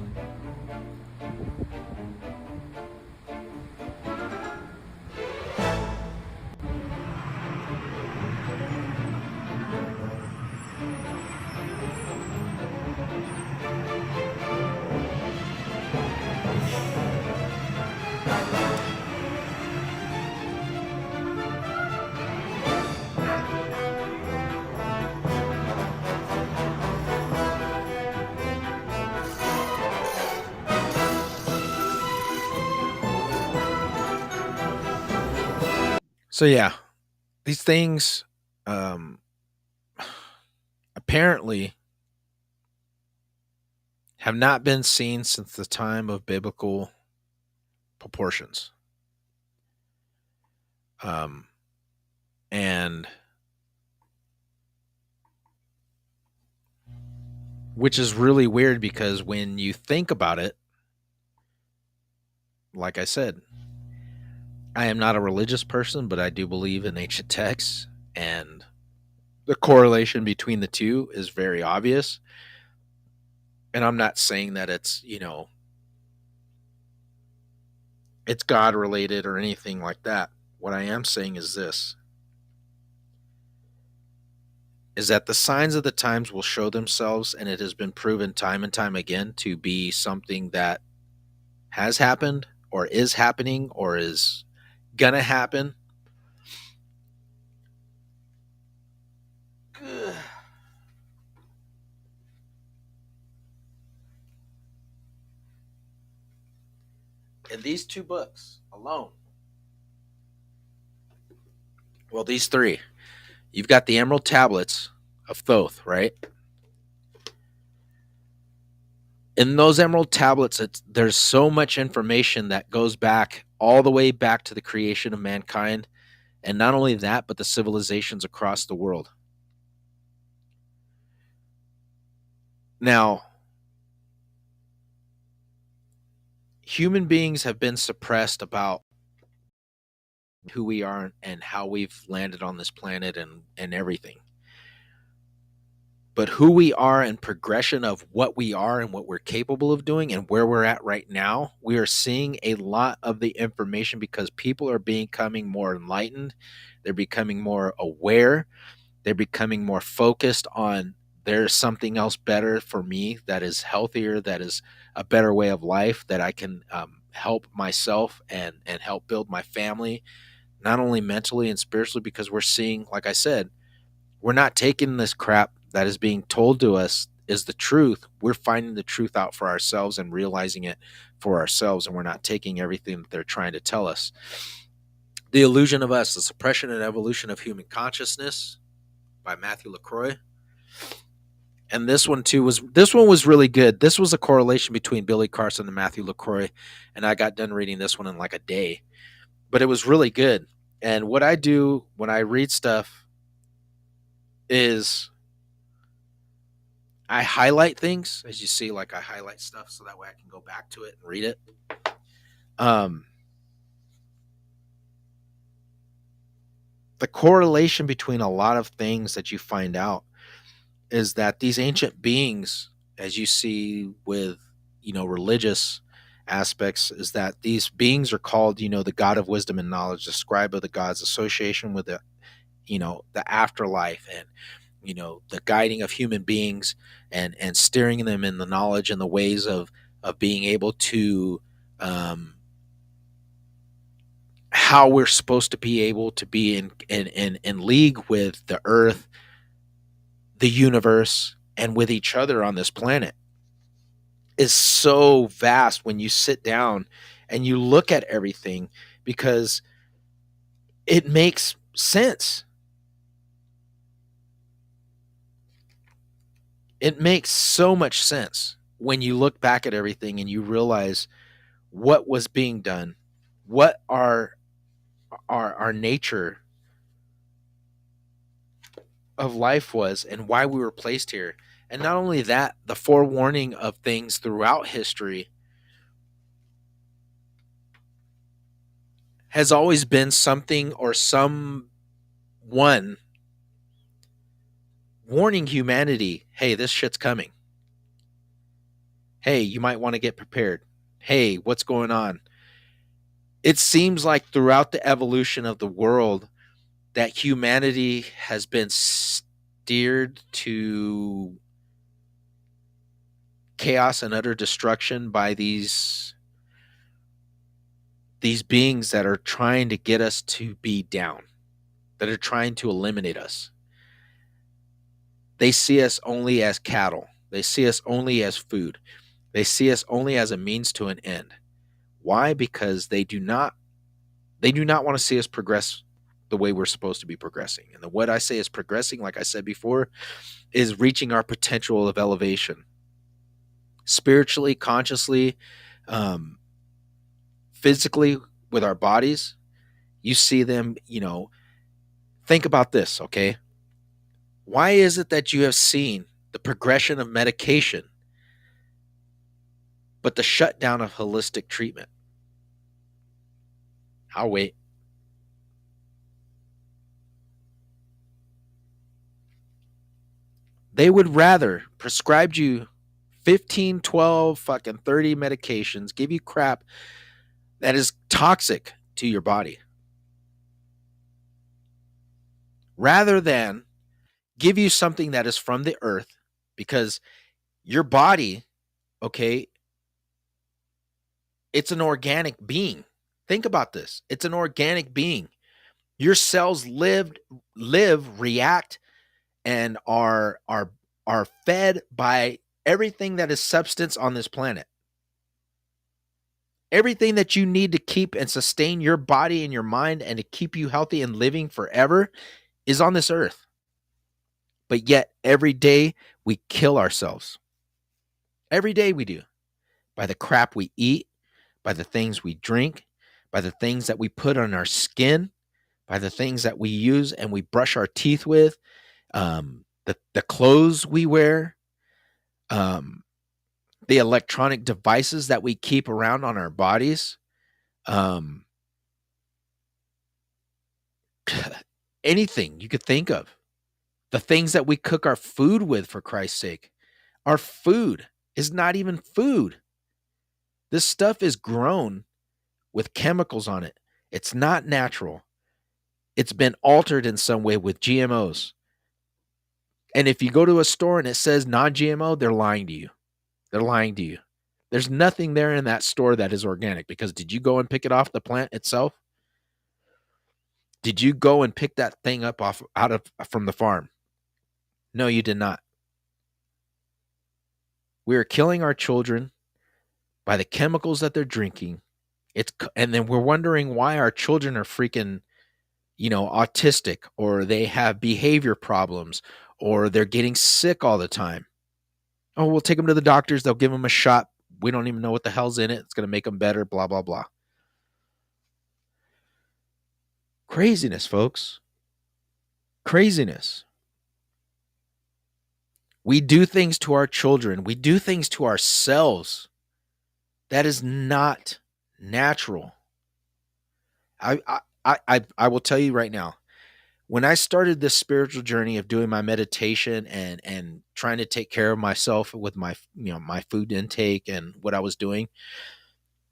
So yeah, these things apparently have not been seen since the time of biblical proportions. And which is really weird because when you think about it, like I said, I am not a religious person, but I do believe in ancient texts, and the correlation between the two is very obvious. And I'm not saying that it's, it's God related or anything like that. What I am saying is this, is that the signs of the times will show themselves, and it has been proven time and time again to be something that has happened or is happening or is gonna happen. In these two books alone, well, these three, you've got the Emerald Tablets of Thoth, right? In those emerald tablets, there's so much information that goes back all the way back to the creation of mankind. And not only that, but the civilizations across the world. Now, human beings have been suppressed about who we are and how we've landed on this planet and everything. But who we are and progression of what we are and what we're capable of doing and where we're at right now, we are seeing a lot of the information because people are becoming more enlightened. They're becoming more aware. They're becoming more focused on there's something else better for me that is healthier, that is a better way of life, that I can help myself and help build my family, not only mentally and spiritually, because we're seeing, like I said, we're not taking this crap that is being told to us is the truth. We're finding the truth out for ourselves and realizing it for ourselves, and we're not taking everything that they're trying to tell us. The Illusion of Us, The Suppression and Evolution of Human Consciousness by Matthew LaCroix. And this one was really good. This was a correlation between Billy Carson and Matthew LaCroix, and I got done reading this one in like a day. But it was really good. And what I do when I read stuff is I highlight things, as you see, like I highlight stuff so that way I can go back to it and read it. The correlation between a lot of things that you find out is that these ancient beings, as you see with, religious aspects, is that these beings are called, the God of wisdom and knowledge, the scribe of the gods, association with the afterlife, and, the guiding of human beings and steering them in the knowledge and the ways of being able to, how we're supposed to be able to be in league with the earth, the universe, and with each other on this planet is so vast when you sit down and you look at everything, because it makes sense. It makes so much sense when you look back at everything and you realize what was being done, what our nature of life was, and why we were placed here. And not only that, the forewarning of things throughout history has always been something or someone warning humanity, hey, this shit's coming. Hey, you might want to get prepared. Hey, what's going on? It seems like throughout the evolution of the world that humanity has been steered to chaos and utter destruction by these beings that are trying to get us to be down, that are trying to eliminate us. They see us only as cattle. They see us only as food. They see us only as a means to an end. Why? Because they do not want to see us progress the way we're supposed to be progressing. And what I say is progressing, like I said before, is reaching our potential of elevation. Spiritually, consciously, physically, with our bodies. You see them, think about this, okay? Why is it that you have seen the progression of medication, but the shutdown of holistic treatment? I'll wait. They would rather prescribe you 15, 12, fucking 30 medications, give you crap that is toxic to your body, rather than give you something that is from the earth, because your body, okay, it's an organic being. Think about this. It's an organic being. Your cells live, react, and are fed by everything that is substance on this planet. Everything that you need to keep and sustain your body and your mind and to keep you healthy and living forever is on this earth. But yet every day we kill ourselves. Every day we do. By the crap we eat, by the things we drink, by the things that we put on our skin, by the things that we use and we brush our teeth with, the clothes we wear, the electronic devices that we keep around on our bodies, anything you could think of. The things that we cook our food with, for Christ's sake. Our food is not even food. This stuff is grown with chemicals on it. It's not natural. It's been altered in some way with GMOs. And if you go to a store and it says non-GMO, they're lying to you. They're lying to you. There's nothing there in that store that is organic, because did you go and pick it off the plant itself? Did you go and pick that thing up from the farm? No, you did not. We are killing our children by the chemicals that they're drinking. And then we're wondering why our children are freaking, autistic, or they have behavior problems, or they're getting sick all the time. Oh, we'll take them to the doctors. They'll give them a shot. We don't even know what the hell's in it. It's going to make them better, blah, blah, blah. Craziness, folks. Craziness. We do things to our children. We do things to ourselves. That is not natural. I will tell you right now, when I started this spiritual journey of doing my meditation and trying to take care of myself with my food intake and what I was doing,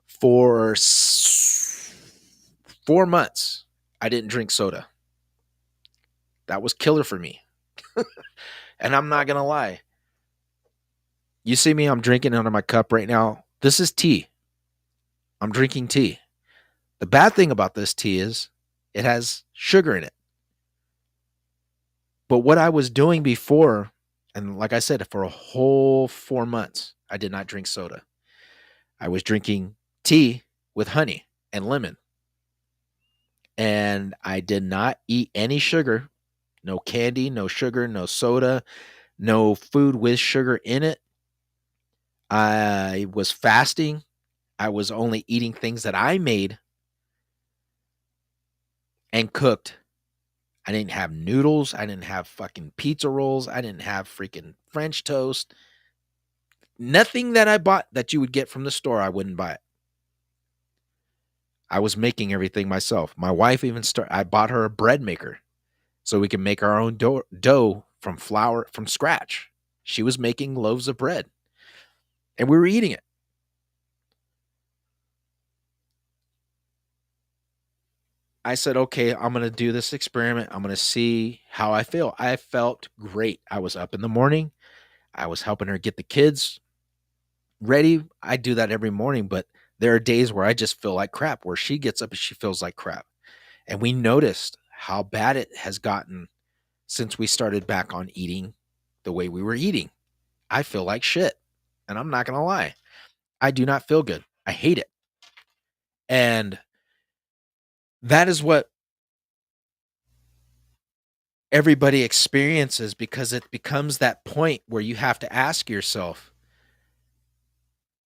for 4 months, I didn't drink soda. That was killer for me. And I'm not going to lie. You see me, I'm drinking out of my cup right now. This is tea. I'm drinking tea. The bad thing about this tea is it has sugar in it. But what I was doing before, and like I said, for a whole 4 months, I did not drink soda. I was drinking tea with honey and lemon. And I did not eat any sugar. No candy, no sugar, no soda, no food with sugar in it. I was fasting. I was only eating things that I made and cooked. I didn't have noodles. I didn't have fucking pizza rolls. I didn't have freaking French toast. Nothing that I bought that you would get from the store, I wouldn't buy it. I was making everything myself. My wife I bought her a bread maker so we can make our own dough from flour from scratch. She was making loaves of bread and we were eating it. I said, okay, I'm going to do this experiment. I'm going to see how I feel. I felt great. I was up in the morning. I was helping her get the kids ready. I do that every morning, but there are days where I just feel like crap, where she gets up and she feels like crap. And we noticed how bad it has gotten since we started back on eating the way we were eating. I feel like shit. And I'm not going to lie. I do not feel good. I hate it. And that is what everybody experiences, because it becomes that point where you have to ask yourself,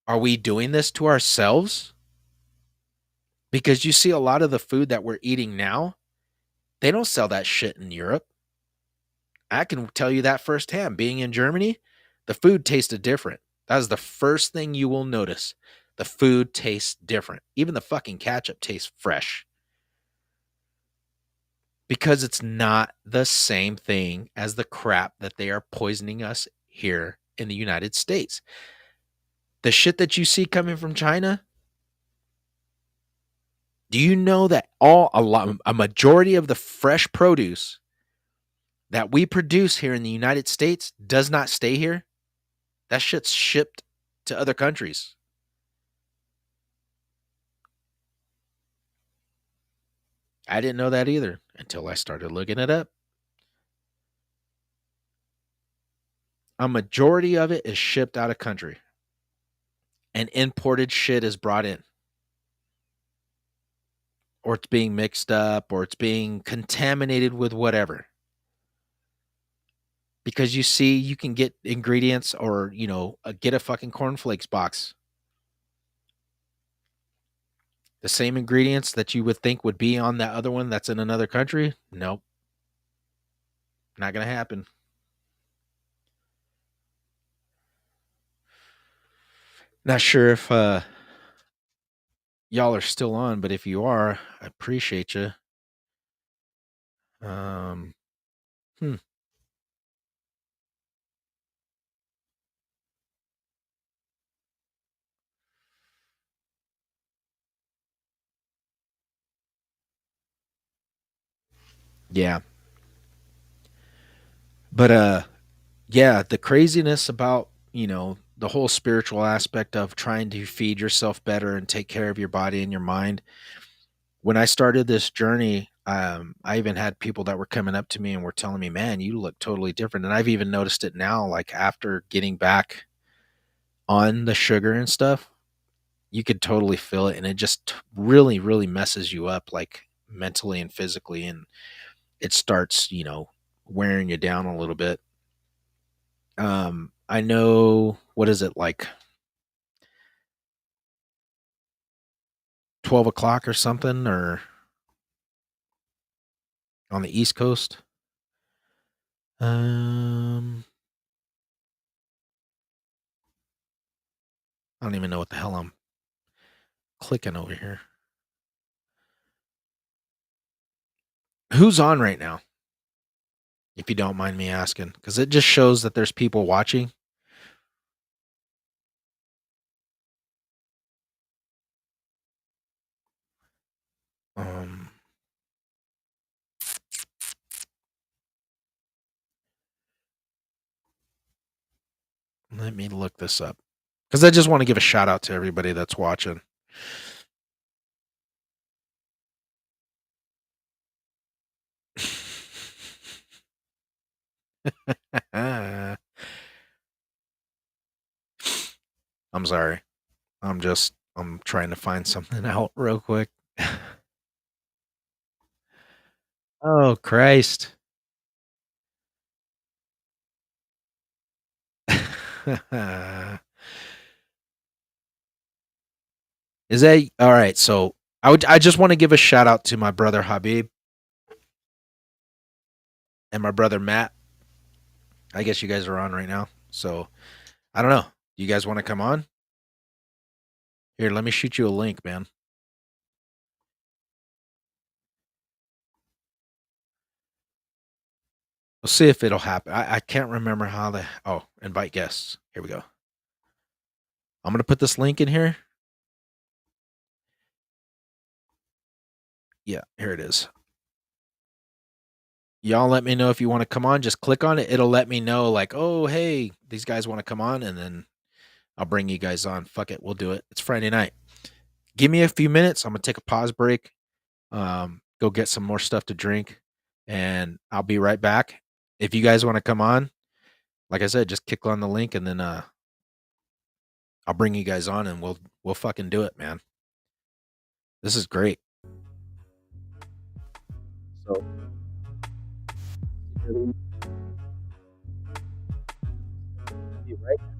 are we doing this to ourselves? Because you see a lot of the food that we're eating now, they don't sell that shit in Europe. I can tell you that firsthand. Being in Germany, the food tasted different. That is the first thing you will notice. The food tastes different. Even the fucking ketchup tastes fresh. Because it's not the same thing as the crap that they are poisoning us here in the United States. The shit that you see coming from China, do you know that a majority of the fresh produce that we produce here in the United States does not stay here? That shit's shipped to other countries. I didn't know that either until I started looking it up. A majority of it is shipped out of country. And imported shit is brought in. Or it's being mixed up, or it's being contaminated with whatever. because you see you can get ingredients or, get a fucking cornflakes box. The same ingredients that you would think would be on that other one that's in another country? Nope. Not going to happen. Not sure if y'all are still on, but if you are, I appreciate you. Hmm. Yeah. But yeah, the craziness about, the whole spiritual aspect of trying to feed yourself better and take care of your body and your mind. When I started this journey, I even had people that were coming up to me and were telling me, "Man, you look totally different." And I've even noticed it now, like after getting back on the sugar and stuff, you could totally feel it, and it just really, really messes you up, like mentally and physically, and it starts, wearing you down a little bit. I know, what is it, like 12 o'clock or something, or on the East Coast. I don't even know what the hell I'm clicking over here. Who's on right now? If you don't mind me asking, because it just shows that there's people watching. Let me look this up, because I just want to give a shout out to everybody that's watching. I'm sorry. I'm trying to find something out real quick. Oh, Christ. Is that all right? So I just want to give a shout out to my brother Habib and my brother Matt. I guess you guys are on right now. So I don't know. You guys want to come on? Here, let me shoot you a link, man. We'll see if it'll happen. I can't remember how the invite guests. Here we go. I'm gonna put this link in here. Yeah, here it is. Y'all let me know if you want to come on. Just click on it. It'll let me know, like, oh, hey, these guys want to come on, and then I'll bring you guys on. Fuck it, we'll do it. It's Friday night. Give me a few minutes. I'm gonna take a pause break. Go get some more stuff to drink, and I'll be right back. If you guys want to come on, like I said, just click on the link, and then I'll bring you guys on, and we'll fucking do it, man. This is great. So. Be right back.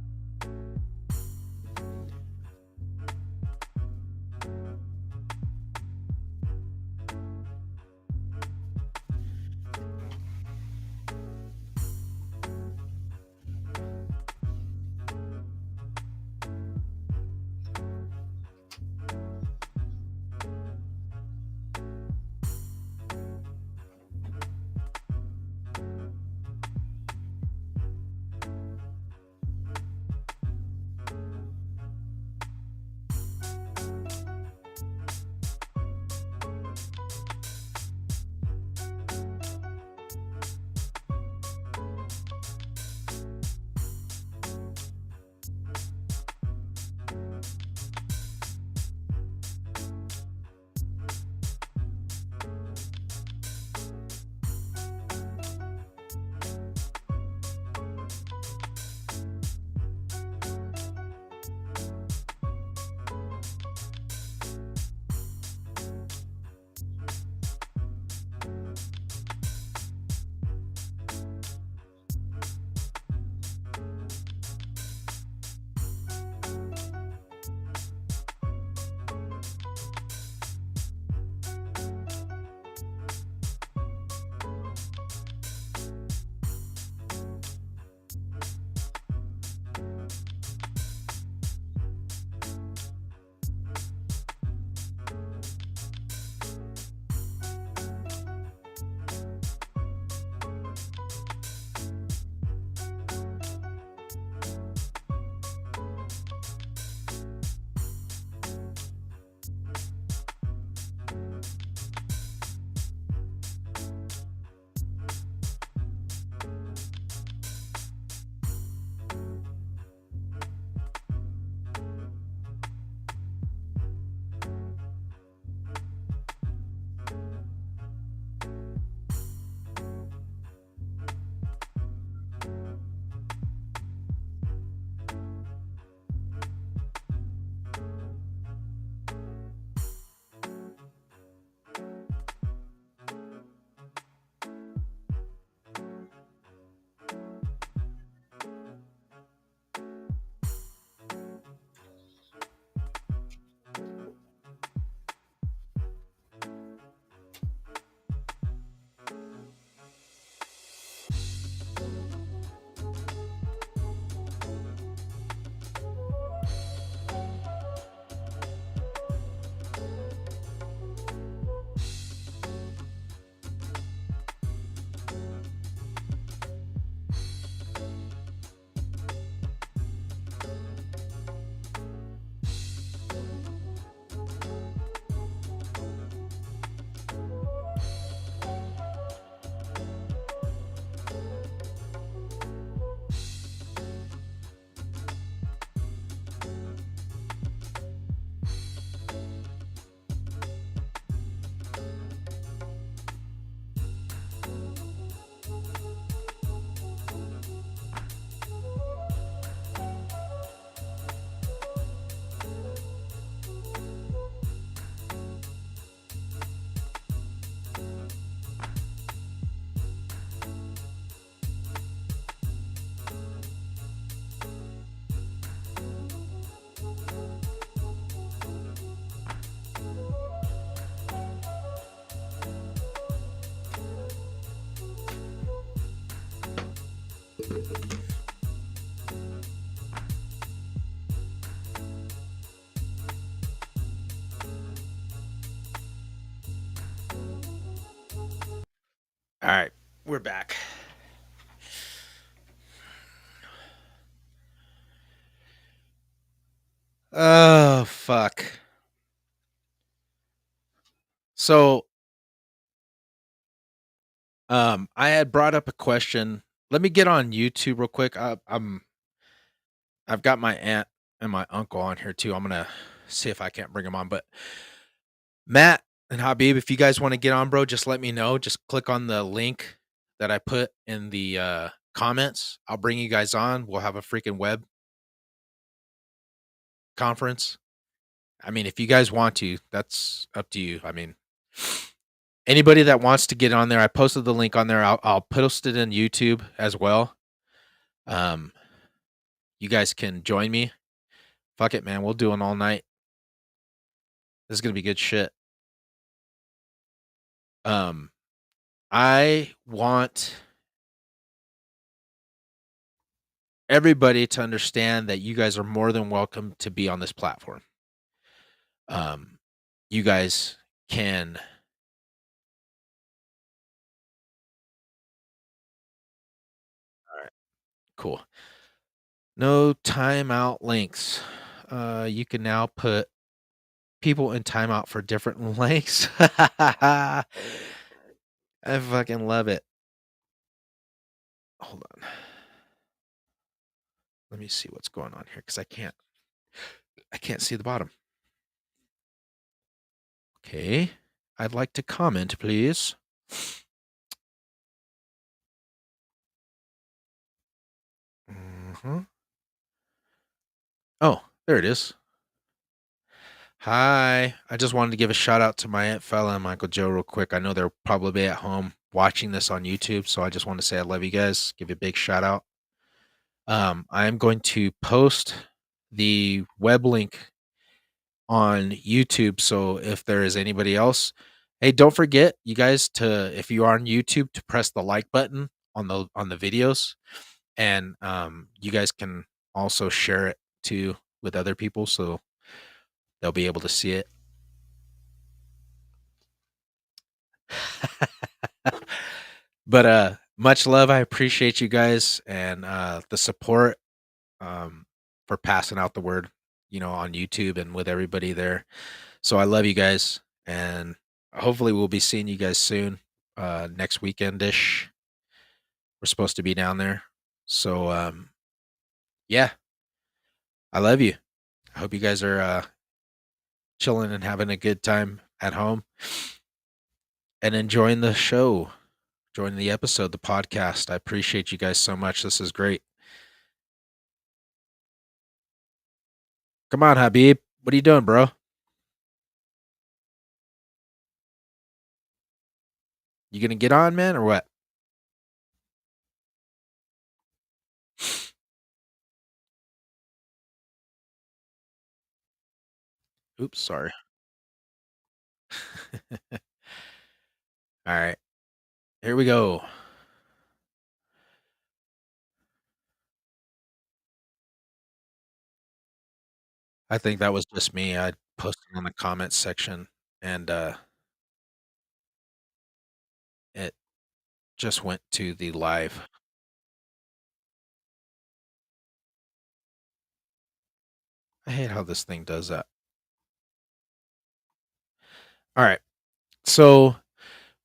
All right, we're back. Oh, fuck. So, I had brought up a question. Let me get on YouTube real quick. I've got my aunt and my uncle on here too. I'm gonna see if I can't bring them on. But Matt and Habib, if you guys want to get on, bro, just let me know. Just click on the link that I put in the comments. I'll bring you guys on. We'll have a freaking web conference. I mean, if you guys want to, that's up to you. I mean, anybody that wants to get on there, I posted the link on there. I'll post it in YouTube as well. You guys can join me. Fuck it, man. We'll do an all night. This is gonna be good shit. I want everybody to understand that you guys are more than welcome to be on this platform. You guys can all right, cool. No timeout links. You can now put people in timeout for different lengths. I fucking love it. Hold on. Let me see what's going on here because I can't see the bottom. Okay. I'd like to comment, please. Oh, there it is. Hi. I just wanted to give a shout out to my Aunt Fella and my Uncle Joe real quick. I know they're probably at home watching this on YouTube, so I just want to say I love you guys. Give you a big shout out. I am going to post the web link on YouTube, so if there is anybody else, hey, don't forget, you guys, to if you are on YouTube, to press the like button on the videos, and you guys can also share it too with other people, so they'll be able to see it. But much love. I appreciate you guys and the support for passing out the word, on YouTube and with everybody there. So I love you guys, and hopefully we'll be seeing you guys soon. Next weekend-ish. We're supposed to be down there. So yeah. I love you. I hope you guys are chilling and having a good time at home and enjoying the show, enjoying the episode, the podcast. I appreciate you guys so much. This is great. Come on, Habib. What are you doing, bro? You gonna get on, man, or what? Oops, sorry. All right. Here we go. I think that was just me. I posted on the comments section, and it just went to the live. I hate how this thing does that. All right. So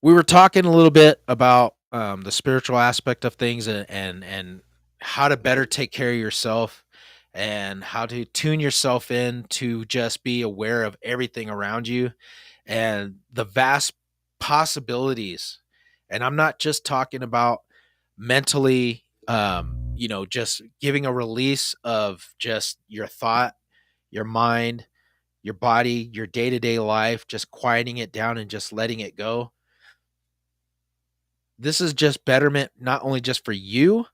we were talking a little bit about the spiritual aspect of things, and how to better take care of yourself and how to tune yourself in to just be aware of everything around you and the vast possibilities. And I'm not just talking about mentally, just giving a release of just your thought, your mind, your body, your day-to-day life, just quieting it down and just letting it go. This is just betterment, not only just for you,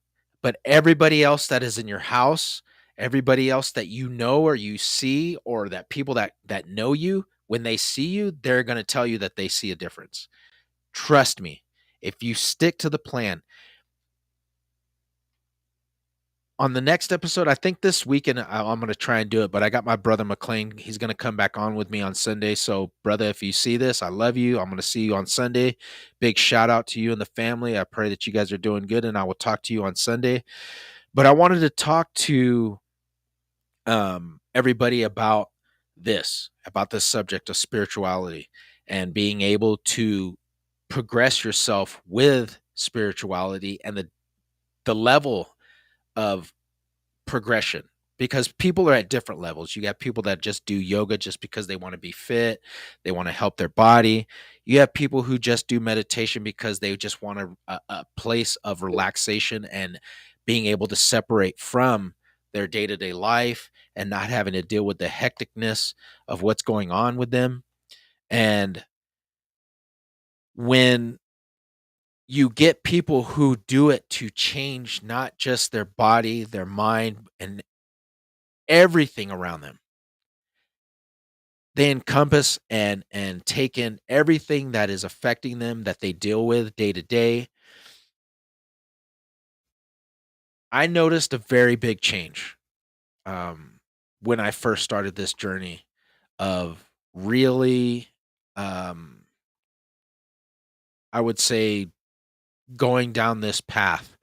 but everybody else that is in your house, everybody else that you know or you see, or that people that know you, when they see you, they're going to tell you that they see a difference. Trust me. If you stick to the plan, on the next episode, I think this weekend I'm going to try and do it, but I got my brother McLean. He's going to come back on with me on Sunday. So, brother, if you see this, I love you. I'm going to see you on Sunday. Big shout out to you and the family. I pray that you guys are doing good, and I will talk to you on Sunday. But I wanted to talk to everybody about this subject of spirituality and being able to progress yourself with spirituality and the level of progression, because people are at different levels. You got people that just do yoga just because they want to be fit, they want to help their body. You have people who just do meditation because they just want a place of relaxation and being able to separate from their day-to-day life and not having to deal with the hecticness of what's going on with them. And when you get people who do it to change not just their body, their mind, and everything around them, they encompass and take in everything that is affecting them, that they deal with day to day. I noticed a very big change when I first started this journey of really, I would say, going down this path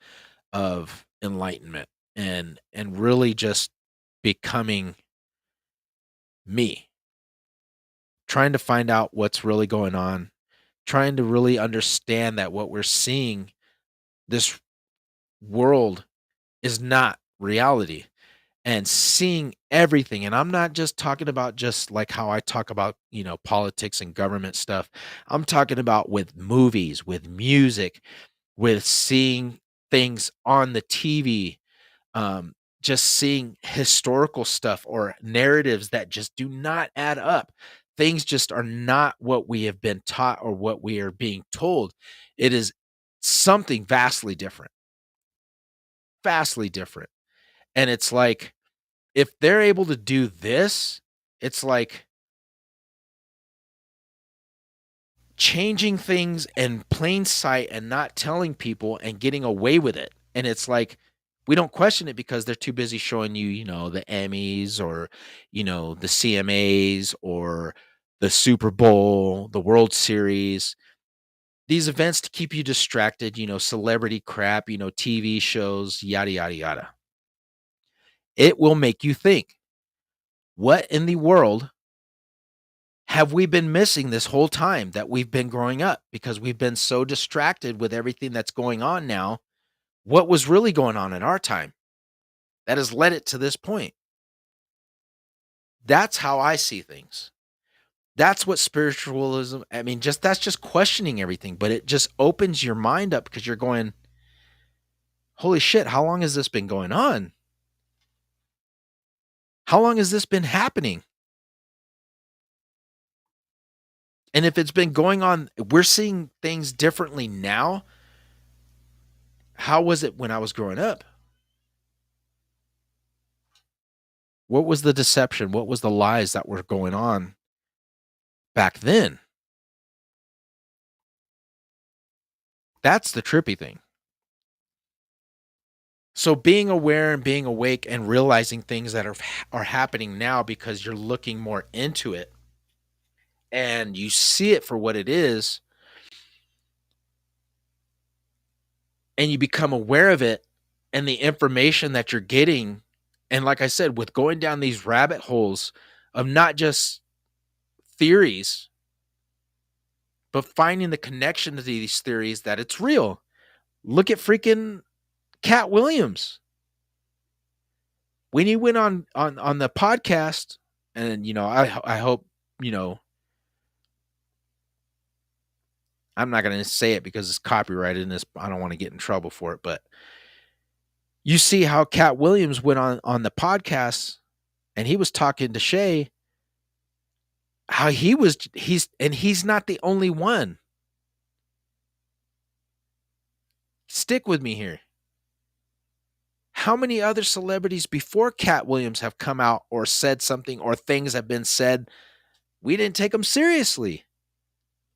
of enlightenment and really just becoming me, trying to find out what's really going on, trying to really understand that what we're seeing, this world, is not reality, and seeing everything. And I'm not just talking about just like how I talk about, politics and government stuff. I'm talking about with movies, with music, with seeing things on the TV, just seeing historical stuff or narratives that just do not add up. Things just are not what we have been taught or what we are being told. It is something vastly different. Vastly different. And it's like, if they're able to do this, it's like changing things in plain sight and not telling people and getting away with it. And it's like, we don't question it because they're too busy showing you, the Emmys or, the CMAs or the Super Bowl, the World Series, these events to keep you distracted, celebrity crap, TV shows, yada, yada, yada. It will make you think, what in the world have we been missing this whole time that we've been growing up? Because we've been so distracted with everything that's going on now. What was really going on in our time that has led it to this point? That's how I see things. That's what spiritualism, that's just questioning everything, but it just opens your mind up because you're going, holy shit, how long has this been going on? How long has this been happening? And if it's been going on, we're seeing things differently now. How was it when I was growing up? What was the deception? What was the lies that were going on back then? That's the trippy thing. So being aware and being awake and realizing things that are happening now because you're looking more into it and you see it for what it is, and you become aware of it and the information that you're getting. And like I said, with going down these rabbit holes of not just theories, but finding the connection to these theories that it's real. Look at freaking Cat Williams. When he went on the podcast, and I hope, I'm not going to say it because it's copyrighted and I don't want to get in trouble for it, but you see how Cat Williams went on the podcast and he was talking to Shay, how he's not the only one. Stick with me here. How many other celebrities before Cat Williams have come out or said something, or things have been said? We didn't take them seriously.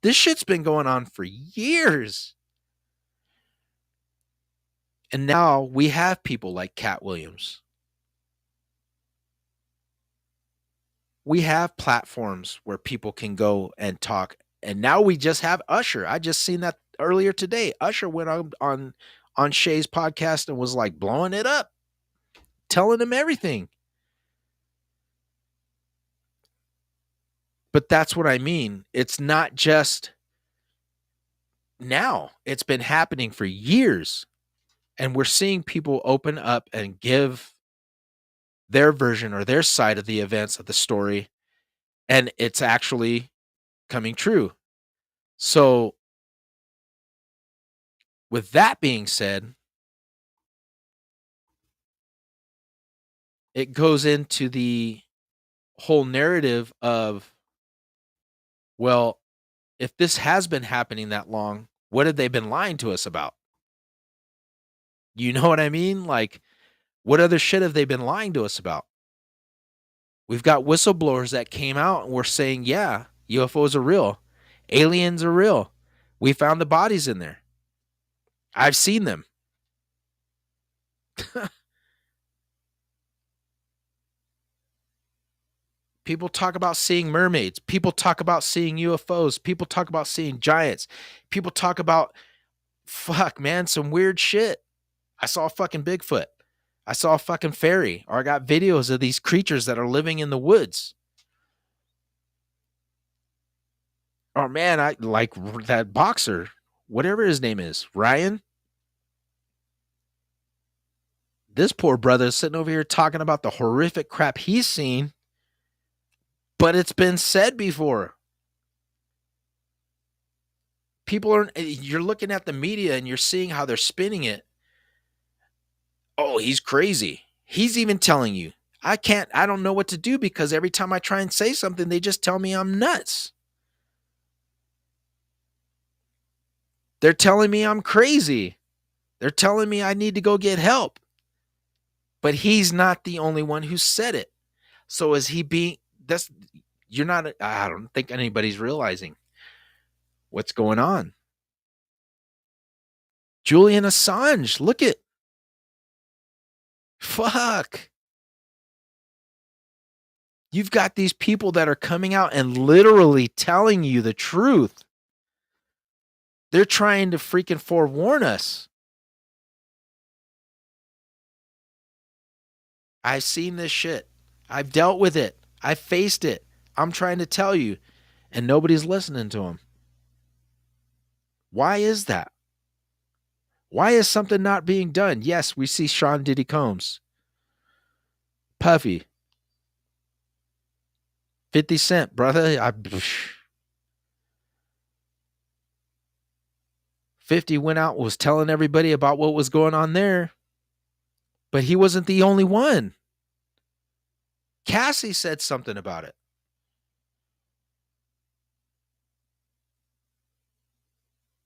This shit's been going on for years. And now we have people like Cat Williams. We have platforms where people can go and talk. And now we just have Usher. I just seen that earlier today. Usher went on Shay's podcast and was like blowing it up, telling him everything. But that's what I mean. It's not just now. It's been happening for years. And we're seeing people open up and give their version or their side of the events of the story. And it's actually coming true. So, with that being said, it goes into the whole narrative of, well, if this has been happening that long, what have they been lying to us about? You know what I mean? Like, what other shit have they been lying to us about? We've got whistleblowers that came out and were saying, yeah, UFOs are real. Aliens are real. We found the bodies in there. I've seen them. People talk about seeing mermaids. People talk about seeing UFOs. People talk about seeing giants. People talk about, fuck, man, some weird shit. I saw a fucking Bigfoot. I saw a fucking fairy. Or I got videos of these creatures that are living in the woods. Oh, man, I like that boxer, whatever his name is, Ryan. This poor brother is sitting over here talking about the horrific crap he's seen, but it's been said before. You're looking at the media and you're seeing how they're spinning it. Oh, he's crazy. He's even telling you, I don't know what to do because every time I try and say something, they just tell me I'm nuts. They're telling me I'm crazy. They're telling me I need to go get help. But he's not the only one who said it. So is he being, I don't think anybody's realizing what's going on. Julian Assange, look at, fuck. You've got these people that are coming out and literally telling you the truth. They're trying to freaking forewarn us. I've seen this shit. I've dealt with it. I've faced it. I'm trying to tell you, and nobody's listening to them. Why is that? Why is something not being done? Yes, we see Sean Diddy Combs. Puffy. 50 Cent, brother. 50 went out, was telling everybody about what was going on there. But he wasn't the only one. Cassie said something about it.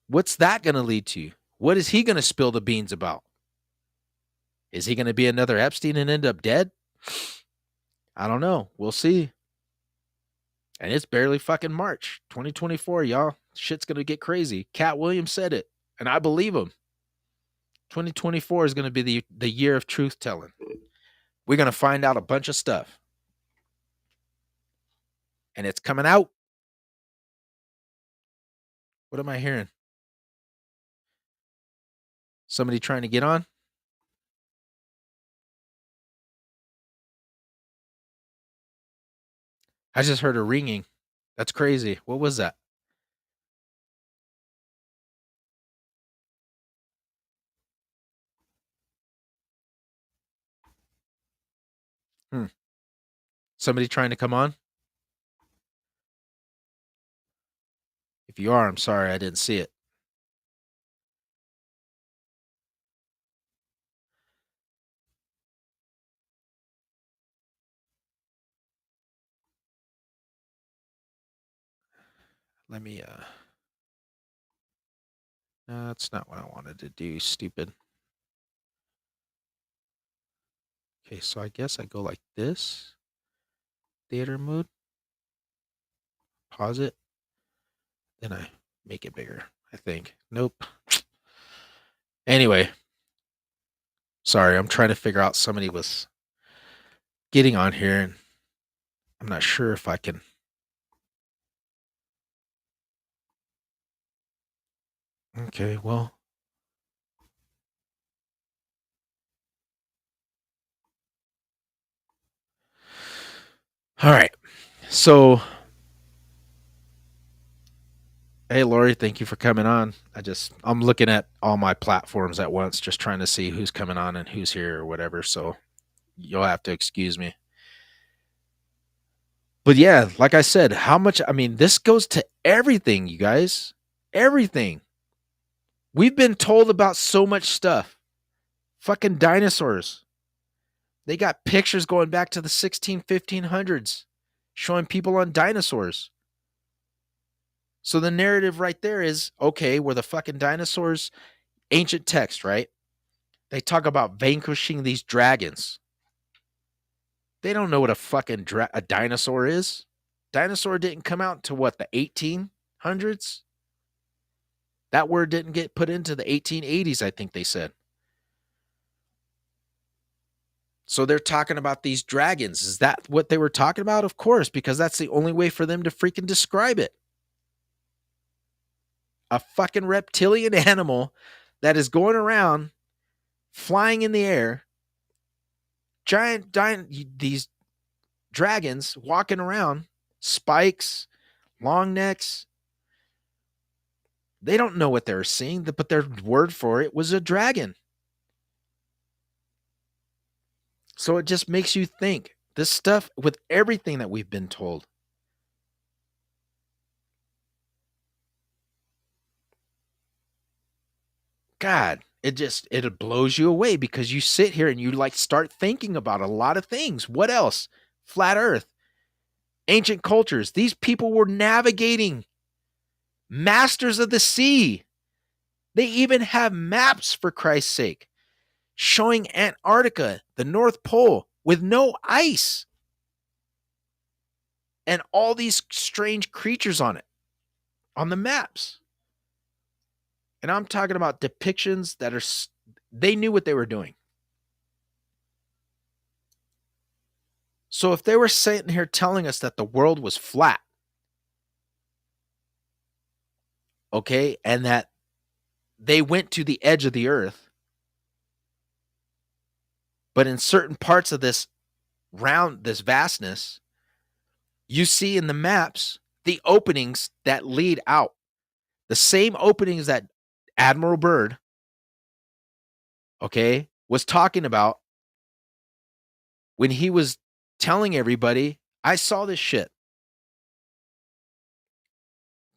What's that going to lead to? What is he going to spill the beans about? Is he going to be another Epstein and end up dead? I don't know. We'll see. And it's barely fucking March 2024, y'all. Shit's going to get crazy. Cat Williams said it, and I believe him. 2024 is going to be the year of truth telling. We're going to find out a bunch of stuff. And it's coming out. What am I hearing? Somebody trying to get on? I just heard a ringing. That's crazy. What was that? Somebody trying to come on? If you are, I'm sorry I didn't see it. Let me, no, that's not what I wanted to do, stupid. Okay, so I guess I go like this. Theater mode. Pause it. Then I make it bigger, I think. Nope. Anyway, Sorry, I'm trying to figure out somebody was getting on here and I'm not sure if I can. Okay, well. All right. So, hey, Lori, thank you for coming on. I'm looking at all my platforms at once, just trying to see who's coming on and who's here or whatever. So you'll have to excuse me. But yeah, like I said, this goes to everything, you guys. Everything. We've been told about so much stuff. Fucking dinosaurs. They got pictures going back to the 1500s showing people on dinosaurs. So the narrative right there is, okay, were the fucking dinosaurs ancient text, right? They talk about vanquishing these dragons. They don't know what a fucking a dinosaur is. Dinosaur didn't come out to what, the 1800s? That word didn't get put into the 1880s, I think they said. So they're talking about these dragons. Is that what they were talking about? Of course, because that's the only way for them to freaking describe it. A fucking reptilian animal that is going around flying in the air, these dragons walking around, spikes, long necks. They don't know what they're seeing, but their word for it was a dragon. So it just makes you think, this stuff with everything that we've been told. God, it blows you away because you sit here and you start thinking about a lot of things. What else? Flat Earth, ancient cultures. These people were navigating, masters of the sea. They even have maps, for Christ's sake, showing Antarctica, the North Pole, with no ice. And all these strange creatures on it, on the maps. And I'm talking about depictions that they knew what they were doing. So if they were sitting here telling us that the world was flat, okay, and that they went to the edge of the earth, but in certain parts of this vastness, you see in the maps the openings that lead out. The same openings that Admiral Byrd, okay, was talking about when he was telling everybody, I saw this shit.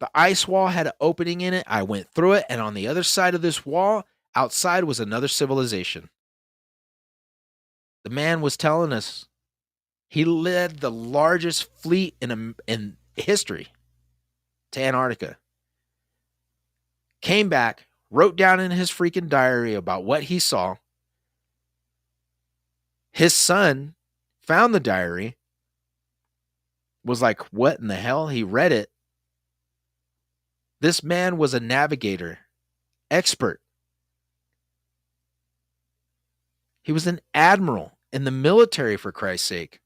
The ice wall had an opening in it. I went through it, and on the other side of this wall, outside was another civilization. The man was telling us he led the largest fleet in history to Antarctica. Came back, wrote down in his freaking diary about what he saw. His son found the diary, was like, what in the hell? He read it. This man was a navigator, expert. He was an admiral in the military, for Christ's sake.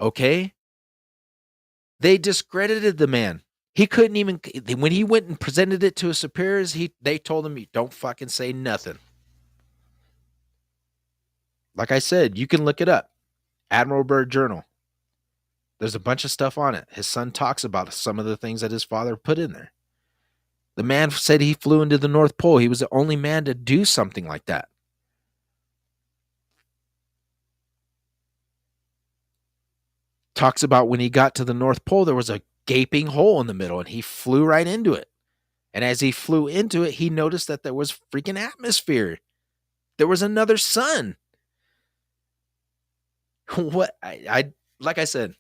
Okay? They discredited the man. He couldn't even, when he went and presented it to his superiors, they told him, don't fucking say nothing. Like I said, you can look it up. Admiral Byrd Journal. There's a bunch of stuff on it. His son talks about some of the things that his father put in there. The man said he flew into the North Pole. He was the only man to do something like that. Talks about when he got to the North Pole, there was a gaping hole in the middle, and he flew right into it. And as he flew into it, he noticed that there was freaking atmosphere. There was another sun. What I like I said,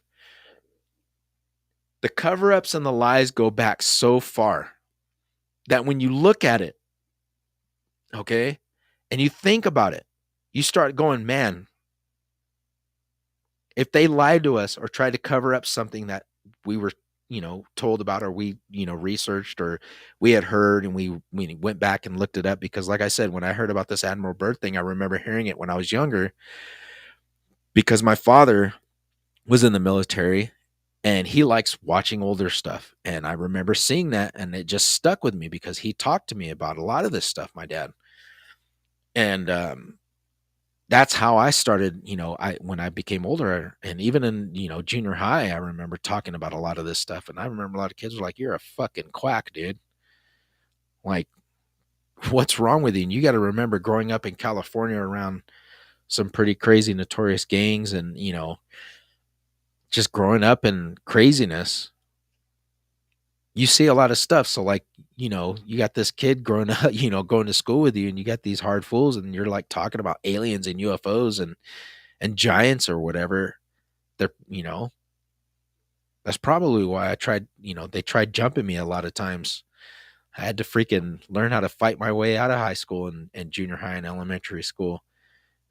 the cover-ups and the lies go back so far that when you look at it, okay, and you think about it, you start going, man, if they lied to us or tried to cover up something that we were, told about, or we, researched, or we had heard, and we went back and looked it up. Because like I said, when I heard about this Admiral Byrd thing, I remember hearing it when I was younger, because my father was in the military and he likes watching older stuff. And I remember seeing that, and it just stuck with me because he talked to me about a lot of this stuff, my dad. And that's how I started, when I became older, and even in, junior high, I remember talking about a lot of this stuff. And I remember a lot of kids were like, "You're a fucking quack, dude. Like, what's wrong with you?" And you got to remember growing up in California around some pretty crazy, notorious gangs, and, just growing up in craziness, you see a lot of stuff. So like, you got this kid growing up, going to school with you, and you got these hard fools, and you're like talking about aliens and UFOs and giants or whatever. They're, that's probably why I tried, they tried jumping me a lot of times. I had to freaking learn how to fight my way out of high school and junior high and elementary school.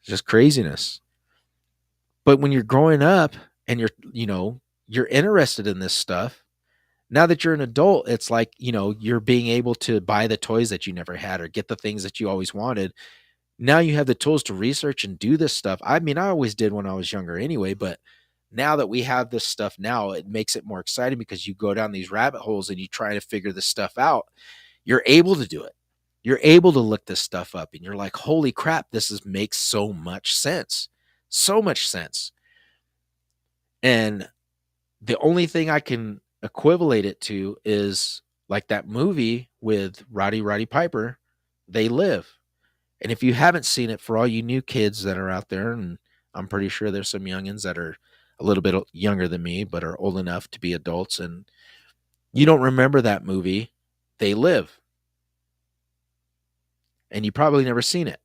It's just craziness. But when you're growing up and you're interested in this stuff, now that you're an adult, it's like, you're being able to buy the toys that you never had or get the things that you always wanted. Now you have the tools to research and do this stuff. I mean, I always did when I was younger anyway, but now that we have this stuff now, it makes it more exciting because you go down these rabbit holes and you try to figure this stuff out. You're able to do it. You're able to look this stuff up, and you're like, holy crap, makes so much sense. So much sense. And the only thing I can equivalate it to is like that movie with Roddy Piper, They Live. And if you haven't seen it, for all you new kids that are out there, and I'm pretty sure there's some youngins that are a little bit younger than me, but are old enough to be adults, and you don't remember that movie, They Live. And you probably never seen it.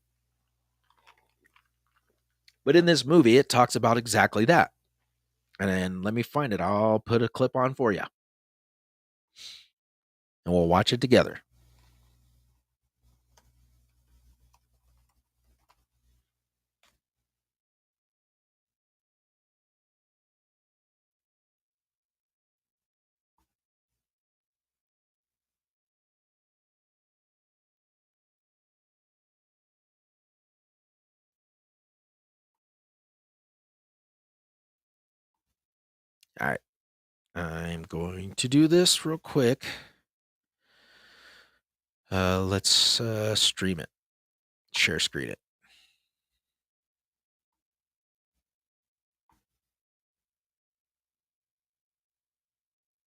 But in this movie, it talks about exactly that. And let me find it. I'll put a clip on for you. And we'll watch it together. All right. I'm going to do this real quick. Let's stream it. Share screen it.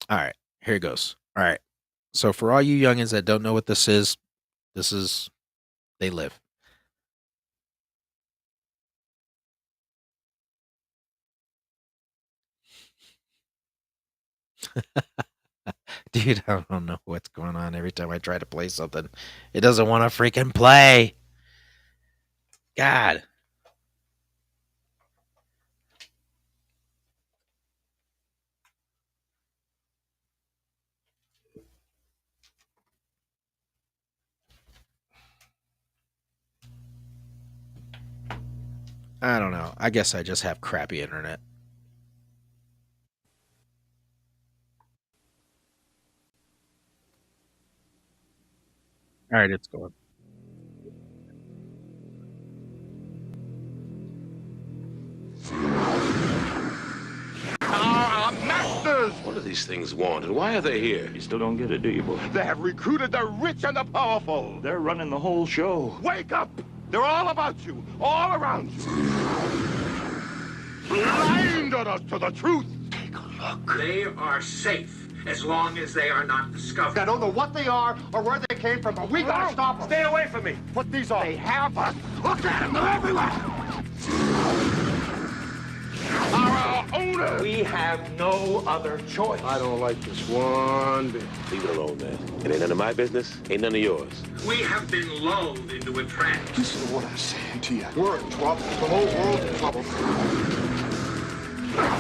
All right. Here it goes. All right. So for all you youngins that don't know what this is They Live. Dude, I don't know what's going on. Every time I try to play something, it doesn't want to freaking play. God. I don't know. I guess I just have crappy internet. All right, it's going. Masters! What do these things want, and why are they here? You still don't get it, do you, boy? They have recruited the rich and the powerful. They're running the whole show. Wake up! They're all about you, all around you. Blinded us to the truth. Take a look. They are safe as long as they are not discovered. I don't know what they are or where they came from, but we gotta stop them. Stay away from me. Put these on. They have us. Look at them, they're everywhere. Our owners. We have no other choice. I don't like this one bit. Leave it alone, man. It ain't none of my business, ain't none of yours. We have been lulled into a trance. Listen to what I'm saying to you. We're in trouble. The whole world's in trouble.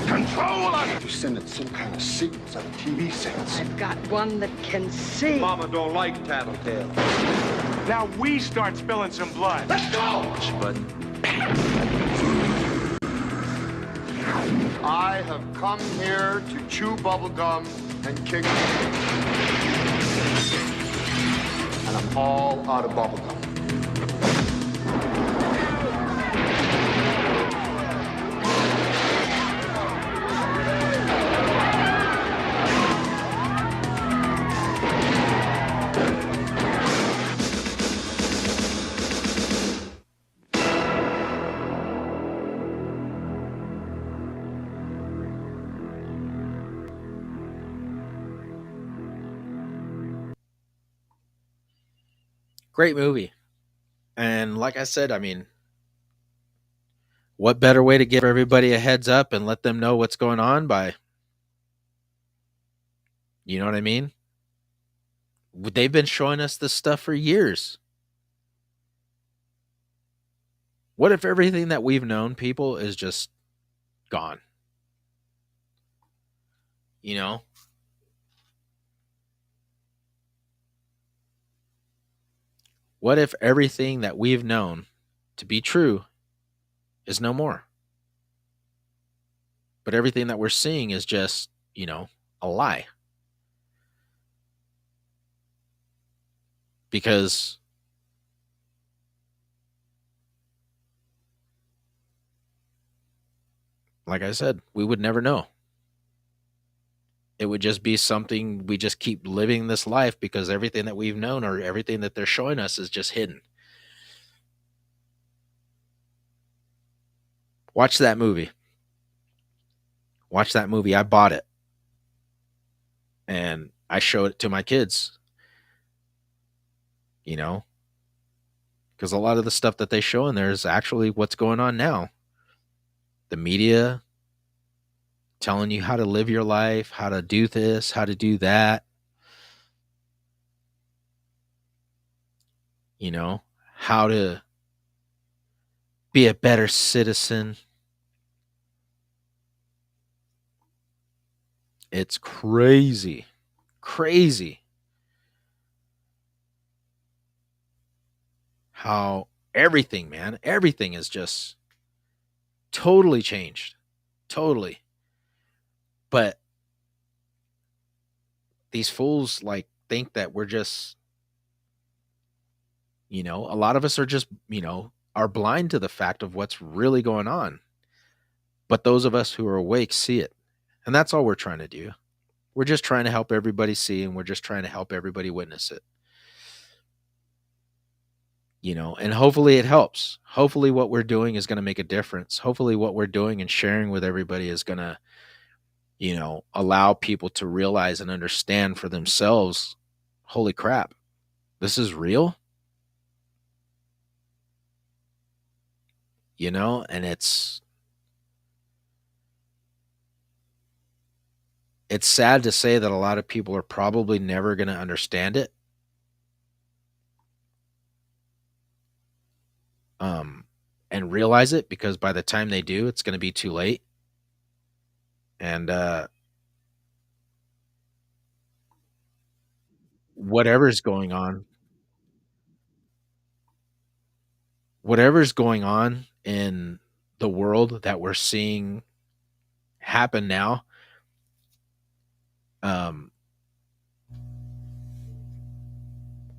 Control us! You're sending some kind of signals out of TV sets. I've got one that can see. Mama don't like tattletale. Now we start spilling some blood. Let's go! Push the button. I have come here to chew bubblegum and kick. And I'm all out of bubblegum. Great movie. And like I said, I mean, what better way to give everybody a heads up and let them know what's going on by, you know what I mean? They've been showing us this stuff for years. What if everything that we've known, people, is just gone? You know? What if everything that we've known to be true is no more? But everything that we're seeing is just, you know, a lie. Because like I said, we would never know. It would just be something we just keep living this life because everything that we've known or everything that they're showing us is just hidden. Watch that movie. Watch that movie. I bought it. And I show it to my kids. You know? Because a lot of the stuff that they show in there is actually what's going on now. The media telling you how to live your life, how to do this, how to do that. You know, how to be a better citizen. It's crazy. Crazy. How everything, man, everything is just totally changed. Totally. But these fools like think that we're just, you know, a lot of us are just, you know, are blind to the fact of what's really going on. But those of us who are awake see it. And that's all we're trying to do. We're just trying to help everybody see, and we're just trying to help everybody witness it. You know, and hopefully it helps. Hopefully what we're doing is going to make a difference. Hopefully what we're doing and sharing with everybody is going to, you know, allow people to realize and understand for themselves, holy crap, this is real. You know, and it's sad to say that a lot of people are probably never going to understand it. And realize it, because by the time they do, it's going to be too late. And whatever's going on in the world that we're seeing happen now,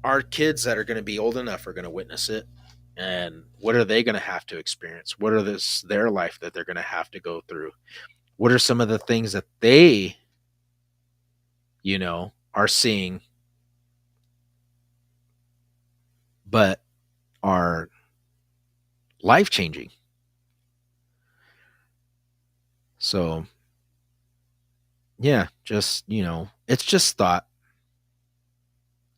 our kids that are going to be old enough are going to witness it. And what are they going to have to experience? What are their life that they're going to have to go through? What are some of the things that they, you know, are seeing, but are life-changing? So, yeah, just, you know, it's just thought.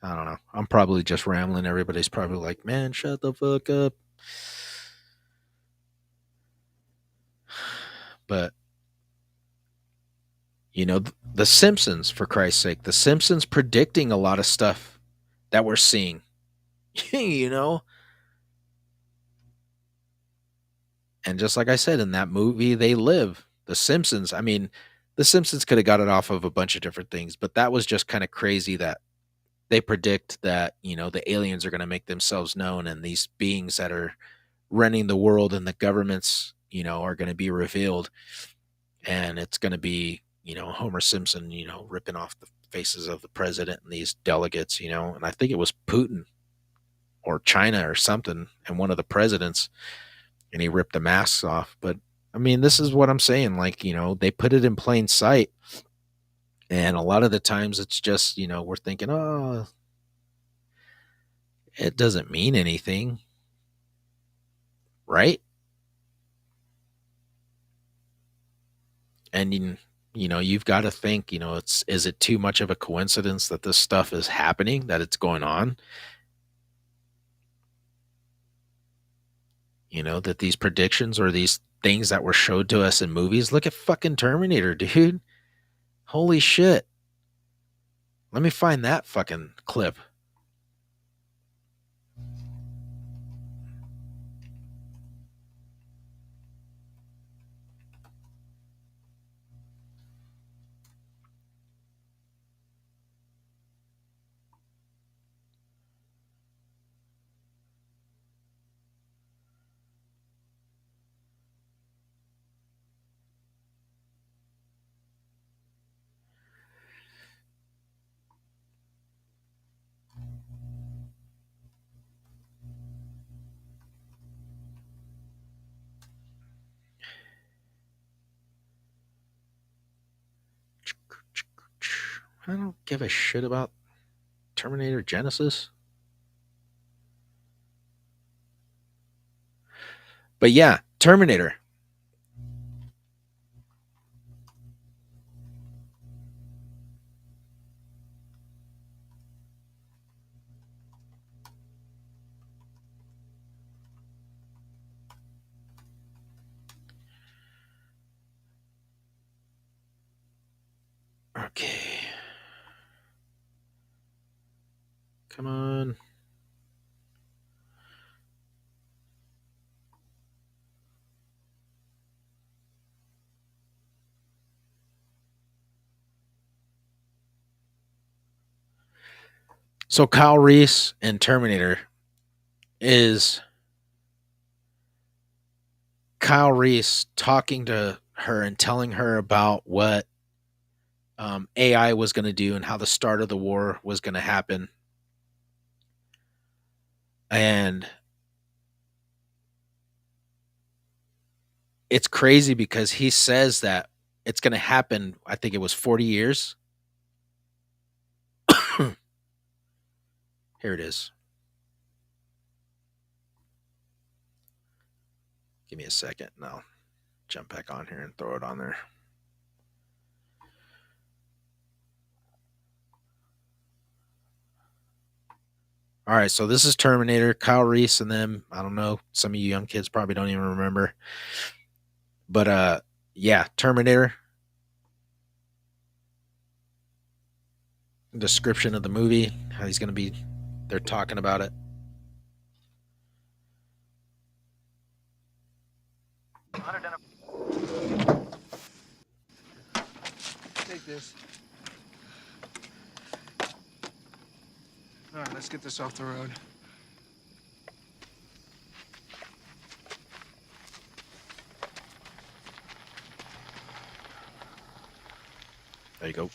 I don't know. I'm probably just rambling. Everybody's probably like, man, shut the fuck up. But, you know, The Simpsons, for Christ's sake, The Simpsons predicting a lot of stuff that we're seeing, you know? And just like I said, in that movie, They Live, The Simpsons, I mean, The Simpsons could have got it off of a bunch of different things, but that was just kind of crazy that they predict that, you know, the aliens are going to make themselves known, and these beings that are running the world and the governments, you know, are going to be revealed. and it's going to be, Homer Simpson, ripping off the faces of the president and these delegates, and I think it was Putin or China or something, and one of the presidents, and he ripped the masks off. But I mean, this is what I'm saying. Like, they put it in plain sight. And a lot of the times it's just, we're thinking, oh, it doesn't mean anything. Right? And, you've got to think, is it too much of a coincidence that this stuff is happening, that it's going on? That these predictions or these things that were showed to us in movies, look at fucking Terminator, dude. Holy shit. Let me find that fucking clip. I don't give a shit about Terminator Genesis. But yeah, Terminator. Okay. Come on. So Kyle Reese in Terminator is Kyle Reese talking to her and telling her about what AI was going to do and how the start of the war was going to happen. And it's crazy because he says that it's going to happen, I think it was 40 years. Here it is. Give me a second and I'll jump back on here and throw it on there. All right, so this is Terminator, Kyle Reese and them. I don't know. Some of you young kids probably don't even remember. But yeah, Terminator. Description of the movie, how he's going to be, they're talking about it. Take this. All right, let's get this off the road. There you go.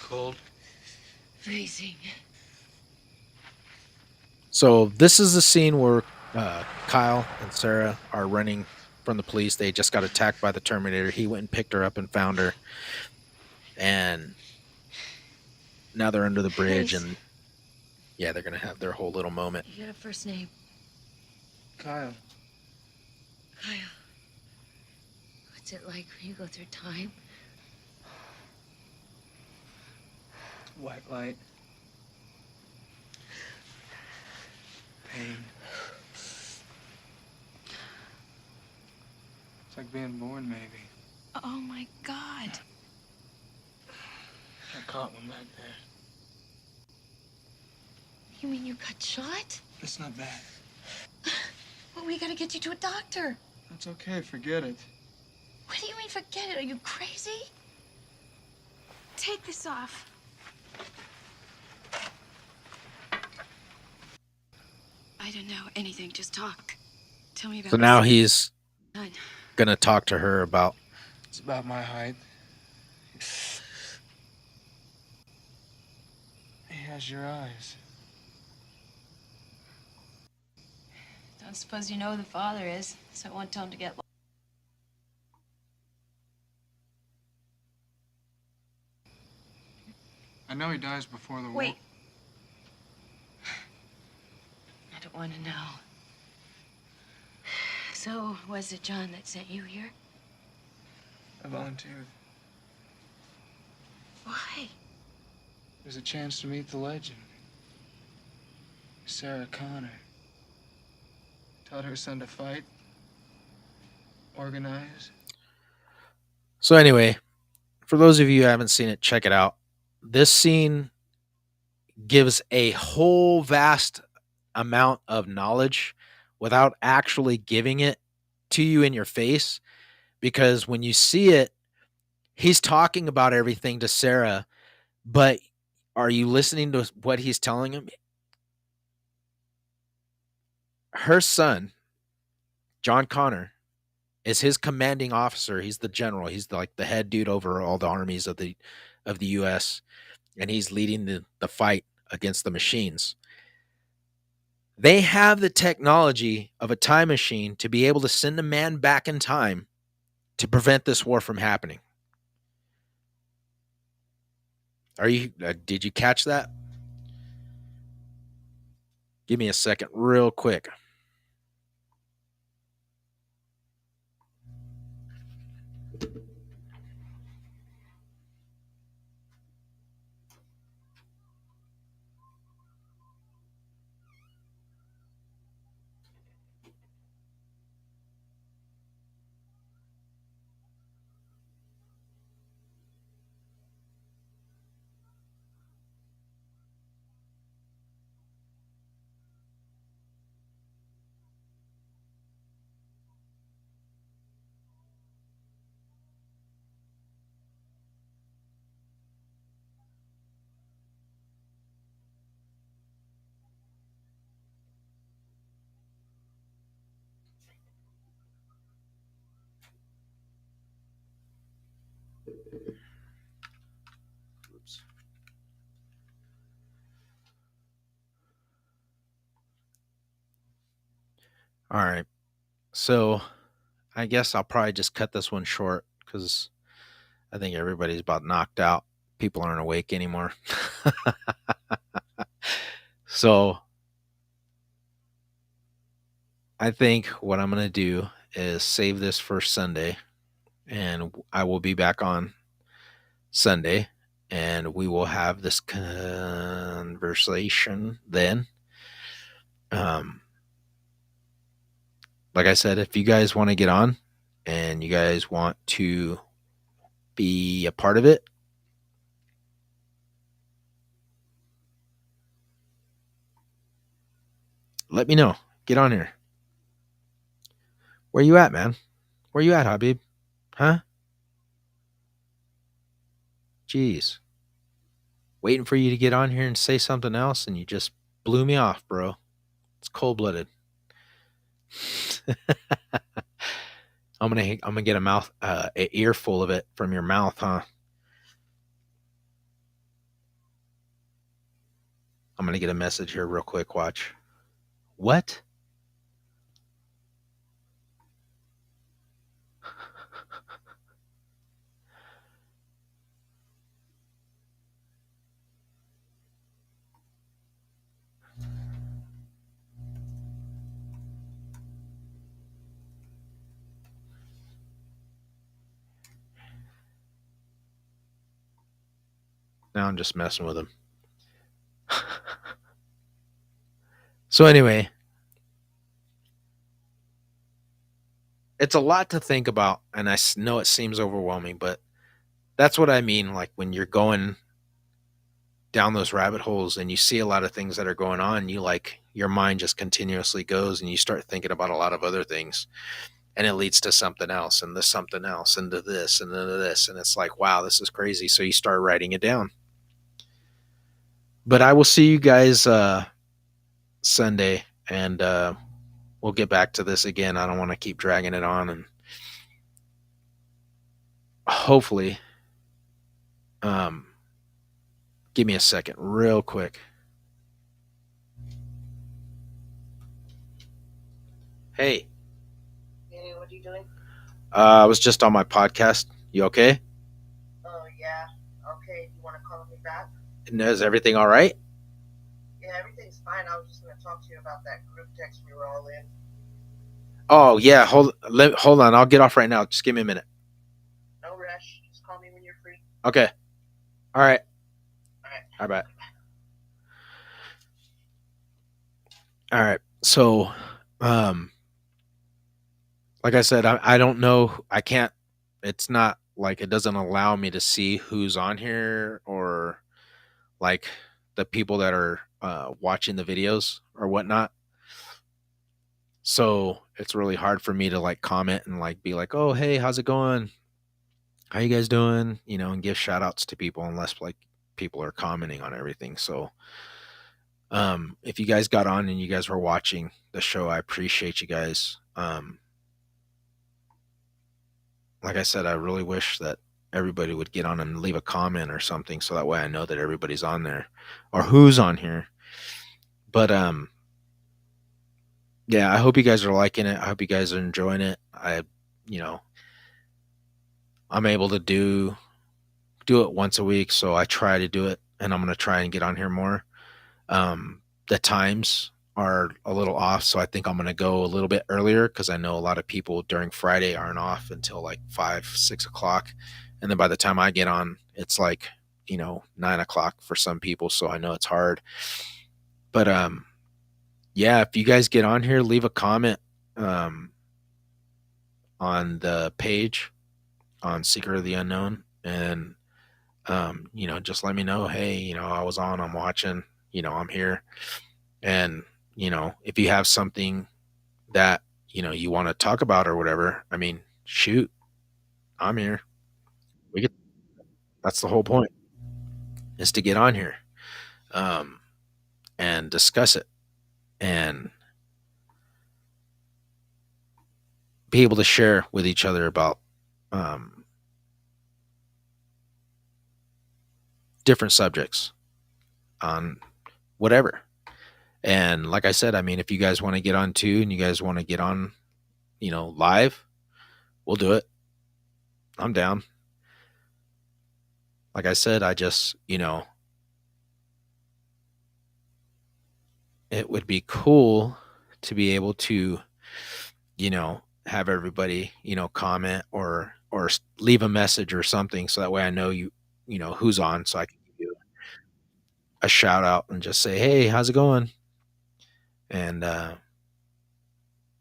Cold. Freezing. So this is the scene where Kyle and Sarah are running from the police. They just got attacked by the Terminator. He went and picked her up and found her. And now they're under the bridge. And yeah, they're going to have their whole little moment. You got a first name? Kyle. Kyle. What's it like when you go through time? White light. Pain. It's like being born, maybe. Oh my God. I caught one back there. You mean you got shot? It's not bad. Well, we gotta get you to a doctor. That's okay, forget it. What do you mean, forget it? Are you crazy? Take this off. I don't know anything. Just talk. Tell me about So now this. he's Son. going to talk to her about. It's about my height. He has your eyes. Don't suppose you know who the father is, so I won't tell him to get lost. I know he dies before the war. Wait. I don't want to know. So, was it John that sent you here? I volunteered. Why? There's a chance to meet the legend. Sarah Connor. Taught her son to fight, organize. So anyway, for those of you who haven't seen it, check it out. This scene gives a whole vast amount of knowledge without actually giving it to you in your face, because when you see it, he's talking about everything to Sarah, but are you listening to what he's telling him? Her son, John Connor, is his commanding officer. He's the general. He's like the head dude over all the armies of the US, and he's leading the fight against the machines. They have the technology of a time machine to be able to send a man back in time to prevent this war from happening. Did you catch that? Give me a second real quick. Oops. All right. So I guess I'll probably just cut this one short because I think everybody's about knocked out. People aren't awake anymore. So I think what I'm going to do is save this for Sunday, and I will be back on Sunday, and we will have this conversation then. Like I said, if you guys want to get on and you guys want to be a part of it, let me know. Get on here. Where you at, man? Where you at, Habib? Huh? Jeez. Waiting for you to get on here and say something else, and you just blew me off, bro. It's cold-blooded. I'm gonna get an earful of it from your mouth, huh? I'm gonna get a message here real quick. Watch. What? Now I'm just messing with him. So anyway, it's a lot to think about, and I know it seems overwhelming, but that's what I mean. Like when you're going down those rabbit holes and you see a lot of things that are going on, your mind just continuously goes and you start thinking about a lot of other things, and it leads to something else and to something else and to this and then to this. And it's like, wow, this is crazy. So you start writing it down. But I will see you guys Sunday, and we'll get back to this again. I don't want to keep dragging it on, and hopefully, give me a second real quick. Hey. Hey, what are you doing? I was just on my podcast. You okay? Oh, yeah. Okay, you want to call me back? Is everything all right? Yeah, everything's fine. I was just going to talk to you about that group text we were all in. Oh, yeah. Hold on. I'll get off right now. Just give me a minute. No rush. Just call me when you're free. Okay. All right. All right. Bye. All right. So, like I said, I don't know. I can't. It's not like it doesn't allow me to see who's on here or like the people that are watching the videos or whatnot. So it's really hard for me to like comment and like be like, oh, hey, how's it going? How you guys doing? You know, and give shout outs to people unless like people are commenting on everything. So if you guys got on and you guys were watching the show, I appreciate you guys. Like I said, I really wish that everybody would get on and leave a comment or something so that way I know that everybody's on there or who's on here. But yeah, I hope you guys are liking it. I hope you guys are enjoying it. I'm able to do it once a week, so I try to do it, and I'm going to try and get on here more. The times are a little off, so I think I'm going to go a little bit earlier because I know a lot of people during Friday aren't off until like 5, 6 o'clock. And then by the time I get on, it's like, 9 o'clock for some people. So I know it's hard. But yeah, if you guys get on here, leave a comment on the page on Secret of the Unknown. And, just let me know, hey, I was on, I'm watching, I'm here. And, if you have something that, you want to talk about or whatever, I mean, shoot, I'm here. That's the whole point, is to get on here and discuss it and be able to share with each other about different subjects on whatever. And like I said, I mean, if you guys want to get on too and you guys want to get on, live, we'll do it. I'm down. Like I said, I just, it would be cool to be able to, have everybody, comment or leave a message or something. So that way I know who's on, so I can give you a shout out and just say, hey, how's it going? And,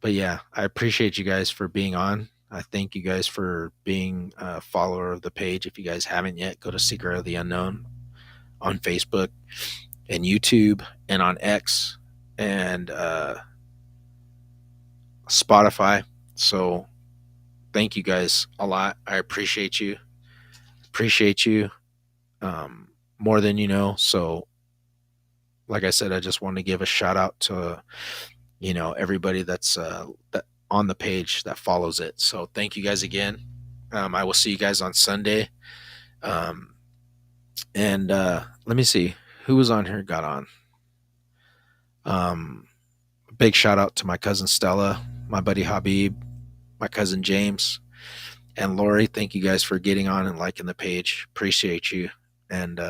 but yeah, I appreciate you guys for being on. I thank you guys for being a follower of the page. If you guys haven't yet, go to Secret of the Unknown on Facebook and YouTube and on X and Spotify. So thank you guys a lot. I appreciate you. More than you know. So like I said, I just want to give a shout out to everybody that's that on the page that follows it. So thank you guys again. I will see you guys on Sunday. And let me see who was on here, got on. Big shout out to my cousin Stella, my buddy Habib, my cousin James, and Lori. Thank you guys for getting on and liking the page. Appreciate you. And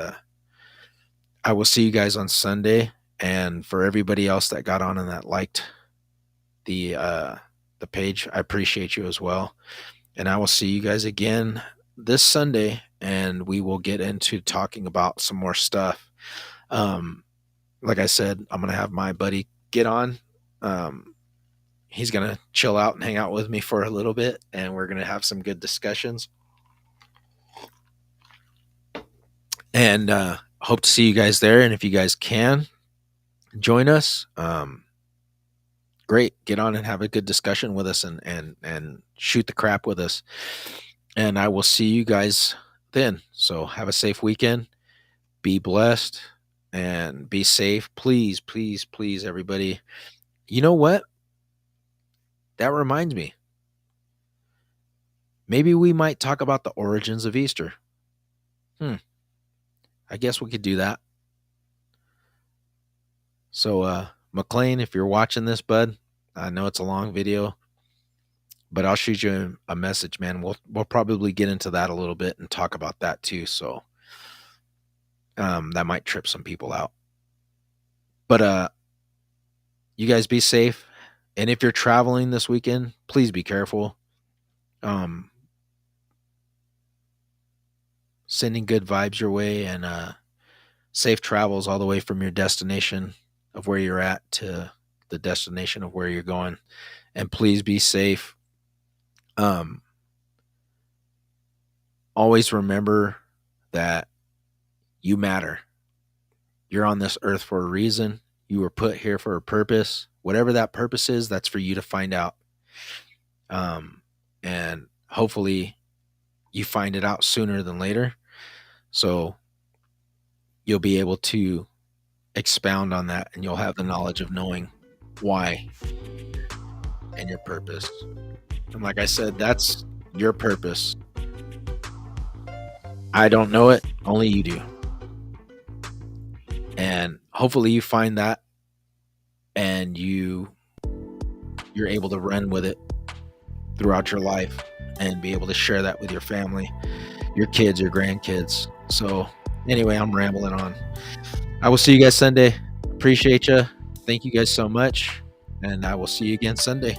I will see you guys on Sunday. And for everybody else that got on and that liked the page, I appreciate you as well. And I will see you guys again this Sunday, and we will get into talking about some more stuff. Like I said, I'm going to have my buddy get on. He's going to chill out and hang out with me for a little bit, and we're going to have some good discussions. And hope to see you guys there. And if you guys can join us, great. Get on and have a good discussion with us and shoot the crap with us. And I will see you guys then. So have a safe weekend. Be blessed and be safe. Please, please, please, everybody. You know what? That reminds me. Maybe we might talk about the origins of Easter. I guess we could do that. So, McLean, if you're watching this, bud, I know it's a long video, but I'll shoot you a message, man. We'll probably get into that a little bit and talk about that too. So, that might trip some people out. But you guys be safe, and if you're traveling this weekend, please be careful. Sending good vibes your way, and safe travels all the way from your destination of where you're at to the destination of where you're going. And please be safe. Always remember that you matter. You're on this earth for a reason. You were put here for a purpose. Whatever that purpose is, that's for you to find out. And hopefully you find it out sooner than later. So you'll be able to expound on that, and you'll have the knowledge of knowing why and your purpose. And like I said, that's your purpose. I don't know it, only you do. And hopefully you find that, and you're able to run with it throughout your life and be able to share that with your family, your kids, your grandkids. So anyway, I'm rambling on. I will see you guys Sunday. Appreciate you. Thank you guys so much. And I will see you again Sunday.